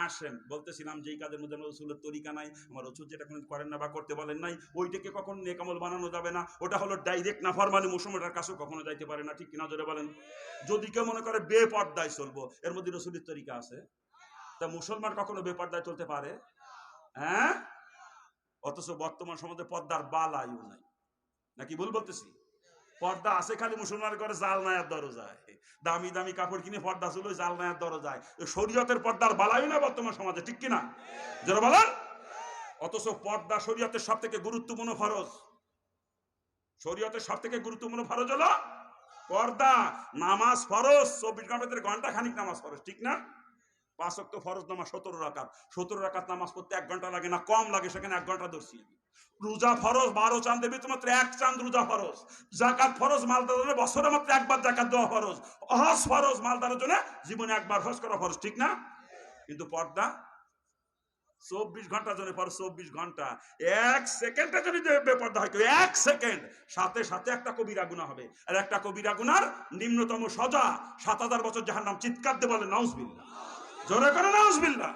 আসেন। বলতেছিলাম যেই কাজের মধ্যে রসুলের তরিকা নাই, আমার রসুল যেটা কোনো করেন না বা করতে বলেন নাই, ওইটাকে কখন নেকামল বানানো যাবে না। ওটা হলো ডাইরেক্ট নাফরমানি, মুসলমানের কাছেও কখনো যাইতে পারে না। ঠিক কিনা জোরে বলেন? যদি কেউ মনে করে বেপর্দায় চলবো, এর মধ্যে রসুলের তরিকা আছে? তা মুসলমান কখনো বেপর্দায় চলতে পারে? হ্যাঁ। অথচ বর্তমান সমাজে পর্দার বালাইও নাই। নাকি ভুল বলতেছি? পর্দা আছে খালি মুসলমানের ঘরে জালনায়ার দরজায়, দামি দামি কাপড় কিনে পর্দা ছিল জালনায়ার দরজায়। শরীয়তের পর্দার বালাই না বর্তমান সমাজে। ঠিক কিনা যারা বলেন? অথচ পর্দা শরীয়তের সব থেকে গুরুত্বপূর্ণ ফরজ। শরীয়তের সব থেকে গুরুত্বপূর্ণ ফরজ হলো পর্দা। নামাজ ফরজ, 24 ঘন্টার ঘন্টা খানিক নামাজ ফরজ। ঠিক না? 5 ওয়াক্ত ফরজ নামাজ 17 রাকাত। 17 রাকাত নামাজ পড়তে 1 ঘন্টা লাগে না, কম লাগে, সেখানে 1 ঘন্টা ধরছি। রোজা ফরজ, 12 চাঁদের ভিতরে মাত্র 1 চাঁদ রোজা ফরজ। জাকাত ফরজ, মালদারের জন্য বছরে মাত্র একবার জাকাত দেওয়া ফরজ। হজ ফরজ, মালদারের জন্য জীবনে একবার হজ করা ফরজ। ঠিক না? কিন্তু পর্দা 24 ঘন্টা জন্য ফরজ। 24 ঘন্টা 1 সেকেন্ডে যদি বেপর্দা হয় কেউ, 1 সেকেন্ড, সাথে সাথে একটা কবিরা গুনাহ হবে। আর একটা কবিরা গুনার নিম্নতম সজা 7000 বছর জাহান্নাম। চিৎকার দিয়ে বলে নাউজুবিল্লাহ, জোরে করে নাউজুবিল্লাহ।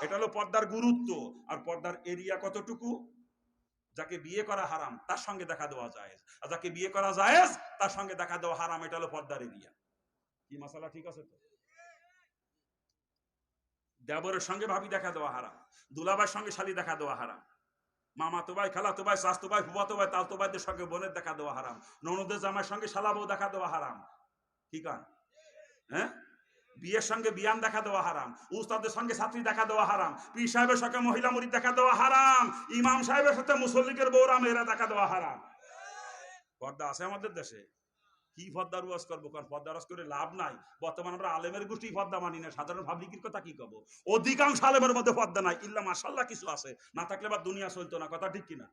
এটা হলো পর্দার গুরুত্ব। আর পর্দার এরিয়া কতটুকু? যাকে বিয়ে করা হারাম তার সঙ্গে দেখা দেওয়া জায়েজ, আর যাকে বিয়ে করা জায়েজ তার সঙ্গে দেখা দেওয়া হারাম। এটা হলো পর্দার এরিয়া। কি মাসালা ঠিক আছে তো? দেবরের সঙ্গে ভাবি দেখা দেওয়া হারাম, দুলাভাইয়ের সঙ্গে শালি দেখা দেওয়া হারাম, মামাতো ভাই, খালাতো ভাই, চাচাতো ভাই, ফুফাতো ভাই, তালতো ভাইদের সঙ্গে বোনের দেখা দেওয়া হারাম, ননদের জামাইয়ের সঙ্গে শালা বউ দেখা দেওয়া হারাম। ঠিক আছে? হ্যাঁ, বিয়ের সঙ্গে বিয়ান দেখা দেওয়া হারাম, উস্তাদের সঙ্গে ছাত্রী দেখা দেওয়া হারাম, পীর সাহেবের সঙ্গে মহিলা মুরিদ দেখা দেওয়া হারাম, ইমাম সাহেবের সাথে মুসল্লিকের বউরা মেয়েরা দেখা দেওয়া হারাম। পর্দা আছে আমাদের দেশে। কি পর্দার ওয়াজ করবো? কারণ পর্দা ওয়াজ করে লাভ নাই। বর্তমানে আমরা আলেমের গোষ্ঠী পর্দা মানি না, সাধারণ পাবলিকের কথা কি কব? অধিকাংশ আলেমের মধ্যে পর্দা নাই, ইল্লা মাশাআল্লাহ কিছু আছে, না থাকলে বা দুনিয়া চলতো না। কথা ঠিক কিনা?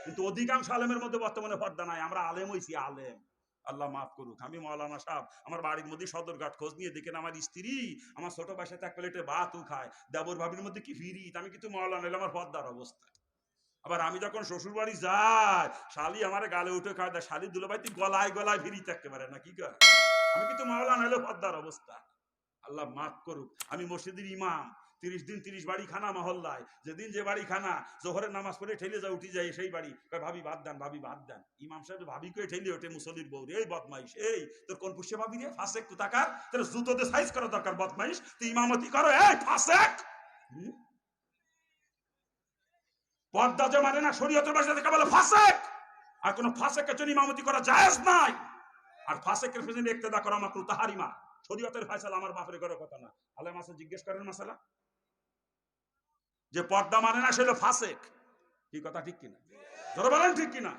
কিন্তু অধিকাংশ আলেমের মধ্যে বর্তমানে পর্দা নাই। আমরা আলেম হইছি, আলেম। আল্লাহ মাফ করুক। আমি মৌলানা সাহেব, আমার বাড়ির মধ্যে সদরঘাট খোঁজ নিয়ে দেখেন আমার স্ত্রী আমার ছোট ভাইয়ের সাথে 1 প্লেটে ভাতও খায়, দেবর ভাবির মধ্যে কি ফিরি। আমি কিন্তু মৌলানা হইলে আমার পর্দার অবস্থা। আবার আমি যখন শ্বশুর বাড়ি যাই, শালি আমার গালে উঠে খাওয়া দেয়, শালি দুলাভাই তুই গলায় গলায় ফিরি থাকতে পারে না। কি কর? আমি কিন্তু মৌলানা হইলে পর্দার অবস্থা। আল্লাহ মাফ করুক। আমি মসজিদের ইমাম, 30 দিন 30 বাড়ি খানা মহল্লায়। যেদিন যে বাড়ি খানা, জোহরের নামাজ পড়ে ঠেলে যা উঠি যায় সেই বাড়ি, ভাবি ভাত দেন, ভাবি ভাত দেন। ইমাম সাহেব ভাবি করে ঠেলে ওঠে মুসল্লির বউ, এই বদমাইশ, এই তোর কোন পুষে ভাবি রে, ফাসেক কোথাকার, তোর জুতোতে সাইজ করা দরকার, বদমাইশ তুই ইমামতি করো, এই ফাসেক। পর্দা যে মানে না, শরীয়তের ভাষায় দেখা বলে ফাসেক। আর কোন ফাসেকের জন্য ইমামতি করা জায়েজ নাই। আর ফাসেকের পেছনে ইক্তেদা করা মাকরুহ তাহরিমা। শরীয়তের ফয়সালা আমার বাপের ঘরের কথা না। আলেম আছে, জিজ্ঞেস করেন মাসালা। যে পর্দা মানে না সে হলো ফাসেক। কি কথা ঠিক কিনা? ধরে বলেন ঠিক কিনা?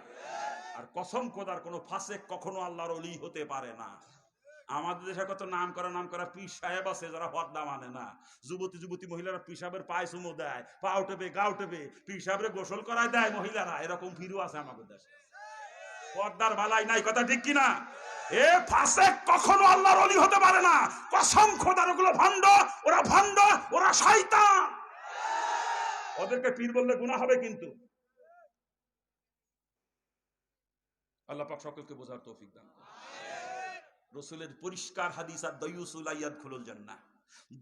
আর কসম খোদার কোন ফাসেক কখনো আল্লাহর ওলি হতে পারে না। আমাদের দেশে কত নাম করা পীর সাহেব আছে যারা পর্দা মানে না। যুবতী মহিলারা পীর সাহেবের পায়ে চুমু দেয়, পা উঠবে, গা উঠবে, পীর সাহেবের গোসল করায় দেয় মহিলারা। এরকম ফিরও আছে আমাদের দেশে। পর্দার বালাই নাই। কথা ঠিক কিনা? এ ফাসেক কখনো আল্লাহর ওলি হতে পারে না। কসম খোদার, ওগুলো ভণ্ড, ওরা ভণ্ড, ওরা শয়তান। ওদেরকে পীর বললে গুনাহ হবে কিন্তু। আল্লাহ পাক সকলকে বোঝার তৌফিক দান করুন। রাসূলের পরিষ্কার হাদিস, আর দায়ুসু লা ইয়াদখুলুল জান্নাহ,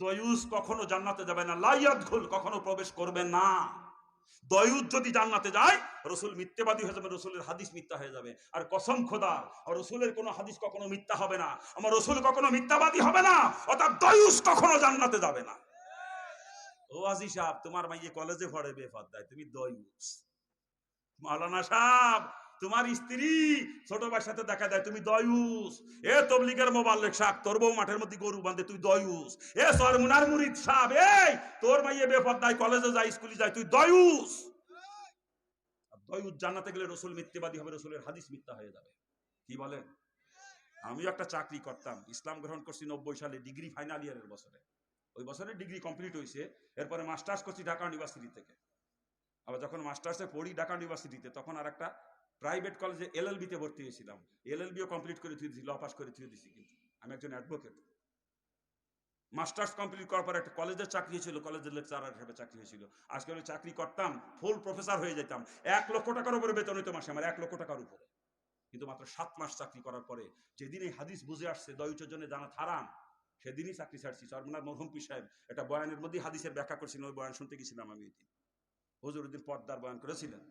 দায়ুস কখনো জান্নাতে যাবে না। লা ইয়াদখুল, কখনো প্রবেশ করবে না। দায়ুস যদি জান্নাতে যায়, রাসূল মিথ্যাবাদী হয়ে যাবে, রাসূলের হাদিস মিথ্যা হয়ে যাবে। আর কসম খোদা, রাসূলের কোনো হাদিস কখনো মিথ্যা হবে না, আমার রাসূল কখনো মিথ্যাবাদী হবে না, অর্থাৎ দায়ুস কখনো জান্নাতে যাবে না। ও আজি সাহেব, তোমার মাইয়ে কলেজে পড়ে বেপরদায়, তুমি দায়ুস। মাওলানা সাহেব, তোমার স্ত্রী ছোট ভাইয়ের সাথে দেখা দেয় তুমি দয়ুস। এ তবলিগের মোবাল্লেক শাক, তোর বউ মাঠের মধ্যে গরু বাঁধে তুই দয়ুস। এ সরমুনার মুরিদ সাহেব, এই তোর মাইয়ে বেপরদায় কলেজে যায় স্কুলে যায় তুই দয়ুস। দয়ুস জান্নাতে গেলে রসুল মিথ্যাবাদী হবে, রসুলের হাদিস মিথ্যা হয়ে যাবে। কি বলেন? আমি একটা চাকরি করতাম, ইসলাম গ্রহণ করছি 90 সালে, ডিগ্রি ফাইনাল ইয়ারের বছরে। ওই বছরে ডিগ্রি কমপ্লিট হয়েছে, এরপরে মাস্টার্স করছি ঢাকা ইউনিভার্সিটি থেকে। আবার যখন মাস্টার্সে পড়ি ঢাকা ইউনিভার্সিটিতে, তখন আর একটা প্রাইভেট কলেজে LLB তে ভর্তি হয়েছিলাম। LLBও কমপ্লিট করে থুয়ে দিয়েছি, ল পাস করে থুয়ে দিয়েছি। কিন্তু আমি একজন অ্যাডভোকেট। মাস্টার্স কমপ্লিট করার পর একটা কলেজের চাকরি ছিল, কলেজের লেকচারার হিসেবে চাকরি হয়েছিল। আজকে আমি চাকরি করতাম, ফুল প্রফেসর হয়ে যেতাম। 1 লক্ষ টাকার উপরে বেতন হইতো মাসে আমার, 1 লক্ষ টাকার উপরে। কিন্তু মাত্র 7 মাস চাকরি করার পরে যেদিন এই হাদিস বুঝে আসছে দয়ুচের জন্য জানা হারাম, সেদিনই চাকরি ছাড়ছি। সরমুনার মরহুম পীর সাহেব একটা বয়ানের মধ্যে হাদিসের ব্যাখ্যা করছিলেন, ওই বয়ান শুনতে গেছিলাম আমি। ওই দিন হুজুর ওই দিন পর্দার বয়ান করেছিলেন।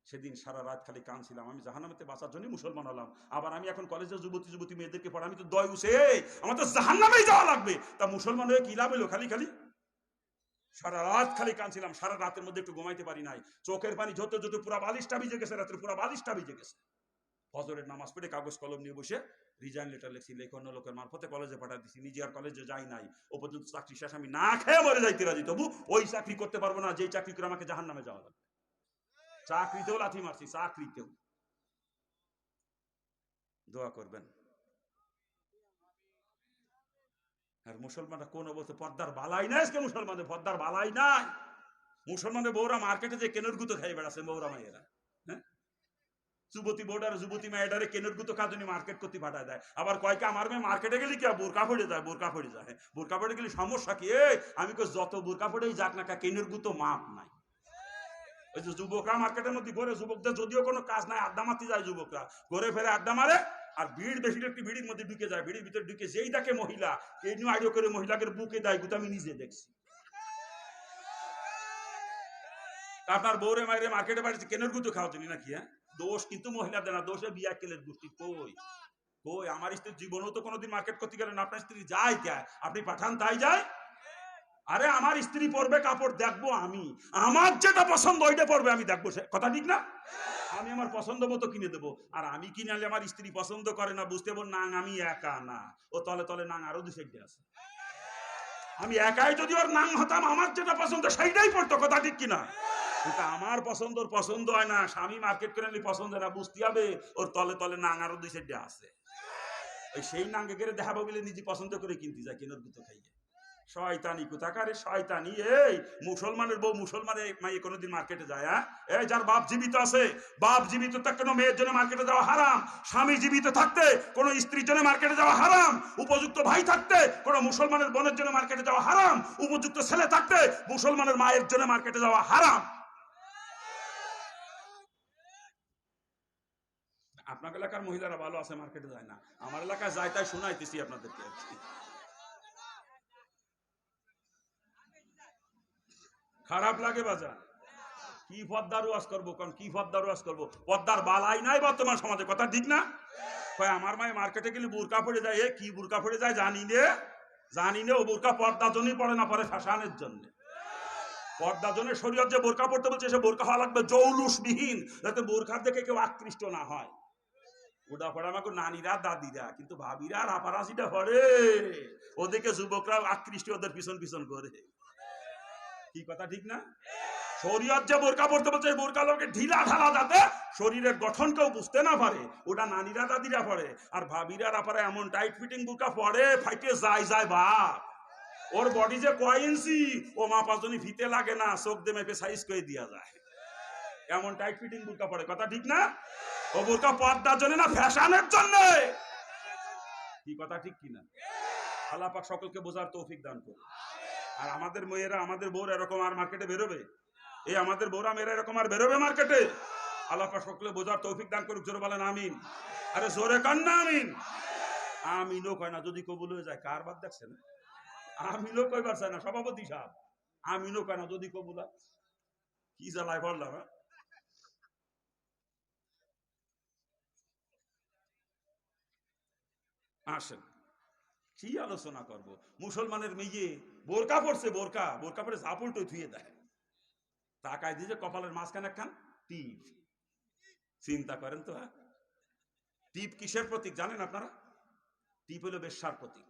সেদিন সারা রাত খালি কাঁদছিলাম, আমি জাহান্নামেতে বাঁচার জন্য মুসলমান হলাম। আবার আমি এখন কলেজের যুবতী মেয়েদেরকে পড়া, আমি তো দয়ুসে, আমার তো জাহান্নামেই যাওয়া লাগবে। তা মুসলমান হয়ে কি লাভ হলো? খালি খালি সারা রাত খালি কাঁদছিলাম। সারা রাতের মধ্যে একটু ঘুমাইতে পারি নাই, চোখের পানি ঝরতে ঝরতে পুরা বালিশটা ভিজে গেছে, রাতের পুরা বালিশটা ভিজে গেছে। ফজরের নামাজ পড়ে কাগজ কলম নিয়ে বসে রিজাইন লেটার লিখছি, লেখে অন্য লোকের মারফতে কলেজে পাঠিয়ে দিচ্ছি। নিজে আর কলেজে যাই নাই, ও পর্যন্ত চাকরি শেষ, আমি না খেয়ে মরে যাইতে রাজি, তবু ওই চাকরি করতে পারবো না যেই চাকরি করে আমাকে জাহান্নামে যাওয়া লাগবে। চাকরিতেও লাথি মারছি, চাকরিতেও। দোয়া করবেন। আর মুসলমানরা কোন অবস্থা, পর্দার বালাই নাই আজকে মুসলমানের, পর্দার বালাই নাই। মুসলমানের বউরা মার্কেটে যে কেনের গুতো খাই বেড়াচ্ছে, বউরা মাইয়েরা, হ্যাঁ, যুবতী বোর্ডার যুবতী মায়েরারে কেনের গুতো কাজনী মার্কেট করতে পাঠায় দেয়। আবার কয়কে আমার মেয়ে মার্কেটে গেলে কি বোরকা পড়ে যায়, বোরকা পড়ে যায়। বোরকা পড়ে গেলে সমস্যা কি? আমি কই যত বোরকা পড়েই যাক না, কেনের গুতো মাপ নাই। ওই যে যুবকরা মার্কেটের মধ্যে ঘরে, যুবকদের যদিও কোনো কাজ নাই, আড্ডা মারতে যায় যুবকরা, ঘরে ফেরে আড্ডা মারে। আর ভিড় বেশি, একটি ভিড়ির মধ্যে ঢুকে যায়, ভিড়ির ভিতরে ঢুকে যেই দেখে মহিলা, এই নিয়ে আইডিও করে মহিলাকে বুকে দেয়, গুতো আমি নিজে দেখছি। আপনার বউরে মাইরে মার্কেটে বাড়িতে কেনের গুতো খাওয়া জানি নাকি? হ্যাঁ, দোষ কিন্তু মহিলাদের না, দোষে বিয়া কেলের গোষ্ঠী। কই কই আমার স্ত্রী জীবনেও তো কোনোদিন মার্কেট করতে গেলেন, আপনার স্ত্রী যায় কে? আপনি পাঠান তাই যায়? আরে আমার স্ত্রী পরবে কাপড় দেখবো আমি, আমার যেটা পছন্দ ওইটা পরবে আমি দেখবো, কথা ঠিক না? আমি আমার পছন্দ মতো কিনে দেবো। আর আমি কিনে আনলে আমার স্ত্রী পছন্দ করে না, বুঝতে পারবো নাং আমি একা না, ও তলে তলে নাং আরো 2-4টে আছে। আমি একাই যদি ওর নাং হতাম, আমার যেটা পছন্দ সেইটাই পড়তো, কথা ঠিক কিনা? কিন্তু আমার পছন্দ ওর পছন্দ হয় না, স্বামী মার্কেট করে নিলে পছন্দ হয় না, বুঝতে হবে ওর তলে তলে নাং আরো 2-4টে আছে। ওই সেই নাঙ্গে গেলে দেখাবো বলে নিজে পছন্দ করে কিনতে যায়, কেনার গুতো খাইয়ে। শয়তানি কোথাকারে শয়তানি। এই মুসলমানের বউ মুসলমানের মাইয়ে কোনোদিন মার্কেটে যায়? হ্যাঁ, এই যার বাপ জীবিত আছে, বাপ জীবিত থাকতে কোনো মেয়ের জন্য মার্কেটে যাওয়া হারাম। স্বামী জীবিত থাকতে কোনো স্ত্রীর জন্য মার্কেটে যাওয়া হারাম। উপযুক্ত ভাই থাকতে কোনো মুসলমানের বোনের জন্য মার্কেটে যাওয়া হারাম। উপযুক্ত ছেলে থাকতে মুসলমানের মায়ের জন্য মার্কেটে যাওয়া হারাম। আপনার এলাকার মহিলারা ভালো আছে, মার্কেটে যায় না, আমার এলাকায় যায়, তাই শোনাইতেছি আপনাদেরকে। খারাপ লাগে বাজার, কি পদ্মার ওয়াজ করবো, কারণ কি পদ্মার ওয়াজ করবো? পদ্মার বালাই নাই বর্তমান সমাজে, কথা ঠিক না? কয় আমার মায়ের মার্কেটে গেলে বোরকা পড়ে যায়। কি বোরকা পড়ে যায় জানি নে, জানি নে। ও বোরকা পর্দার জন্যই পড়ে না, পরে ফ্যাশনের জন্য। পর্দার জন্য শরীয়ত যে বোরকা পড়তে বলছে, সে বোরকা হওয়া লাগবে জৌলুসবিহীন, যাতে বোরকার দেখে কেউ আকৃষ্ট না হয়। ওটা পড়ে আমাকে নানিরা দাদিরা, কিন্তু ভাবিরা আর আপারাজিটা পড়ে, ওদেরকে যুবকরা আকৃষ্ট, ওদের পিছন পিছন করে। কি কথা ঠিক না? শরীয়ত যে বোরকা পড়তে বলছে, বোরকা লোকে ঢিলা ঢালা যাতে শরীরের গঠন কেউ বুঝতে না পারে, ওটা নানিরা দাদিরা পড়ে। আর ভাবিরা আপারা এমন টাইট ফিটিং বোরকা পড়ে, ফাইটে যায় যায় বাপ। ওর বডি যে কয় ইঞ্চি ও মাপা জন্য ফিতে লাগে না, চোখ দিয়ে মেপে সাইজ করে দিয়া যায়, এমন টাইট ফিটিং বোরকা পড়ে, কথা ঠিক না? ও বোরকা পর্দার জন্য না, ফ্যাশনের জন্য। কি কথা ঠিক কিনা? আল্লাহ পাক সকলকে বোঝার তৌফিক দান করুন। আর আমাদের মেয়েরা, আমাদের বউরা এরকম আর মার্কেটে বেরোবে? এই আমাদের বউরা মেয়েরা এরকম আর বেরোবে মার্কেটে? আল্লাহ পাক সকলে বোঝার তৌফিক দান করুক। জোরে বলেন আমিন। আরে জোরে কান না আমিন। আমিনও কয় না, যদি কবুল হয়ে যায়। কার বাদ দেখছেন? আমিনও কইবার চায় না সভাপতি সাহেব, আমিনও কয় না যদি কবুল হয়। কি জ্বালায় পড়লাম। আসেন কি আলোচনা করব? মুসলমানের মেয়ে বোরকা পড়ছে, বোরকা বোরকা পরে ঝাপড়টো ধুয়ে দেয়, তাকায় দিয়ে কপালের মাঝখানে একখান টিপ, চিন্তা করেন তো। টিপ কিসের প্রতীক জানেন আপনারা? টিপ হলো বেশ্যার প্রতীক।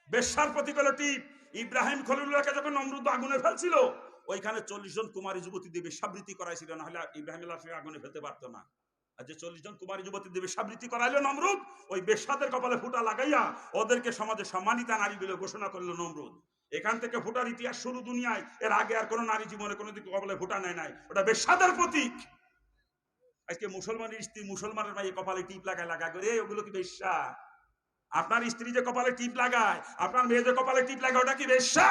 বেশ্যার প্রতীক হলো টিপ। ইব্রাহিম খলিলুল্লাহকে যখন নমরুদ আগুনে ফেলছিল, ওইখানে 40 জন কুমারী যুবতী দিয়ে বেশ্যাবৃত্তি করাইছিল, না হলে ইব্রাহিম আল্লাহকে আগুনে ফেলতে পারতো না। আর যে 40 জন কুমারী যুবতী দিয়ে বেশ্যাবৃত্তি করাইলো নমরুদ, ওই বেশ্যাদের কপালে ফুটা লাগাইয়া ওদেরকে সমাজে সম্মানিতা নারী বলে ঘোষণা করলো নমরুদ। এখান থেকে ফুটার ইতিহাস শুরু দুনিয়ায়। এর আগে আর কোন নারী জীবনে কোনোদিন কপালে ফুটা নেয় নাই। ওটা বেশ্যাদের প্রতীক। আজকে মুসলমানের স্ত্রী মুসলমানের মাইয়ে কপালে টিপ লাগায় করে, ওগুলো কি বেশ্যা? আপনার স্ত্রী যে কপালে টিপ লাগায়, আপনার মেয়ে যে কপালে টিপ লাগায়, ওটা কি বেশ্যা?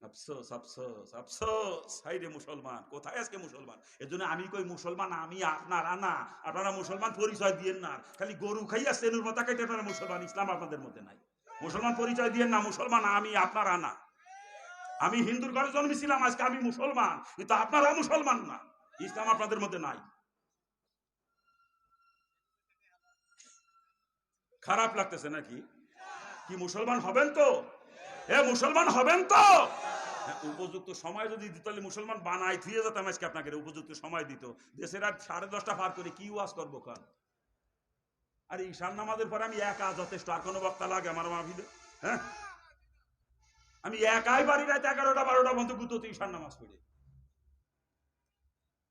আফসোস আফসোস আফসোস। হাই রে মুসলমান, কোথায় আজকে মুসলমান? এর জন্য আমি কই মুসলমান আমি, আপনারা না। আপনারা মুসলমান পরিচয় দিয়েন না, খালি গরু খাইয়া সেনুর মাথা কেটে আপনারা মুসলমান। ইসলাম আপনাদের মধ্যে নাই। মুসলমান পরিচয় দিয়েন না, মুসলমান আমি, আপনারা না। আমি হিন্দুর ঘরে জন্মেছিলাম, আজকে আমি মুসলমান, কিন্তু আপনারা মুসলমান না। ইসলাম আপনাদের মধ্যে নাই। খারাপ লাগতেছে নাকি? কি মুসলমান হবেন তো? মুসলমান হবেন তো? উপযুক্ত সময় যদি দিত, তাহলে মুসলমান বানাই থুয়ে যেতাম আজকে আপনাকে। উপযুক্ত সময় দিত। দেশের রাত 10:30 পার করে কি ওয়াজ করবো কান? আর ঈশান নামাজের পরে আমি একা যথেষ্ট, আর কোনো বক্তা লাগে আমার মাহফিলে? হ্যাঁ, আমি একাই বাড়ি রাত 11টা 12টা বন্ধু গুতোতে ঈশান নামাজ পড়ে।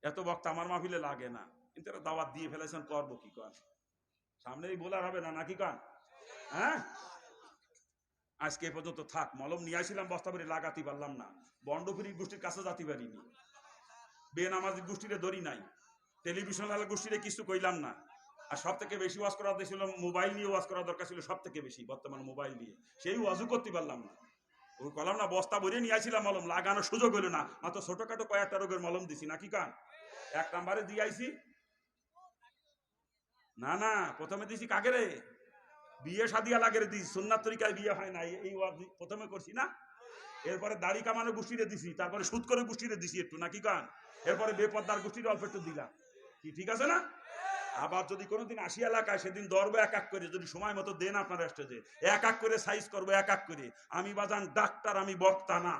এত বক্তা আমার মাহফিলে লাগে না, কিন্তু এরা দাওয়াত দিয়ে ফেলেছেন, করবো কি কান? সামনেই বলার হবে না নাকি কান? হ্যাঁ, আজকে এ পর্যন্ত থাক। মলম নিয়ে আসছিলাম বস্তা করে, লাগাতে পারলাম না। বন্ডফিরি গোষ্ঠীর কাছে যাতে পারিনি, বেনামাজি গোষ্ঠীরে ধরি নাই, টেলিভিশন গোষ্ঠীরে কিছু কইলাম না। আর সব থেকে বেশি ওয়াজ করা ছিল মোবাইল নিয়ে ওয়াজ করা দরকার ছিল, সব থেকে বেশি বর্তমান মোবাইল নিয়ে, সেই ওয়াজও করতে পারলাম না। ওই কলাম না, বস্তা ভরিয়ে নিয়ে আসছিলাম মলম, লাগানোর সুযোগ হলো না। মাত্র ছোটখাটো কয়েকটা রোগের মলম দিছি নাকি কান? 1 নাম্বারে দিয়ে আইছি। না না, প্রথমে দিছি কাকে রে? বিয়ে শাদিয়া লাগে রে দিছি, সুন্নাত তরিকায় বিয়ে হয় না, এই ওয়াজ প্রথমে করছি না। এরপরে দাড়ি কামানো গোষ্ঠীরে দিছি, তারপরে সুদ করে গোষ্ঠীরে দিছি একটু নাকি কান? এরপরে বেপর্দার গোষ্ঠীর অল্প একটু দিলাম। কি ঠিক আছে না? আবার যদি কোনোদিন আসি এলাকায়, সেদিন ধরবো এক এক করে, যদি সময় মতো দেন আপনার স্টেজে, এক এক করে সাইজ করবো, এক এক করে। আমি বাজান ডাক্তার, আমি বক্তা না।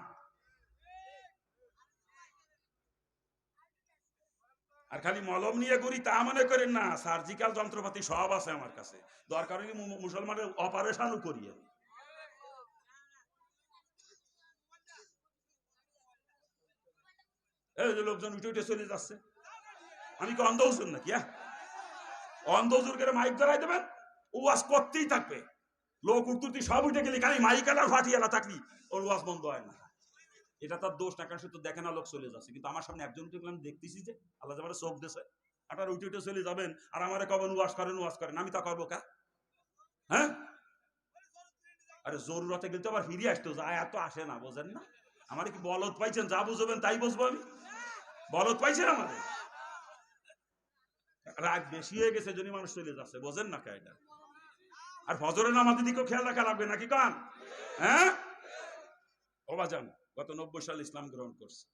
আর খালি মলম নিয়ে করি তা মনে করেন না, সার্জিক্যাল যন্ত্রপাতি সব আছে আমার কাছে। দরকার হলে মুসলমানের অপারেশনও করি আমি। এই যে লোকজন উঠে উঠে চলে যাচ্ছে, আমি কি অন্ধ হুজুর নাকি? অন্ধ হুজুর করে মাইক ধরাই দেবেন, ওয়াজ করতেই থাকবে। লোক উঠতুটি সব উঠে গেলি, খালি মাইক আলা ফাটিয়ালা থাকলি, ওর ওয়াজ বন্ধ হয় না। এটা তার দোষ না, কারণ সে তো দেখে না, লোক চলে যাচ্ছে। কিন্তু আমার সামনে একজন আমি দেখতেছি যে আল্লাহ যাবার চোখ দেশে, আপনারা উঠে উঠে চলে যাবেন, আর আমার কবেন ওয়াজ করেন, আমি তা করবো কা? হ্যাঁ, আরে জরুরতে গেলে তো আবার ফিরে আসতো, যায় এত আসে না, বোঝেন না? আমার কি বলদ পাইছেন? যা বুঝবেন তাই বুঝবো আমি। বলদ পাইছেন আমাদের? রাগ বেশি হয়ে গেছে, জন্য মানুষ চলে যাচ্ছে, বোঝেন না এটা? আর ফজরের নামাজের দিকেও খেয়াল রাখা লাগবে নাকি কান? হ্যাঁ, বাজান গত 90 সাল ইসলাম গ্রহণ করছে,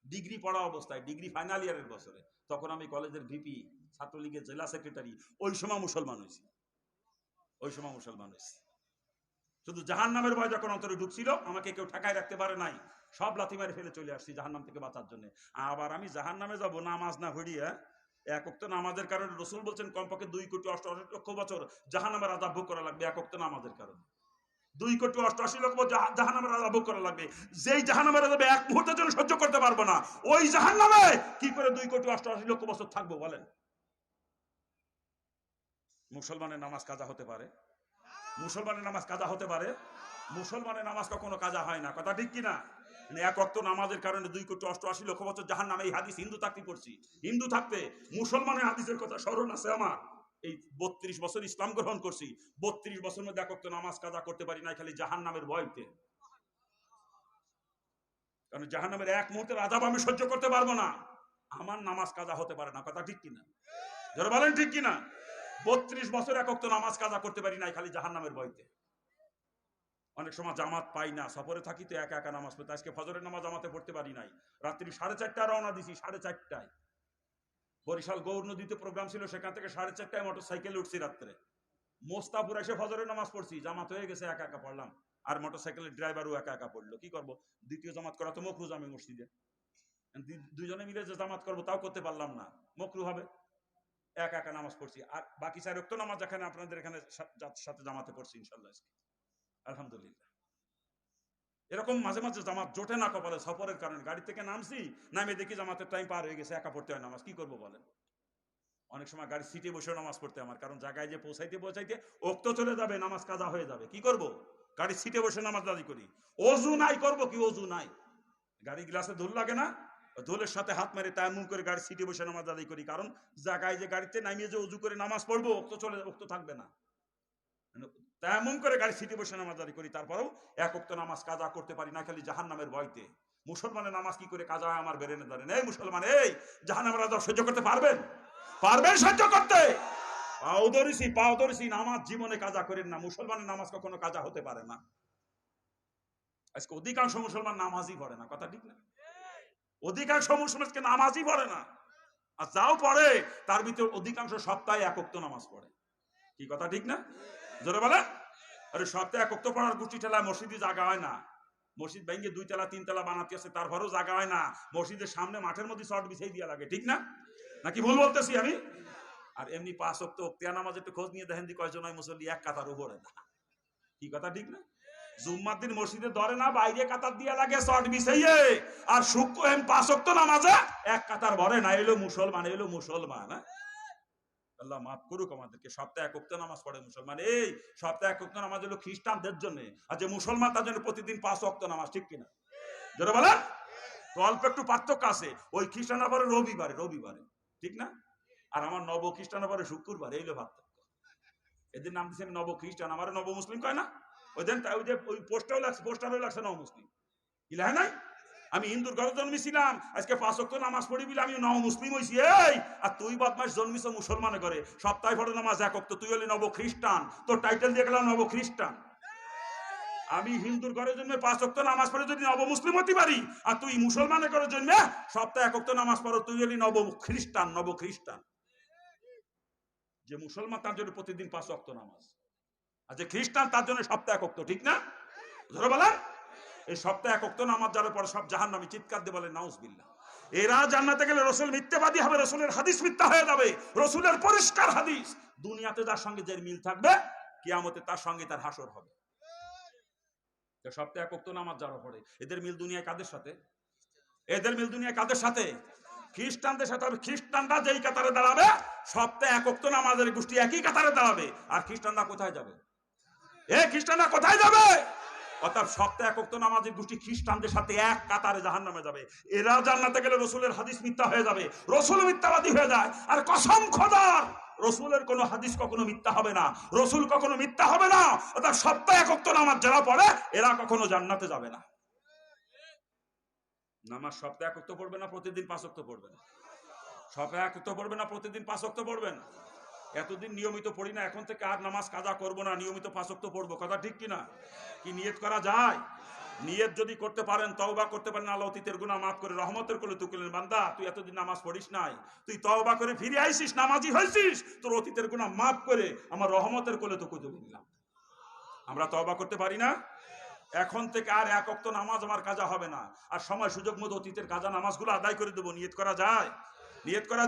ডিগ্রি পড়া অবস্থায়, ডিগ্রি ফাইনাল ইয়ারের বছরে। তখন আমি কলেজের ভিপি, ছাত্রলীগের জেলা সেক্রেটারি। ওই সময় মুসলমান হয়েছি, ওই সময় মুসলমান হয়েছি। শুধু জাহান্নামের ভয় যখন অন্তরে ঢুকছিল, আমাকে কেউ ঠেকায় রাখতে পারে নাই, সব লাথি মারে ফেলে চলে আসছি জাহান্নাম থেকে বাঁচার জন্য। আবার আমি জাহান্নামে যাব নামাজ না পড়িয়ে? এক ওয়াক্ত নামাজের কারণে রাসূল বলছেন কমপক্ষে 2,88,00,000 বছর জাহান্নামের আযাব ভোগ করা লাগবে, এক ওয়াক্ত নামাজের কারণে। 2,88,00,000 জাহান্নামের আযাব ভোগ করা লাগবে। যেই জাহান্নামের আযাব এক মুহূর্তের জন্য সহ্য করতে পারবো না, ওই জাহান্নামে কি করে 2,88,00,000 বছর থাকবো বলেন? মুসলমানের নামাজ কাজা হতে পারে? মুসলমানের নামাজ কাজা হতে পারে? মুসলমানের নামাজ কখনো কাজা হয় না, কথা ঠিক কিনা? এক ওয়াক্ত নামাজের কারণে 2,88,00,000 বছর জাহান্নামে। এই হাদিস হিন্দু থাকতে পড়ছি, হিন্দু থাকতে মুসলমানের হাদিসের কথা স্মরণ আছে আমার। এই 32 বছর ইসলাম গ্রহণ করছি, 32 বছর মধ্যে এক ওয়াক্ত নামাজ কাজা করতে পারি না, খালি জাহান্নামের ভয়তে। কারণ জাহান্নামের এক মুহূর্তের আযাব আমি সহ্য করতে পারবো না, আমার নামাজ কাজা হতে পারে না, কথা ঠিক কিনা? যারা বলেন ঠিক কিনা? 32 বছর এক ওয়াক্ত নামাজ কাজা করতে পারি নাই, খালি জাহান্নামের ভয়তে। অনেক সময় জামাত পাই না, সফরে থাকি তো একা একা নামাজ পড়তে। আজকে ফজরের নামাজ জামাতে পড়তে পারি নাই, রাত্রি 4:30টায় রওনা দিছি, 4:30টায়। বরিশাল গৌর নদীতে প্রোগ্রাম ছিল, সেখান থেকে 4:30টায় মোটরসাইকেলে উঠছি রাত্রে। মোস্তাপুর এসে ফজরের নামাজ পড়ছি, জামাত হয়ে গেছে, একা একা পড়লাম। আর মোটরসাইকেলের ড্রাইভারও একা একা পড়লো, কি করবো? দ্বিতীয় জামাত করা তো মকরুজ আমি মসজিদে। দুজনে মিলে যে জামাত করবো তাও করতে পারলাম না, মকরু হবে। একা একা নামাজ পড়ছি, আর বাকি 4 ওয়াক্ত নামাজ এখানে আপনাদের এখানে সাথে জামাতে পড়ছি ইনশাল্লাহ, আলহামদুলিল্লাহ। এরকম মাঝে মাঝে জামাত জোটে না কপালে, সফরের কারণে গাড়ি থেকে নামছি, নামে দেখি জামাতের টাইম পার হয়ে গেছে, একা পড়তে হয় নামাজ, কি করবো বলেন। অনেক সময় গাড়ির সিটে বসে নামাজ পড়তে আমার, কারণ জায়গায় যে পৌঁছাইতে ওক্ত চলে যাবে, নামাজ কাজা হয়ে যাবে, কি করব, গাড়ির সিটে বসে নামাজ দাঁড়ি করি। অজু নাই, করব কি, অজু নাই, গাড়ি গ্লাসে ধুল লাগে না, ধুলের সাথে হাত মেরে তায়াম্মুম করে গাড়ির সিটে বসে নামাজ আদায় করি, কারণ জায়গায় যে গাড়িতে নামিয়ে যে অজু করে নামাজ পড়বো, ওক্ত থাকবে না, তায়াম্মুম করে গাড়ির সিটে বসে নামাজ আদায় করি। তারপরেও 1 ওয়াক্ত নামাজ কাজা করতে পারি না, খালি জাহান্নামের ভয়তে। মুসলমানের নামাজ কি করে কাজা হয় আমার বেরেনে ধরেন। এই মুসলমান, এই জাহান্নামের আযাব সহ্য করতে পারবেন? পারবেন সহ্য করতে? পাও ধরেছি, নামাজ জীবনে কাজা করেন না। মুসলমানের নামাজ কখনো কাজা হতে পারে না। আজকে অধিকাংশ মুসলমান নামাজই পড়ে না, কথা ঠিক না? অধিকাংশ মুসলমানকে নামাজই পড়ে না, আর যাও পড়ে তার ভিতর অধিকাংশ সপ্তাহে 1 ওয়াক্ত নামাজ পড়ে, কি কথা ঠিক না? জোরে বলে। আরে সপ্তাহে 1 ওয়াক্ত পড়ার গুটি ঠেলায় মসজিদে জায়গা হয় না, মসজিদ ভেঙে 2 তলা 3 তলা বানাতে আছে, তারপরেও জায়গা হয় না, মসজিদের সামনে মাঠের মধ্যে শর্ট বিছাই দিয়া লাগে, ঠিক না? নাকি ভুল বলতেছি আমি? আর এমনি 5 ওয়াক্ত ওক্তিয়া নামাজ একটু খোঁজ নিয়ে দেখেন কয়জন হয় মুসল্লি এক কাতার উপরে না, কি কথা ঠিক না? জুম্মার দিন মসজিদে ধরে না, বাইরে কাতার দিয়া লাগে শর্ট বিছাইয়ে, আর শুক্র 5 ওয়াক্ত নামাজে এক কাতার ভরে না। এলো মুসলমান, আল্লাহ মাফ করুক আমাদেরকে। সপ্তাহে 1 ওয়াক্ত নামাজ পড়ে মুসলমান। এই সপ্তাহে 1 ওয়াক্ত নামাজ হলো খ্রিস্টানদের জন্য, আর যে মুসলমান তার জন্য প্রতিদিন 5 ওয়াক্ত নামাজ, ঠিক কিনা? যারা বলে তো অল্প একটু পার্থক্য আছে, ওই খ্রিস্টানরা পরে রবিবারে, ঠিক না? আর আমার নব খ্রিস্টানরা পরে শুক্রবার, এইলো পার্থক্য। এদের নাম দিচ্ছে নব খ্রিস্টান, আমার নব মুসলিম কয় না? ওই দিন ওই যে ওই পোস্টারও লাগছে নব মুসলিম, কি লেখা নাই? আমি হিন্দুর ঘরে জন্মেছিলাম, আজকে 5 ওয়াক্ত নামাজ পড়ি বলে আমি নব মুসলিম হইছি। এই আর তুই বদমাশ জন্মিছ মুসলমানের ঘরে, সপ্তাহে পড়ে নামাজ 1 ওয়াক্ত, তুই হলি নব খ্রিস্টান, তোর টাইটেল দিয়ে গেলাম নব খ্রিস্টান। আমি হিন্দুর ঘরে জন্মে 5 ওয়াক্ত নামাজ পড়ে যদি নব মুসলিম হতে পারি, আর তুই মুসলমানের ঘরে জন্মে সপ্তাহে 1 ওয়াক্ত নামাজ পড়ো, তুই হলি নব খ্রিস্টান। যে মুসলমান তার জন্য প্রতিদিন 5 ওয়াক্ত নামাজ, আর যে খ্রিস্টান তার জন্য সপ্তাহে 1 ওয়াক্ত, ঠিক না? ধরে বলেন, এই সপ্তাহে 1 ওয়াক্ত নামাজ যারা পড়ে সব জাহান্নামী, চিৎকার দিয়ে বলে নাউজুবিল্লাহ। এরা জান্নাতে গেলে রসুল মিথ্যাবাদী হবে, রসুলের হাদিস মিথ্যা হয়ে যাবে, রসুলের পরিষ্কার হাদিস। দুনিয়াতে যার সঙ্গে যে মিল থাকবে, কিয়ামতে তার সঙ্গে তার হাসর হবে। সপ্তাহে 1 ওয়াক্ত নামাজ যারা পড়ে, এদের মিল দুনিয়ায় কাদের সাথে? খ্রিস্টানদের সাথে হবে। খ্রিস্টানরা যেই কাতারে দাঁড়াবে, সপ্তাহে 1 ওয়াক্ত নামাজের গোষ্ঠী একই কাতারে দাঁড়াবে। আর খ্রিস্টানরা কোথায় যাবে? অর্থাৎ সপ্তাহে 1 ওয়াক্ত নামাজের গোষ্ঠী খ্রিস্টানদের সাথে এক কাতারে জাহান্নামে যাবে। এরা জান্নাতে গেলে রসুলের হাদিস মিথ্যা হয়ে যাবে, রসুল মিথ্যাবাদী হয়ে যায়। আর কসম খোদার, রসুলের কোন হাদিস কখনো মিথ্যা হবে না, রসুল কখনো মিথ্যা হবে না। অর্থাৎ সপ্তাহে 1 ওয়াক্ত নামাজ যারা পড়ে, এরা কখনো জান্নাতে যাবে না। নামাজ সপ্তাহে 1 ওয়াক্ত পড়বে না, প্রতিদিন 5 ওয়াক্ত পড়বেন। সপ্তাহে 1 ওয়াক্ত পড়বে না, প্রতিদিন 5 ওয়াক্ত পড়বেন। এতদিন নিয়মিত পড়ি না, এখন থেকে আর নামাজ কাজা করবো না, নিয়মিত 5 ওয়াক্ত পড়বো, কথা ঠিক কিনা? কি নিয়ত করা যায়? নিয়ত যদি করতে পারেন, তওবা করতে পারেন, আল্লাহ অতীতের গুনাহ মাফ করে রহমতের কোলে তুললেন। বান্দা, তুই এতদিন নামাজ পড়িস নাই, তুই তওবা করে ফিরে আইছিস, নামাজি হয়েছিস, তোর অতীতের গুনাহ মাফ করে আমার রহমতের কোলে তোকে তুলে দিলাম। আমরা তওবা করতে পারি না? এখন থেকে আর 1 ওয়াক্ত নামাজ আমার কাজা হবে না, আর সময় সুযোগ মতো অতীতের কাজা নামাজগুলো আদায় করে দেবো। নিয়ত করা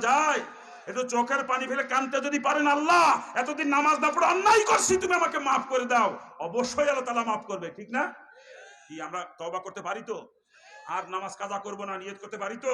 যায়। একটু চোখের পানি ফেলে কানতে যদি পারেন, আল্লাহ এতদিন নামাজ না পড়ে অন্যায় করছি, তুমি আমাকে মাফ করে দাও, অবশ্যই আল্লাহ তাআলা মাফ করবে, ঠিক না? কি আমরা তওবা করতে পারি তো? আর নামাজ কাজা করবো না, নিয়ত করতে পারি তো?